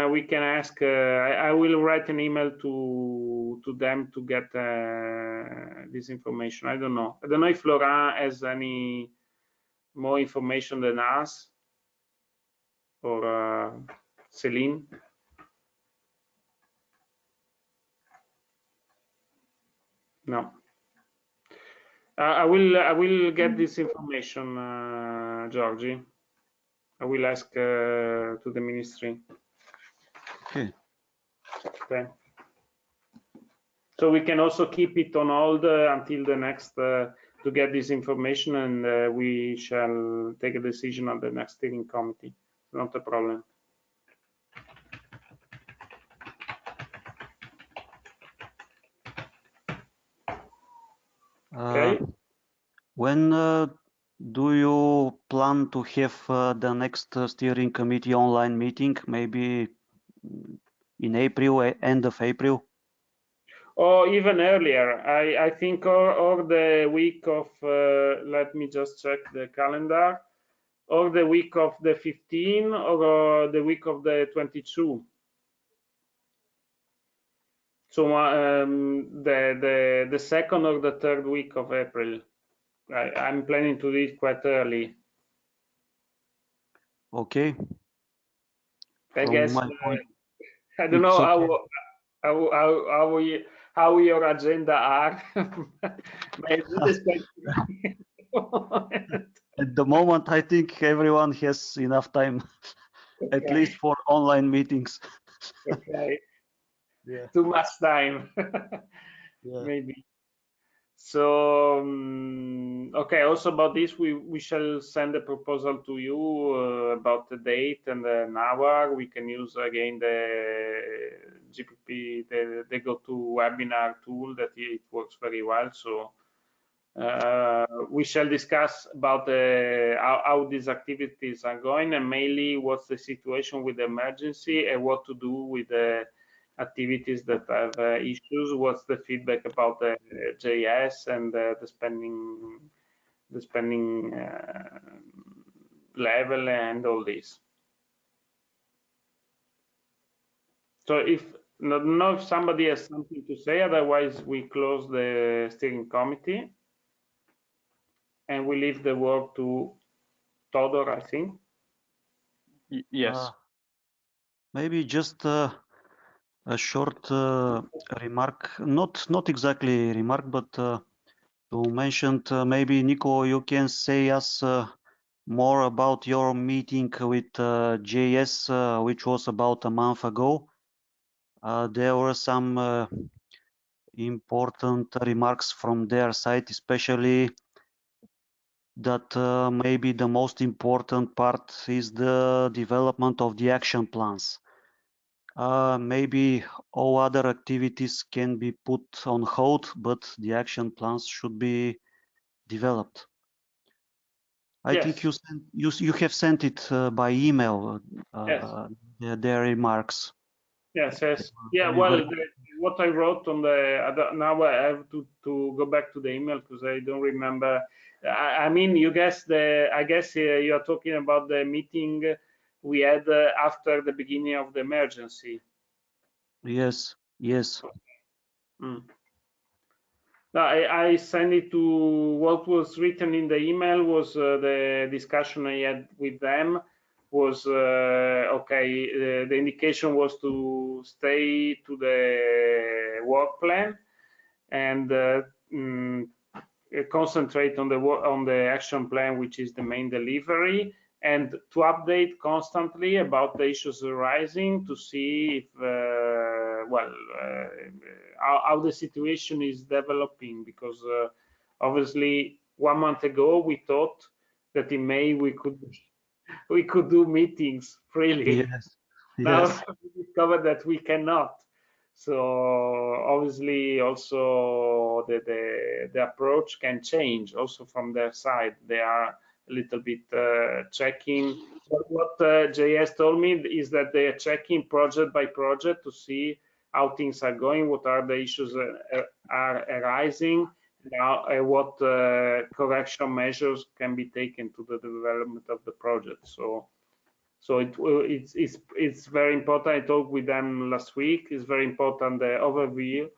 I: We can ask. I will write an email to them to get this information. I don't know. I don't know if Florian has any more information than us, or Celine. No. I will get this information, Georgie. I will ask to the ministry.
C: Okay.
I: Okay. So we can also keep it on hold until the next to get this information, and we shall take a decision on the next steering committee. Not a problem. Okay.
C: When do you plan to have the next steering committee online meeting? Maybe in April, end of April?
I: Or even earlier. I think or the week of, let me just check the calendar, or the week of the 15 or the week of the 22. So the second or the third week of April. I'm planning to do it quite early.
C: Okay.
I: I
C: From
I: guess
C: my point,
I: I don't
C: it's
I: know
C: okay.
I: how your agenda are.
C: At the moment, I think everyone has enough time, at
I: Okay.
C: least for online meetings.
I: Okay.
C: Yeah.
I: Too much time.
C: Yeah.
I: Maybe. So okay. Also about this, we shall send a proposal to you about the date and an hour. We can use again the GPP, the GoToWebinar tool that it works very well. So we shall discuss about how these activities are going, and mainly what's the situation with the emergency and what to do with the activities that have issues. What's the feedback about the JS and the spending level and all this. So if not know if somebody has something to say, otherwise we close the steering committee. And we leave the word to Todor, I think.
K: Yes.
C: Maybe just a short remark, not exactly a remark, but you mentioned maybe Nico, you can say us more about your meeting with JS, which was about a month ago. There were some important remarks from their side, especially that maybe the most important part is the development of the action plans. Maybe all other activities can be put on hold, but the action plans should be developed. I think you have sent it by email.
I: Yes.
C: Their remarks.
I: Yes. Yeah. Well, what I wrote on now I have to go back to the email because I don't remember. I mean, I guess you are talking about the meeting we had after the beginning of the emergency.
C: Yes. Yes.
I: Mm. No, I sent it to what was written in the email was the discussion I had with them was okay. The indication was to stay to the work plan and concentrate on the action plan, which is the main delivery, and to update constantly about the issues arising to see if how the situation is developing, because obviously 1 month ago we thought that in May we could do meetings freely.
C: Yes.
I: Now
C: Yes.
I: we discovered that we cannot. So obviously also the approach can change also from their side. They are a little bit checking. What JS told me is that they are checking project by project to see how things are going, what are the issues are arising, now what correction measures can be taken to the development of the project. So it's very important. I talked with them last week. It's very important the overview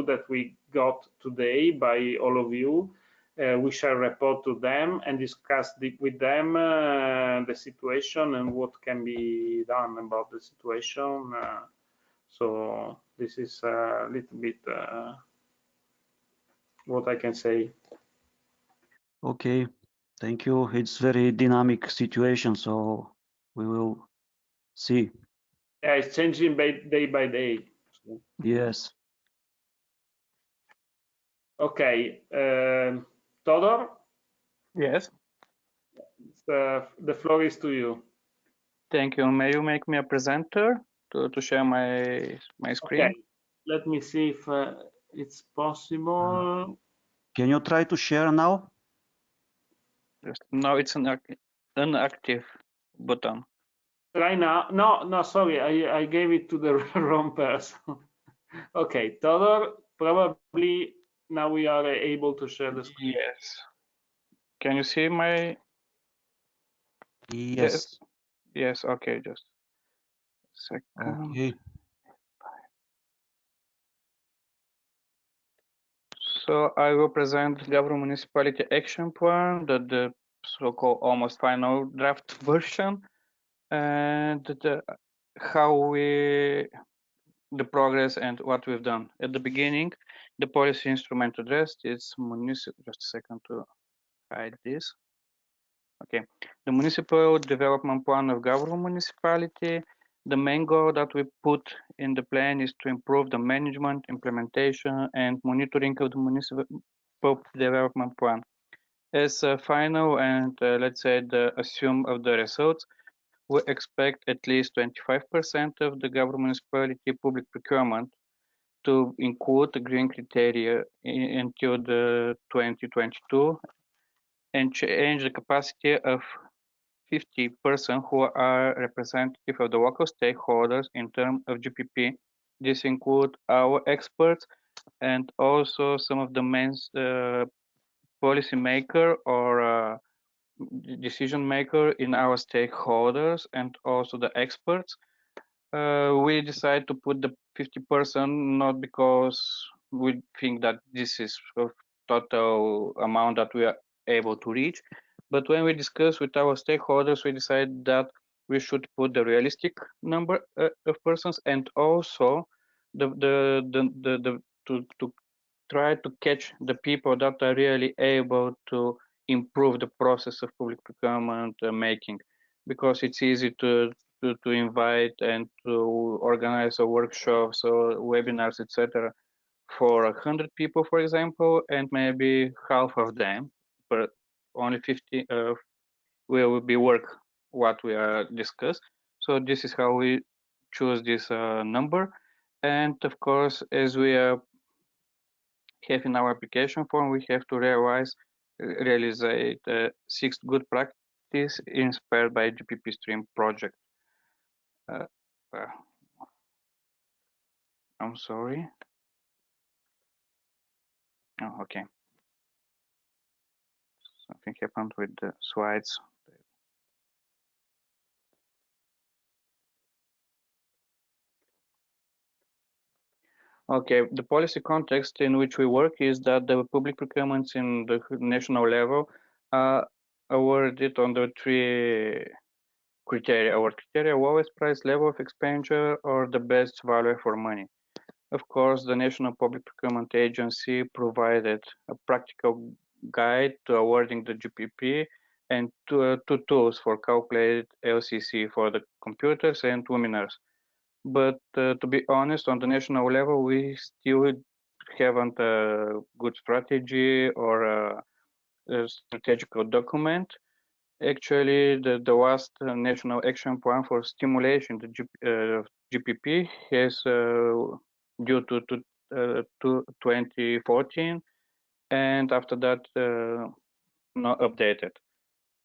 I: that we got today by all of you. We shall report to them and discuss with them the situation and what can be done about the situation. So this is a little bit what I can say.
C: Okay. Thank you. It's very dynamic situation, so we will see.
I: Yeah, it's changing day by day. So.
C: Yes.
I: Okay, Todor?
K: Yes.
I: The floor is to you.
K: Thank you. May you make me a presenter to share my screen?
I: Okay. Let me see if it's possible.
C: Can you try to share now?
K: No, it's an inactive button.
I: Try now. No, sorry, I gave it to the wrong person. Okay, Todor, probably now we are able to share the screen.
K: Yes. Can you see my?
C: Yes.
K: Yes, okay, just a second.
C: Okay.
K: So I will present Gabrovo Municipality Action Plan, the so-called almost final draft version, and the progress and what we've done. At the beginning, the policy instrument addressed is municipal. Just a second to hide this. Okay, the municipal development plan of Gabrovo municipality. The main goal that we put in the plan is to improve the management, implementation, and monitoring of the municipal development plan. As a final and let's say the assume of the results, we expect at least 25% of the Gabrovo municipality public procurement to include the green criteria until the 2022 and change the capacity of 50% who are representative of the local stakeholders in terms of GPP. This include our experts and also some of the main policy maker or decision maker in our stakeholders and also the experts. We decided to put the 50% not because we think that this is a total amount that we are able to reach, but when we discuss with our stakeholders, we decided that we should put the realistic number of persons and also to try to catch the people that are really able to improve the process of public procurement making, because it's easy to invite and to organize a workshops or webinars, etc., for 100 people, for example, and maybe half of them, but only 50 will be work what we are discussed. So this is how we choose this number, and of course, as we are have in our application form, we have to realize 6 good practice inspired by GPP-STREAM project. I'm sorry. Oh, okay. Something happened with the slides. Okay, the policy context in which we work is that the public procurements in the national level are awarded on the 3 criteria. Our criteria: lowest price, level of expenditure, or the best value for money. Of course, the National Public Procurement Agency provided a practical guide to awarding the GPP and 2 tools for calculated LCC for the computers and luminaires. But to be honest, on the national level, we still haven't a good strategy or a strategical document. Actually, the last national action plan for stimulation the GPP has due to 2014, and after that not updated.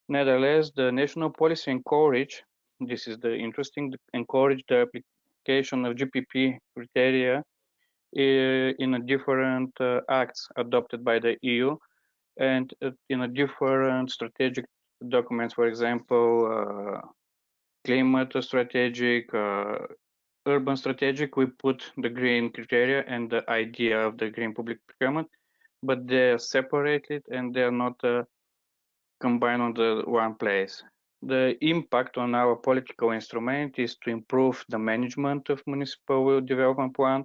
K: Nevertheless, the national policy encourage, this is the interesting, encourage the application of GPP criteria in a different acts adopted by the EU and in a different strategic documents, for example, climate strategic, urban strategic, we put the green criteria and the idea of the green public procurement, but they're separated and they're not combined on the one place. The impact on our political instrument is to improve the management of municipal development plan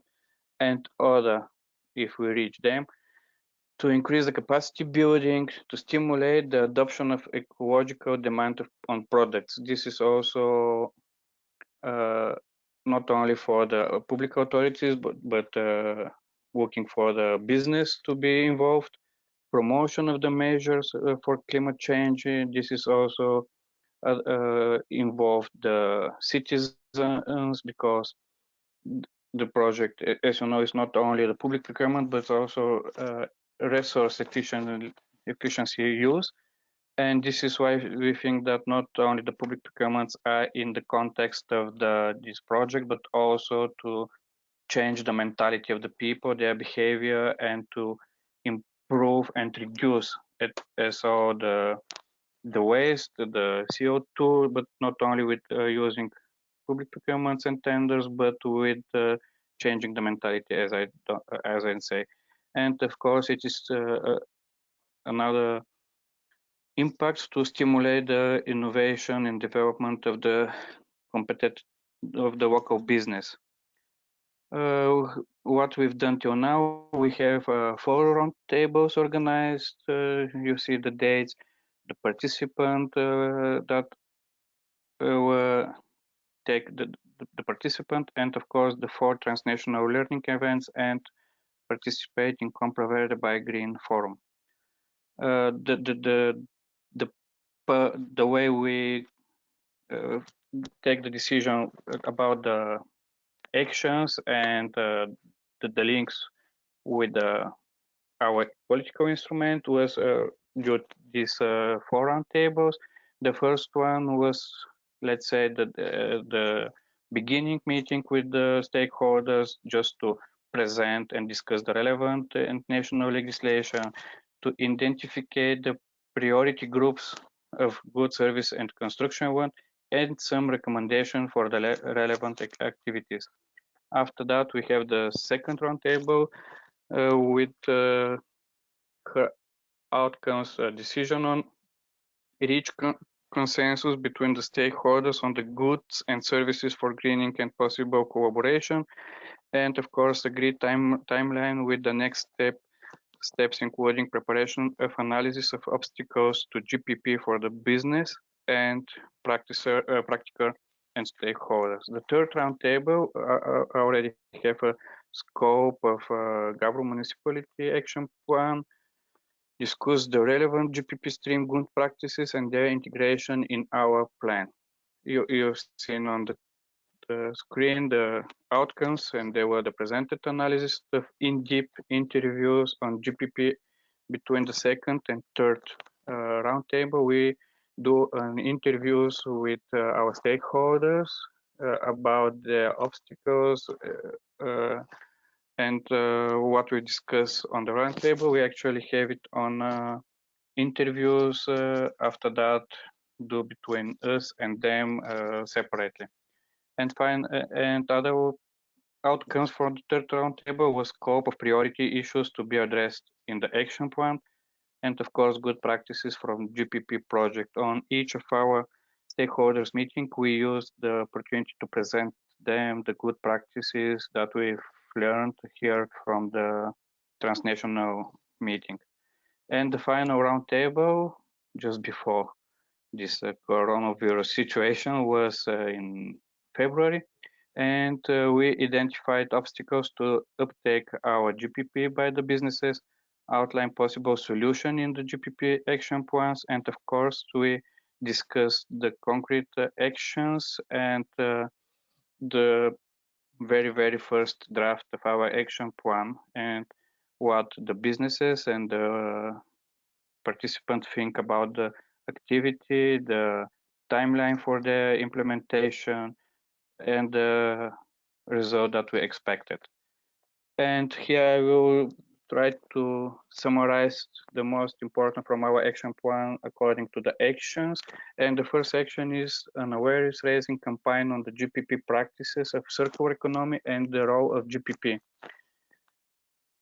K: and other, if we reach them, to increase the capacity building, to stimulate the adoption of ecological demand on products. This is also not only for the public authorities, but working for the business to be involved, promotion of the measures for climate change. This is also involved the citizens, because the project, as you know, is not only the public procurement, but also resource efficiency use. And this is why we think that not only the public procurements are in the context of this project, but also to change the mentality of the people, their behavior, and to improve and reduce it, as all the the waste, the CO2, but not only with using public procurements and tenders, but with changing the mentality, as I say. And of course, it is another impact to stimulate the innovation and development of the local business. What we've done till now, we have 4 round tables organized. You see the dates, the participant that will take the participant, and of course the 4 transnational learning events and participate in provided by Green Forum. The way we take the decision about the actions and the links with our political instrument was due to these 4 round tables. The first one was, let's say, the beginning meeting with the stakeholders, just to present and discuss the relevant and national legislation, to identify the priority groups of good service and construction one, and some recommendation for the relevant activities. After that, we have the second roundtable with her outcomes decision on reach consensus between the stakeholders on the goods and services for greening and possible collaboration, and of course agreed timeline with the next steps including preparation of analysis of obstacles to GPP for the business and practitioner and stakeholders. The third roundtable already have a scope of Gabrovo municipality action plan, discuss the relevant GPP-STREAM good practices and their integration in our plan. You've seen on the screen the outcomes, and they were the presented analysis of in-depth interviews on GPP between the second and third roundtable. We do interviews with our stakeholders about the obstacles and what we discuss on the roundtable. We actually have it on interviews. After that, do between us and them separately. And other outcomes for the third roundtable was scope of priority issues to be addressed in the action plan, and of course good practices from GPP project. On each of our stakeholders meeting, we used the opportunity to present them the good practices that we've learned here from the transnational meeting. And the final roundtable, just before this coronavirus situation, was in February, and we identified obstacles to uptake our GPP by the businesses, outline possible solution in the GPP action plans, and of course we discussed the concrete actions and the very first draft of our action plan and what the businesses and the participants think about the activity, the timeline for the implementation, and the result that we expected. And here I will try to summarize the most important from our action plan according to the actions. And the first action is an awareness raising campaign on the GPP practices of circular economy and the role of GPP.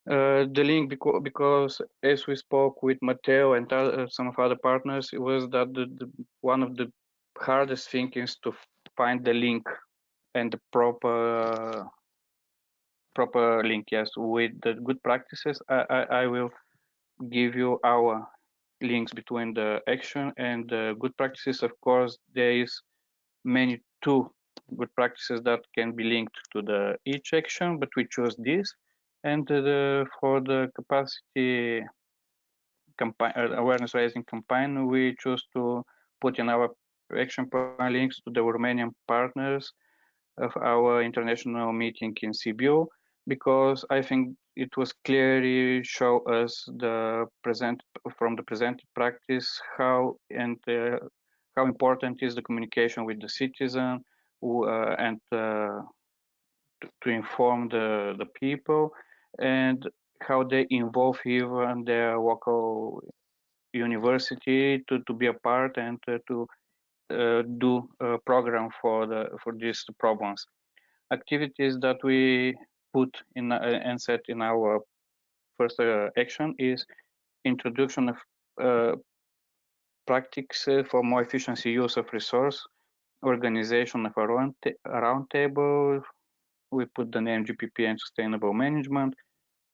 K: The link, because as we spoke with Matteo and some of other partners, it was that one of the hardest things is to find the link and the proper link, yes, with the good practices. I will give you our links between the action and the good practices. Of course, there is many two good practices that can be linked to each action, but we chose this. And for the capacity campaign, awareness raising campaign, we chose to put in our action plan links to the Romanian partners of our international meeting in Sibiu, because I think it was clearly show us from the presented practice how important is the communication with the citizen and to inform the people, and how they involve even their local university to be a part and to do a program for these problems. Activities that we put in and set in our first action is introduction of practices for more efficiency use of resource, organization of a round table. We put the name GPP and sustainable management,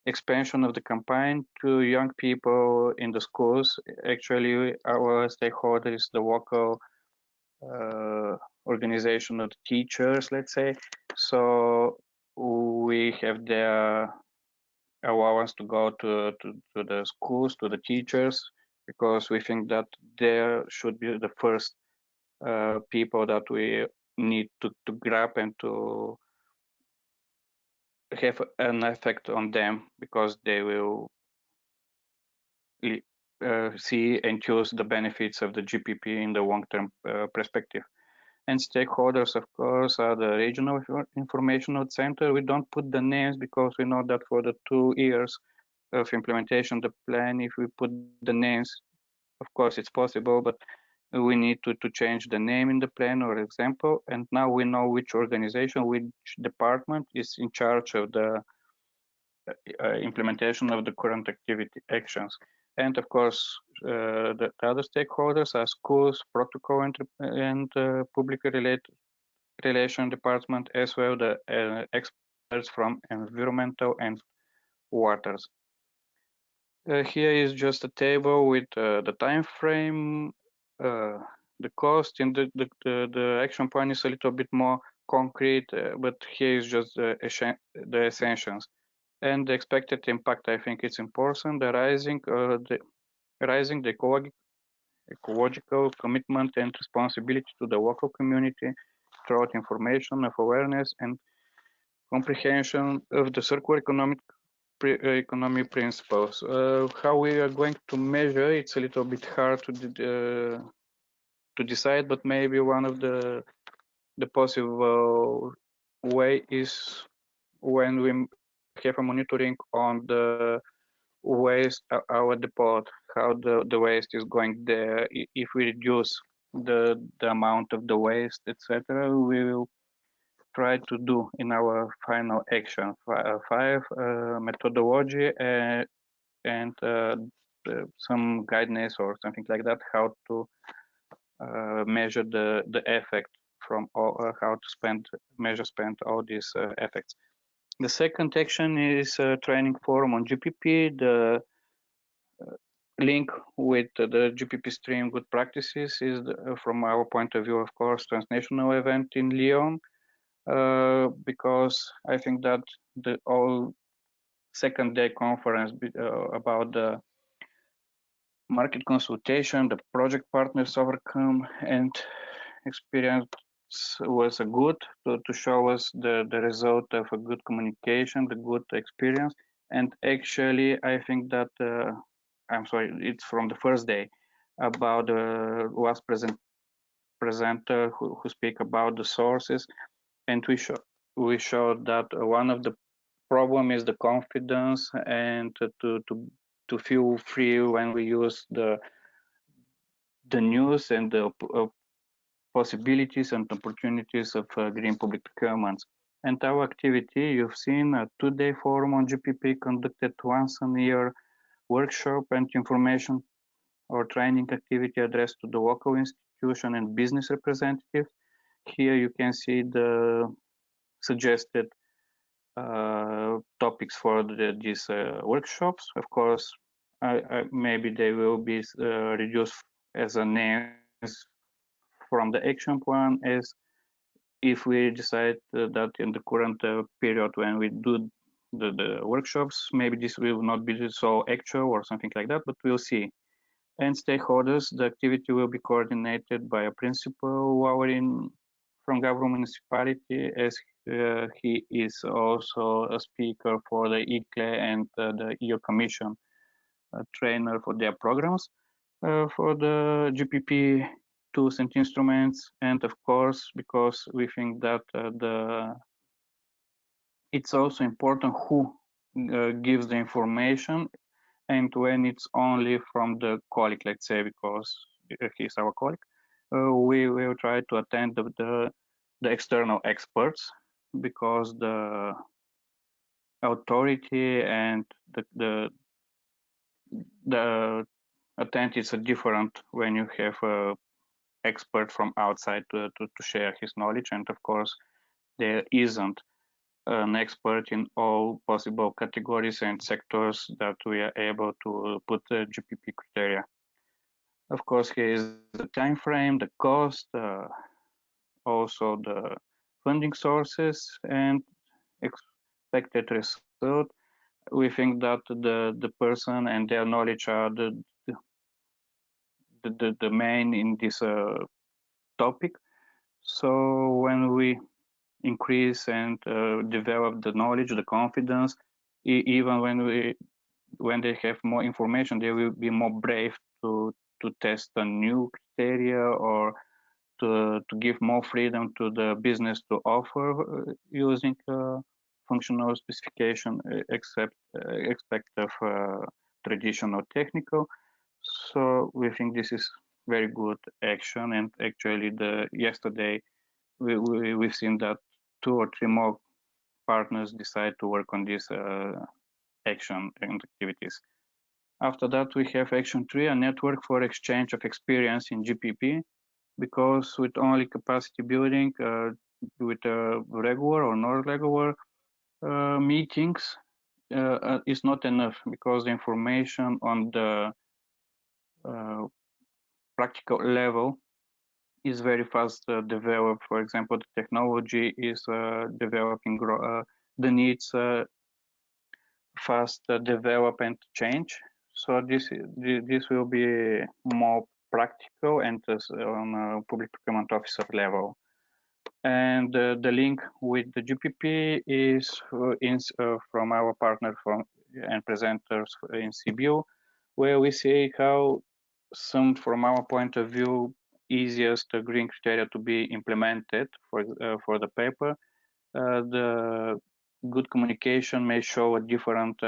K: expansion of the campaign to young people in the schools. Actually, our stakeholder is the local organization of the teachers, let's say. So we have their allowance to go to the schools, to the teachers, because we think that there should be the first people that we need to grab and to have an effect on them, because they will see and choose the benefits of the GPP in the long-term perspective. And stakeholders, of course, are the regional informational center. We don't put the names because we know that for the 2 years of implementation of the plan, if we put the names, of course it's possible, but we need to change the name in the plan or example. And now we know which organization, which department is in charge of the implementation of the current activity actions. And of course, the other stakeholders are schools, protocol and public relation department, as well the experts from environmental and waters. Here is just a table with the time frame, the cost, and the action plan is a little bit more concrete, but here is just the essentials. And the expected impact, I think it's important. The rising the ecological commitment and responsibility to the local community throughout information of awareness and comprehension of the circular economy principles. How we are going to measure, it's a little bit hard to decide, but maybe one of the possible way is when we have a monitoring on the waste, our depot, how the waste is going there. If we reduce the amount of the waste, etc., we will try to do in our final action 5 methodology and some guidance or something like that, how to measure the effect from all, how to measure all these effects. The second action is a training forum on GPP. The link with the GPP-STREAM good practices is, from our point of view, of course, transnational event in Lyon, because I think that the all second day conference about the market consultation, the project partners overcome and experience was a good to show us the result of a good communication, the good experience. And actually, I think that I'm sorry, it's from the first day about the last presenter who speak about the sources, and we showed that one of the problem is the confidence and to feel free when we use the news and the possibilities and opportunities of green public procurements. And our activity, you've seen a 2-day forum on GPP conducted once a year, workshop and information or training activity addressed to the local institution and business representatives. Here you can see the suggested topics for these workshops. Of course, maybe they will be reduced as a names from the action plan, as if we decide that in the current period when we do the workshops, maybe this will not be so actual or something like that, but we'll see. And stakeholders, the activity will be coordinated by a principal Florian from Gabrovo municipality, as he is also a speaker for the ECLE and the EU Commission trainer for their programs for the GPP tools and instruments. And of course, because we think that it's also important who gives the information, and when it's only from the colleague, let's say, because he's our colleague, we will try to attend the external experts, because the authority and the attendees are different when you have a expert from outside to share his knowledge, and of course there isn't an expert in all possible categories and sectors that we are able to put the GPP criteria. Of course, here is the time frame, the cost, also the funding sources and expected result. We think that the person and their knowledge are the main in this topic. So when we increase and develop the knowledge, the confidence, even when they have more information, they will be more brave to test a new criteria, or to give more freedom to the business to offer using functional specification, except of traditional technical. So we think this is very good action, and actually yesterday we've seen that 2 or 3 more partners decide to work on this action and activities. After that, we have Action 3, a network for exchange of experience in GPP, because with only capacity building, with regular or non-regular meetings, is not enough, because the information on the practical level is very fast developed. For example, the technology is developing, the needs fast develop and change. So this will be more practical and on a public procurement officer level. And the link with the GPP is from our partner and presenters in CBU, where we see how some, from our point of view, easiest green criteria to be implemented for the paper. The good communication may show a different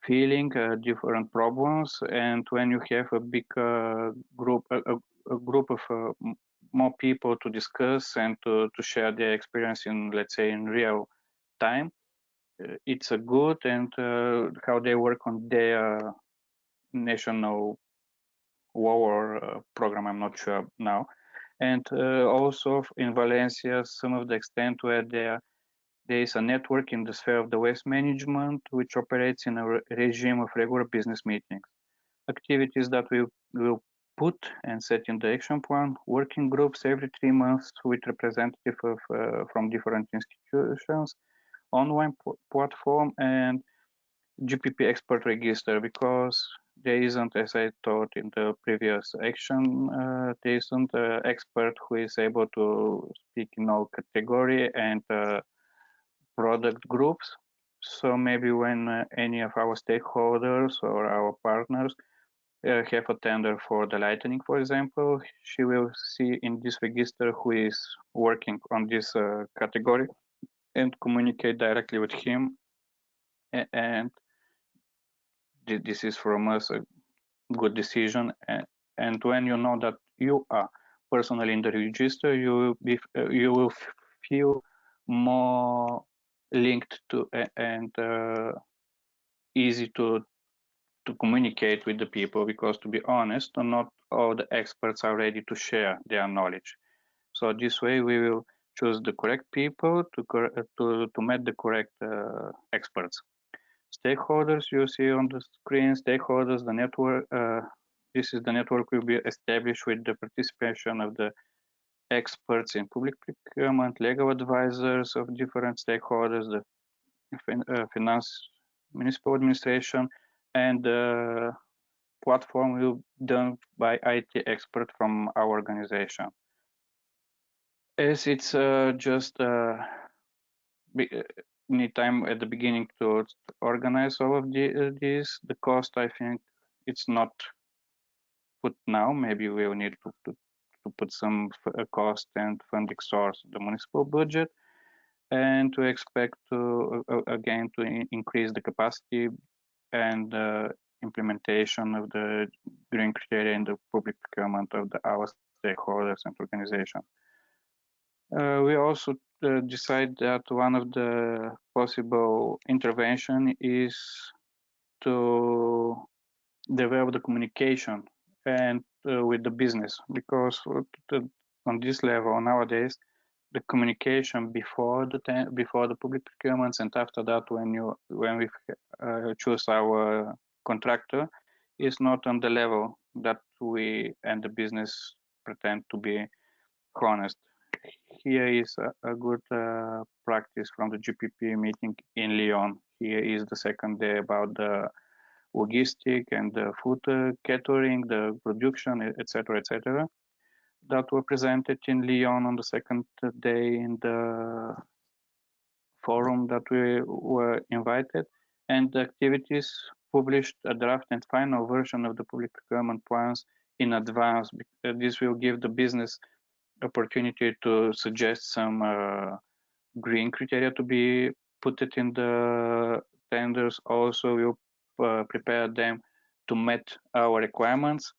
K: feeling, different problems, and when you have a big group, a group of more people to discuss and to share their experience in, let's say, in real time, it's a good, and how they work on their national war program, I'm not sure now. And also in Valencia, some of the extent where there is a network in the sphere of the waste management, which operates in a regime of regular business meetings. Activities that we will put and set in the action plan, working groups every 3 months with representatives from different institutions, online platform, and GPP expert register, because there isn't, as I thought in the previous action, there isn't an expert who is able to speak in all category and product groups. So maybe when any of our stakeholders or our partners have a tender for the lightning, for example, she will see in this register who is working on this category and communicate directly with him. And this is from us a good decision. And when you know that you are personally in the register, you will feel more linked to and easy to communicate with the people, because, to be honest, not all the experts are ready to share their knowledge. So this way we will choose the correct people to meet the correct experts. Stakeholders, you see on the screen, stakeholders, the network, this is the network will be established with the participation of the experts in public procurement, legal advisors of different stakeholders, the finance, municipal administration, and the platform will be done by IT expert from our organization. As it's just need time at the beginning to organize all of these, the cost, I think it's not put now. Maybe we will need to put some cost and funding source in the municipal budget. and we expect to again to increase the capacity and implementation of the green criteria in the public procurement of our stakeholders and organizations. We also decide that one of the possible intervention is to develop the communication and with the business, because on this level nowadays the communication before the public procurements and after that when we choose our contractor is not on the level that we and the business pretend to be honest. Here is a good practice from the GPP meeting in Lyon. Here is the second day about the logistic and the food catering, the production, etc., etc., that were presented in Lyon on the second day in the forum that we were invited, and the activities published a draft and final version of the public procurement plans in advance. This will give the business opportunity to suggest some green criteria to be put it in the tenders. Also, we'll prepare them to meet our requirements.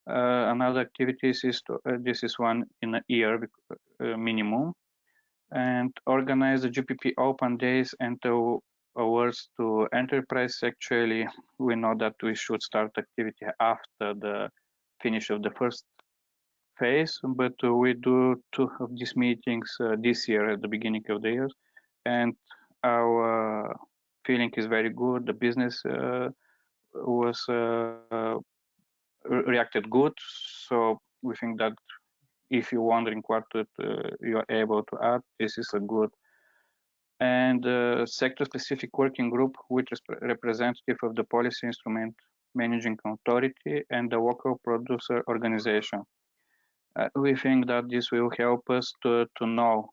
K: Another activities is this is one in a year minimum, and organize the GPP open days and awards to enterprise. Actually, we know that we should start activity after the finish of the first phase, but we do 2 of these meetings this year at the beginning of the year, and our feeling is very good. The business was reacted good, so we think that if you're wondering what you're able to add, this is a good. And sector-specific working group with representative of the policy instrument managing authority and the local producer organization. We think that this will help us to know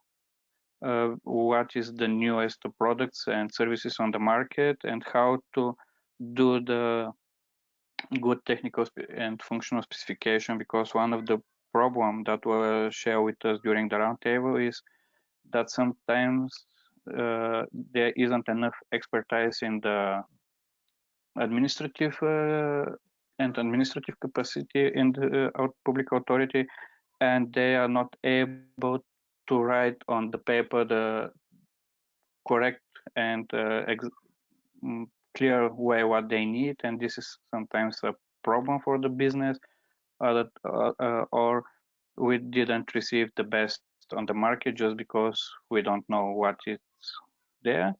K: what is the newest products and services on the market and how to do the good technical and functional specification, because one of the problem that were shared with us during the roundtable is that sometimes there isn't enough expertise in the administrative capacity in the public authority, and they are not able to write on the paper the correct and clear way what they need, and this is sometimes a problem for the business, or we didn't receive the best on the market just because we don't know what is there.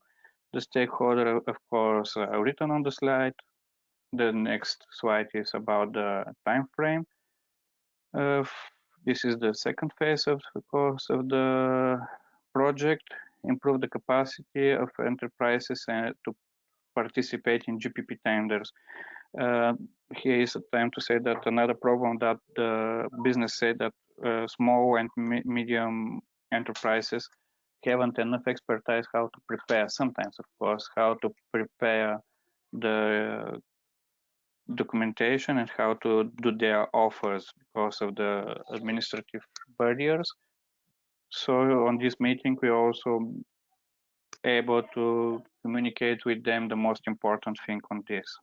K: The stakeholder, of course, are written on the slide. The next slide is about the time frame. This is the second phase of the course of the project. Improve the capacity of enterprises and to participate in GPP tenders. Here is a time to say that another problem that the business said that small and medium enterprises haven't enough expertise how to prepare, sometimes of course, how to prepare the documentation and how to do their offers because of the administrative barriers. So on this meeting, we also able to communicate with them the most important thing on this.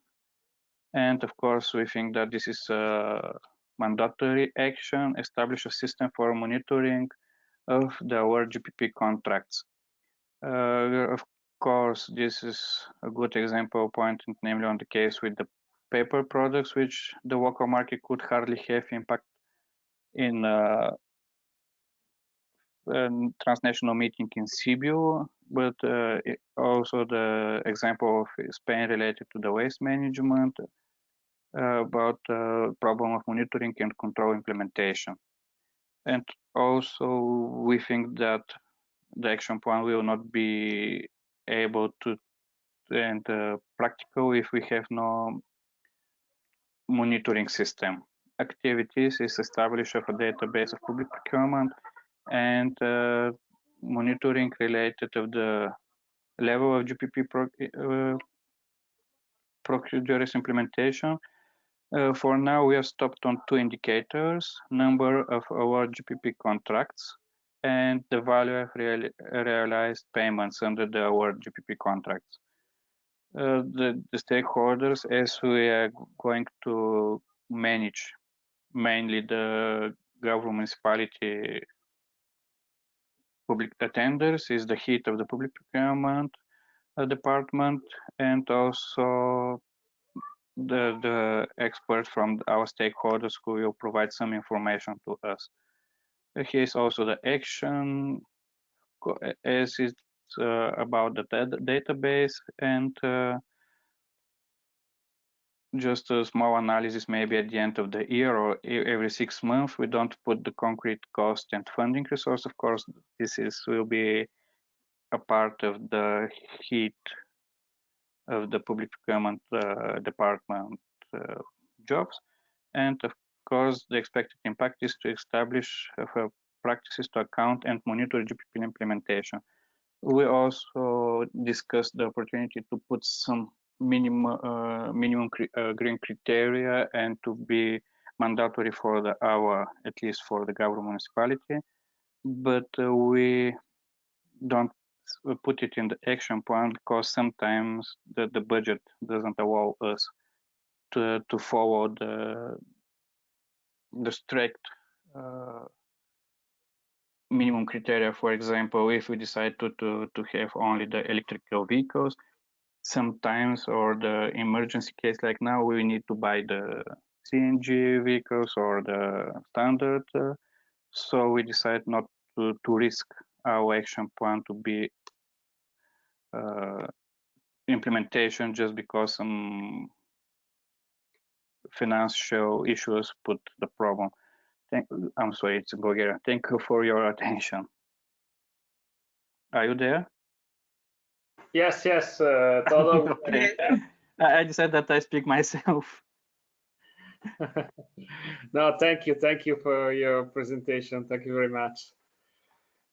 K: And of course, we think that this is a mandatory action, establish a system for monitoring of our GPP contracts. Of course, this is a good example point, namely on the case with the paper products, which the local market could hardly have impact in a transnational meeting in Sibiu, but also the example of Spain related to the waste management, about the problem of monitoring and control implementation. And also we think that the action plan will not be able to and practical if we have no monitoring system. Activities is established of a database of public procurement and monitoring related of the level of GPP procedures implementation. For now, we are stopped on 2 indicators: number of our GPP contracts and the value of realized payments under our GPP contracts. The stakeholders, as we are going to manage mainly the government municipality public tenders, is the head of the public procurement department, and also the experts from our stakeholders who will provide some information to us. Here is also the action, as it's about the database, and just a small analysis maybe at the end of the year or every 6 months. We don't put the concrete cost and funding resource. Of course, this will be a part of the heat of the public procurement department jobs. And of course, the expected impact is to establish practices to account and monitor GPP implementation. We also discussed the opportunity to put some minimum green criteria and to be mandatory for at least for the government municipality, but we don't put it in the action plan because sometimes the budget doesn't allow us to follow the strict minimum criteria. For example, if we decide to have only the electrical vehicles, sometimes, or the emergency case like now, we need to buy the CNG vehicles or the standard. So we decide not to risk our action plan to be implementation just because some financial issues put the problem. I'm sorry, it's Bulgaria. Thank you for your attention. Are you there?
I: Yes, yes, Todo.
K: Okay. I decided that I speak myself.
I: No, thank you for your presentation. Thank you very much.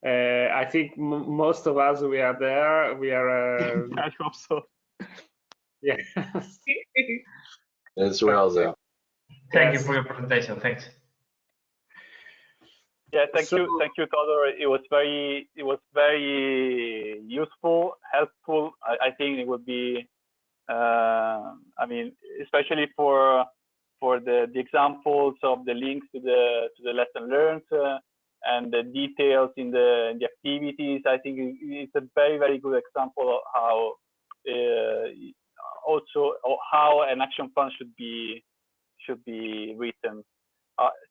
I: I think most of us, we are there. We are.
K: I hope so.
I: Yes.
L: Yes, we are there.
R: Thank you for your presentation. Thanks.
G: Yeah, thank you, Todor. It was very useful, helpful. I think it would be, I mean, especially for the examples of the links to the lesson learned and the details in the activities. I think it's a very good example of how how an action plan should be written.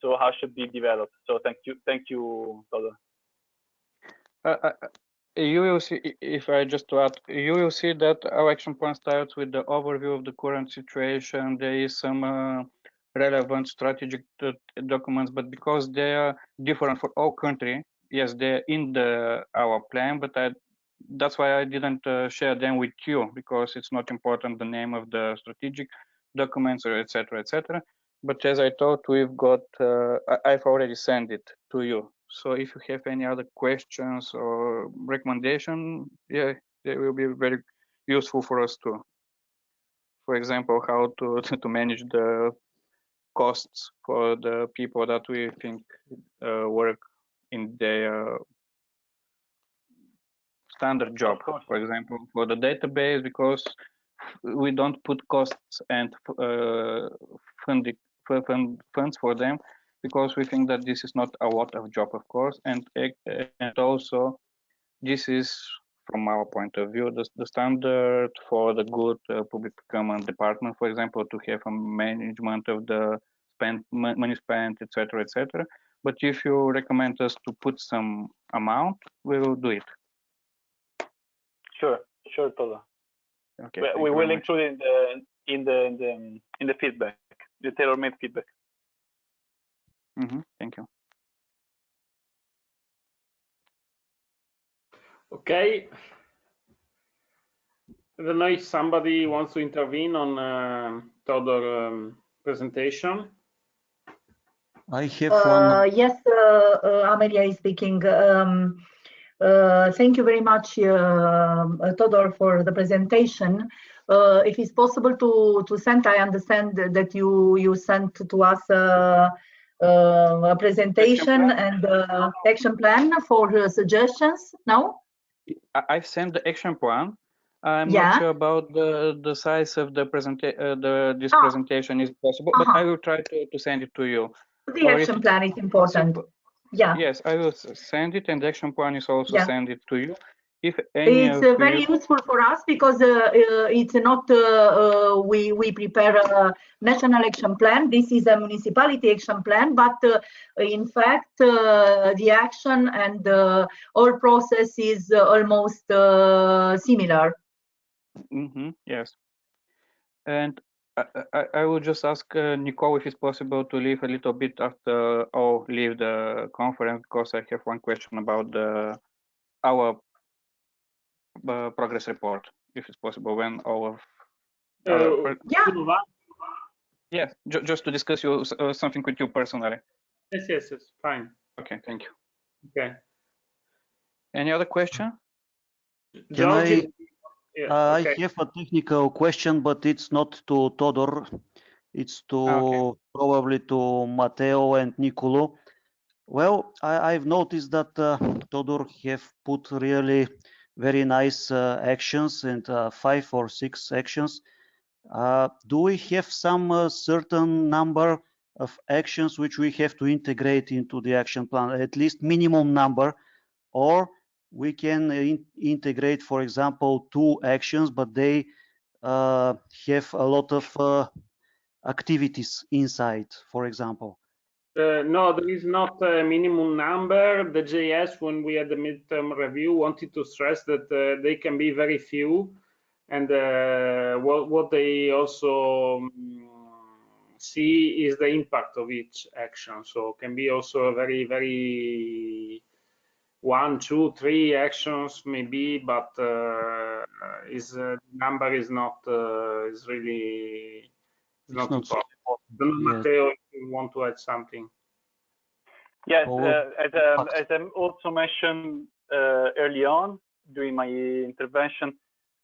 G: So how should be developed. So thank you, Todor.
K: You will see, if I just to add, you will see that our action plan starts with the overview of the current situation. There is some relevant strategic documents, but because they are different for all country, yes, they're in our plan, but that's why I didn't share them with you, because it's not important the name of the strategic documents or etc. etc. But as I thought, we've got, I've already sent it to you. So if you have any other questions or recommendation, yeah, they will be very useful for us too. For example, how to manage the costs for the people that we think work in their standard job. For example, for the database, because we don't put costs and funds for them, because we think that this is not a lot of job, of course, and also this is, from our point of view, the standard for the good public procurement department, for example, to have a management of the money spent, etc., etc. But if you recommend us to put some amount, we will do it.
G: Sure, Todo.
K: Okay.
G: We will include it in the feedback, the tailor-made feedback.
K: Thank you.
I: Okay. I don't know if somebody wants to intervene on Todor's presentation.
C: I have one.
J: Yes, Amelia is speaking. Thank you very much, Todor, for the presentation. If it's possible to send, I understand that you sent to us a presentation and action plan for suggestions? No?
K: I've sent the action plan. I'm
J: Yeah.
K: not sure about the size of the this presentation is possible, but I will try to send it to you.
J: The action plan is important. Yeah.
K: Yes, I will send it, and the action plan is also send it to you. If any
J: It's
K: of
J: very
K: you...
J: useful for us because it's not we prepare a national action plan. This is a municipality action plan, but in fact the action and the whole process is almost similar.
K: Yes, and I will just ask Nicole if it's possible to leave a little bit after or leave the conference, because I have one question about our progress report, if it's possible, when all of yes, just to discuss something with you personally.
I: Yes, fine.
K: Okay, thank you.
I: Okay.
K: Any other question?
C: Can I
I: okay.
C: have a technical question, but it's not to Todor. It's to probably to Matteo and Nicolo. Well, I've noticed that Todor have put really very nice actions and 5 or 6 actions. Do we have some certain number of actions which we have to integrate into the action plan, at least minimum number, or we can integrate, for example, 2 actions, but they have a lot of activities inside, for example?
I: No, there is not a minimum number. The JS, when we had the midterm review, wanted to stress that they can be very few, and what they also see is the impact of each action. So can be also a very 1, 2, 3 actions maybe, but number is not is really not important. Matteo, if you want to add something.
G: Yes, as I also mentioned early on during my intervention,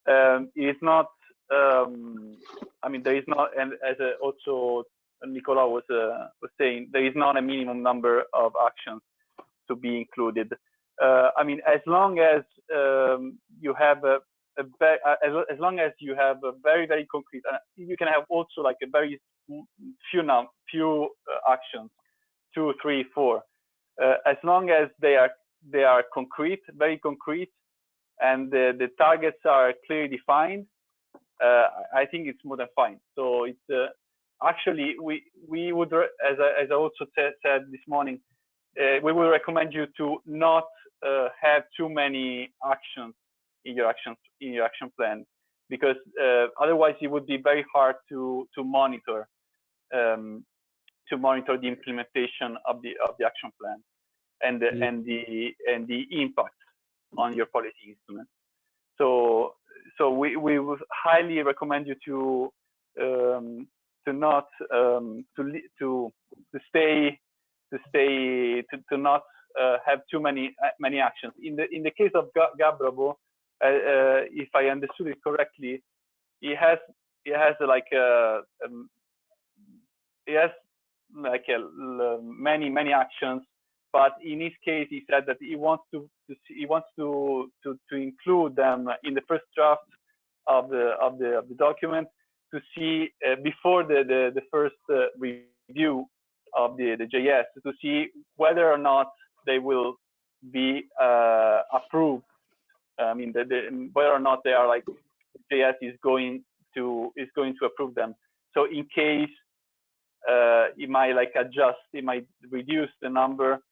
G: it is not. I mean, there is not, and as also Nicola was saying, there is not a minimum number of actions to be included. I mean, as long as you have as long as you have a very concrete, you can have also like a very few actions, 2, 3, 4, as long as they are concrete, very concrete, and the targets are clearly defined. I think it's more than fine. So it's actually we would, as I also said this morning, we will recommend you to not have too many actions in your action plan, because otherwise it would be very hard to monitor the implementation of the action plan and the impact on your policy instruments. So we would highly recommend you to not not have too many actions. In the case of Gabrovo, if I understood it correctly, he has many actions, but in his case he said that he wants to include them in the first draft of the document, to see before the first review of the JS, to see whether or not they will be approved. I mean, whether or not they are like JS is going to approve them. So in case it might like adjust, it might reduce the number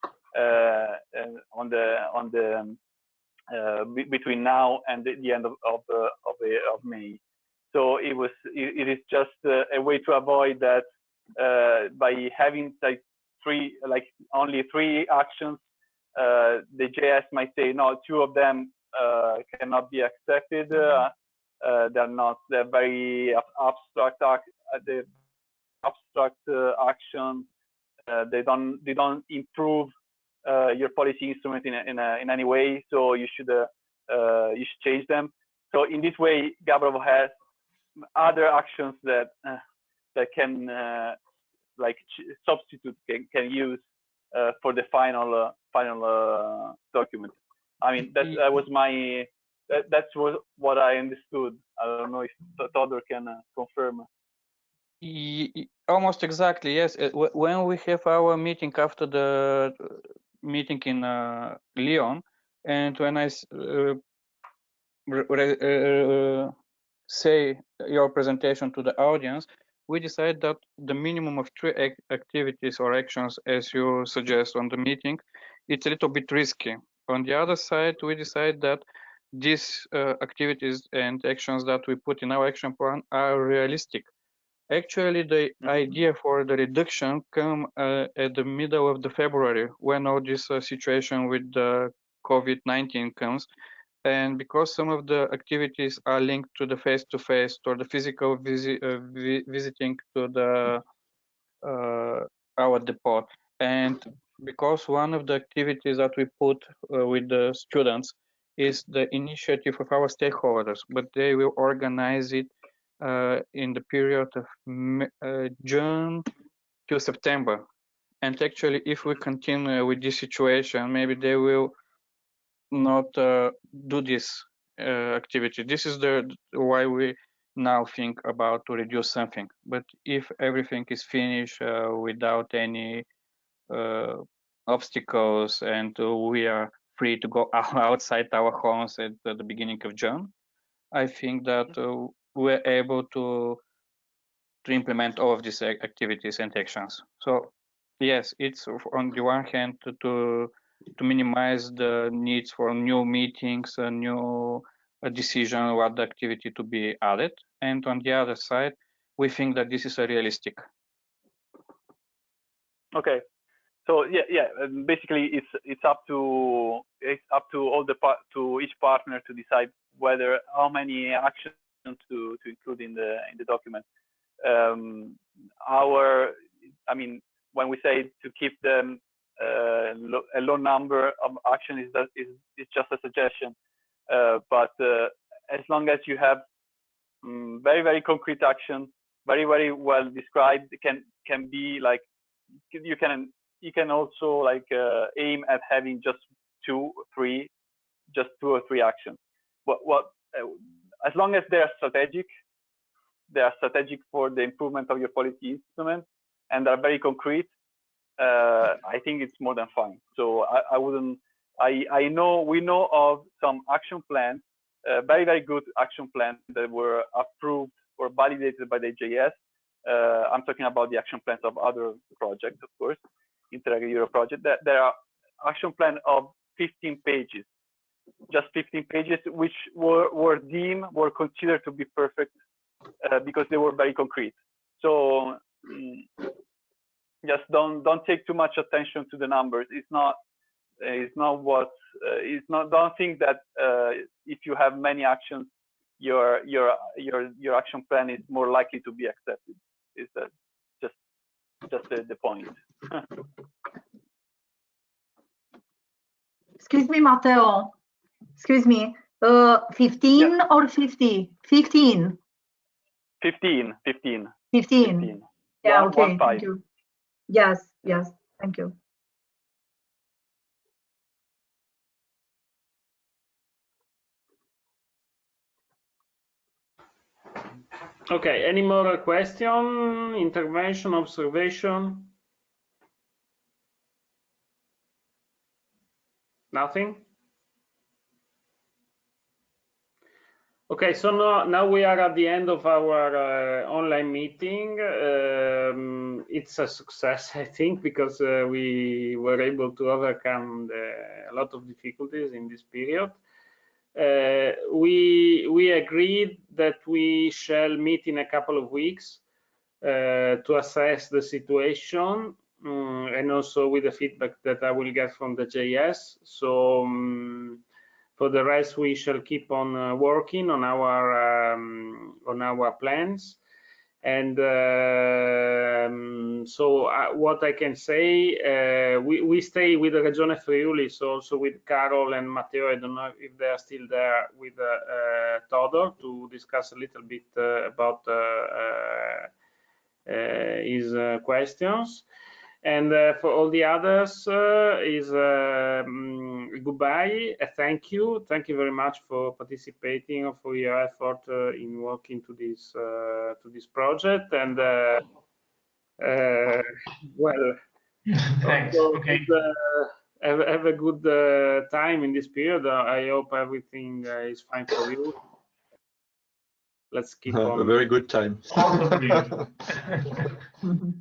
G: between now and the end of May. So it is just a way to avoid that by having like only 3 actions, the JS might say no, 2 of them cannot be accepted. They're very abstract actions. They don't improve your policy instrument in any way. So you should change them. So in this way, Gabrovo has other actions that can like substitute can use for the final document. I mean, that was my that's what I understood. I don't know if Todor can confirm.
K: Almost exactly, yes. When we have our meeting after the meeting in Lyon, and when I say your presentation to the audience, we decide that the minimum of 3 activities or actions, as you suggest on the meeting, it's a little bit risky. On the other side, we decide that these activities and actions that we put in our action plan are realistic. Actually, the idea for the reduction come at the middle of the February, when all this situation with the COVID-19 comes. And because some of the activities are linked to the face-to-face or the physical visiting to the our depot, and because one of the activities that we put with the students is the initiative of our stakeholders, but they will organize it in the period of June to September. And actually, if we continue with this situation, maybe they will not do this activity. This is why we now think about to reduce something. But if everything is finished without any obstacles and we are free to go outside our homes at the beginning of June, I think that we're able to implement all of these activities and actions. So yes, it's on the one hand to minimize the needs for new meetings, a new decision what the activity to be added, and on the other side, we think that this is a realistic.
G: Okay, so yeah. Basically, it's up to all to each partner to decide whether how many actions to include in the document. I mean, when we say to keep them a low number of actions, is just a suggestion. But as long as you have very concrete action, very well described, it can be like you can also like aim at having just 2 or 3 actions. As long as they are strategic for the improvement of your policy instrument and are very concrete, I think it's more than fine. So we know of some action plans, very good action plans that were approved or validated by the JS. I'm talking about the action plans of other projects, of course, Interreg Euro project. There are action plan of 15 pages, just 15 pages, which were considered to be perfect because they were very concrete. So just don't take too much attention to the numbers. Don't think that if you have many actions, your action plan is more likely to be accepted. Is that just the point?
J: Excuse me, Matteo. Excuse me. 15 or 50? 15.
G: 15.
J: 15. Yeah, okay.
G: 1, 5.
J: Thank you. Yes. Thank you.
I: Okay, any more question, intervention, observation? Nothing? Okay, so now we are at the end of our online meeting. It's a success, I think, because we were able to overcome a lot of difficulties in this period. We agreed that we shall meet in a couple of weeks to assess the situation and also with the feedback that I will get from the JS. So for the rest, we shall keep on working on our plans. And so what I can say, we stay with the Regione Friuli, so also with Carol and Matteo. I don't know if they are still there with Todor to discuss a little bit about his questions. And for all the others, is goodbye. Thank you very much for participating, for your effort in working to this project. And well,
R: thanks.
I: also,
R: Okay.
I: Have a good time in this period. I hope everything is fine for you. Let's keep on.
L: A very good time.
R: Also for you.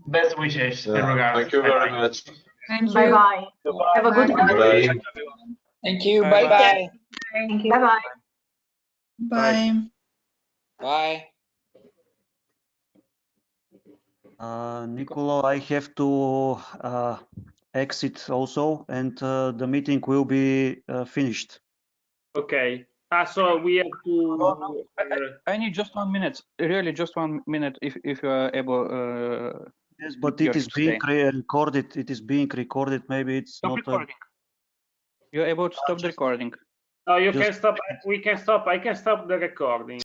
R: Best wishes and regards.
L: Thank you very much.
M: Thank you.
J: Bye bye. Have a good one.
L: Bye.
Q: Thank you.
I: Bye.
Q: Bye bye.
J: Thank you. Bye bye.
M: Bye.
Q: Bye.
C: Nicolo, I have to exit also, and the meeting will be finished.
I: Okay. So we have to.
K: I need just 1 minute. Really, just 1 minute, if you are able.
C: Yes, but it is being recorded. It is being recorded. Maybe it's
K: Stop
C: not.
K: recording. You're able to stop the recording.
I: No, you can stop. We can stop. I can stop the recording.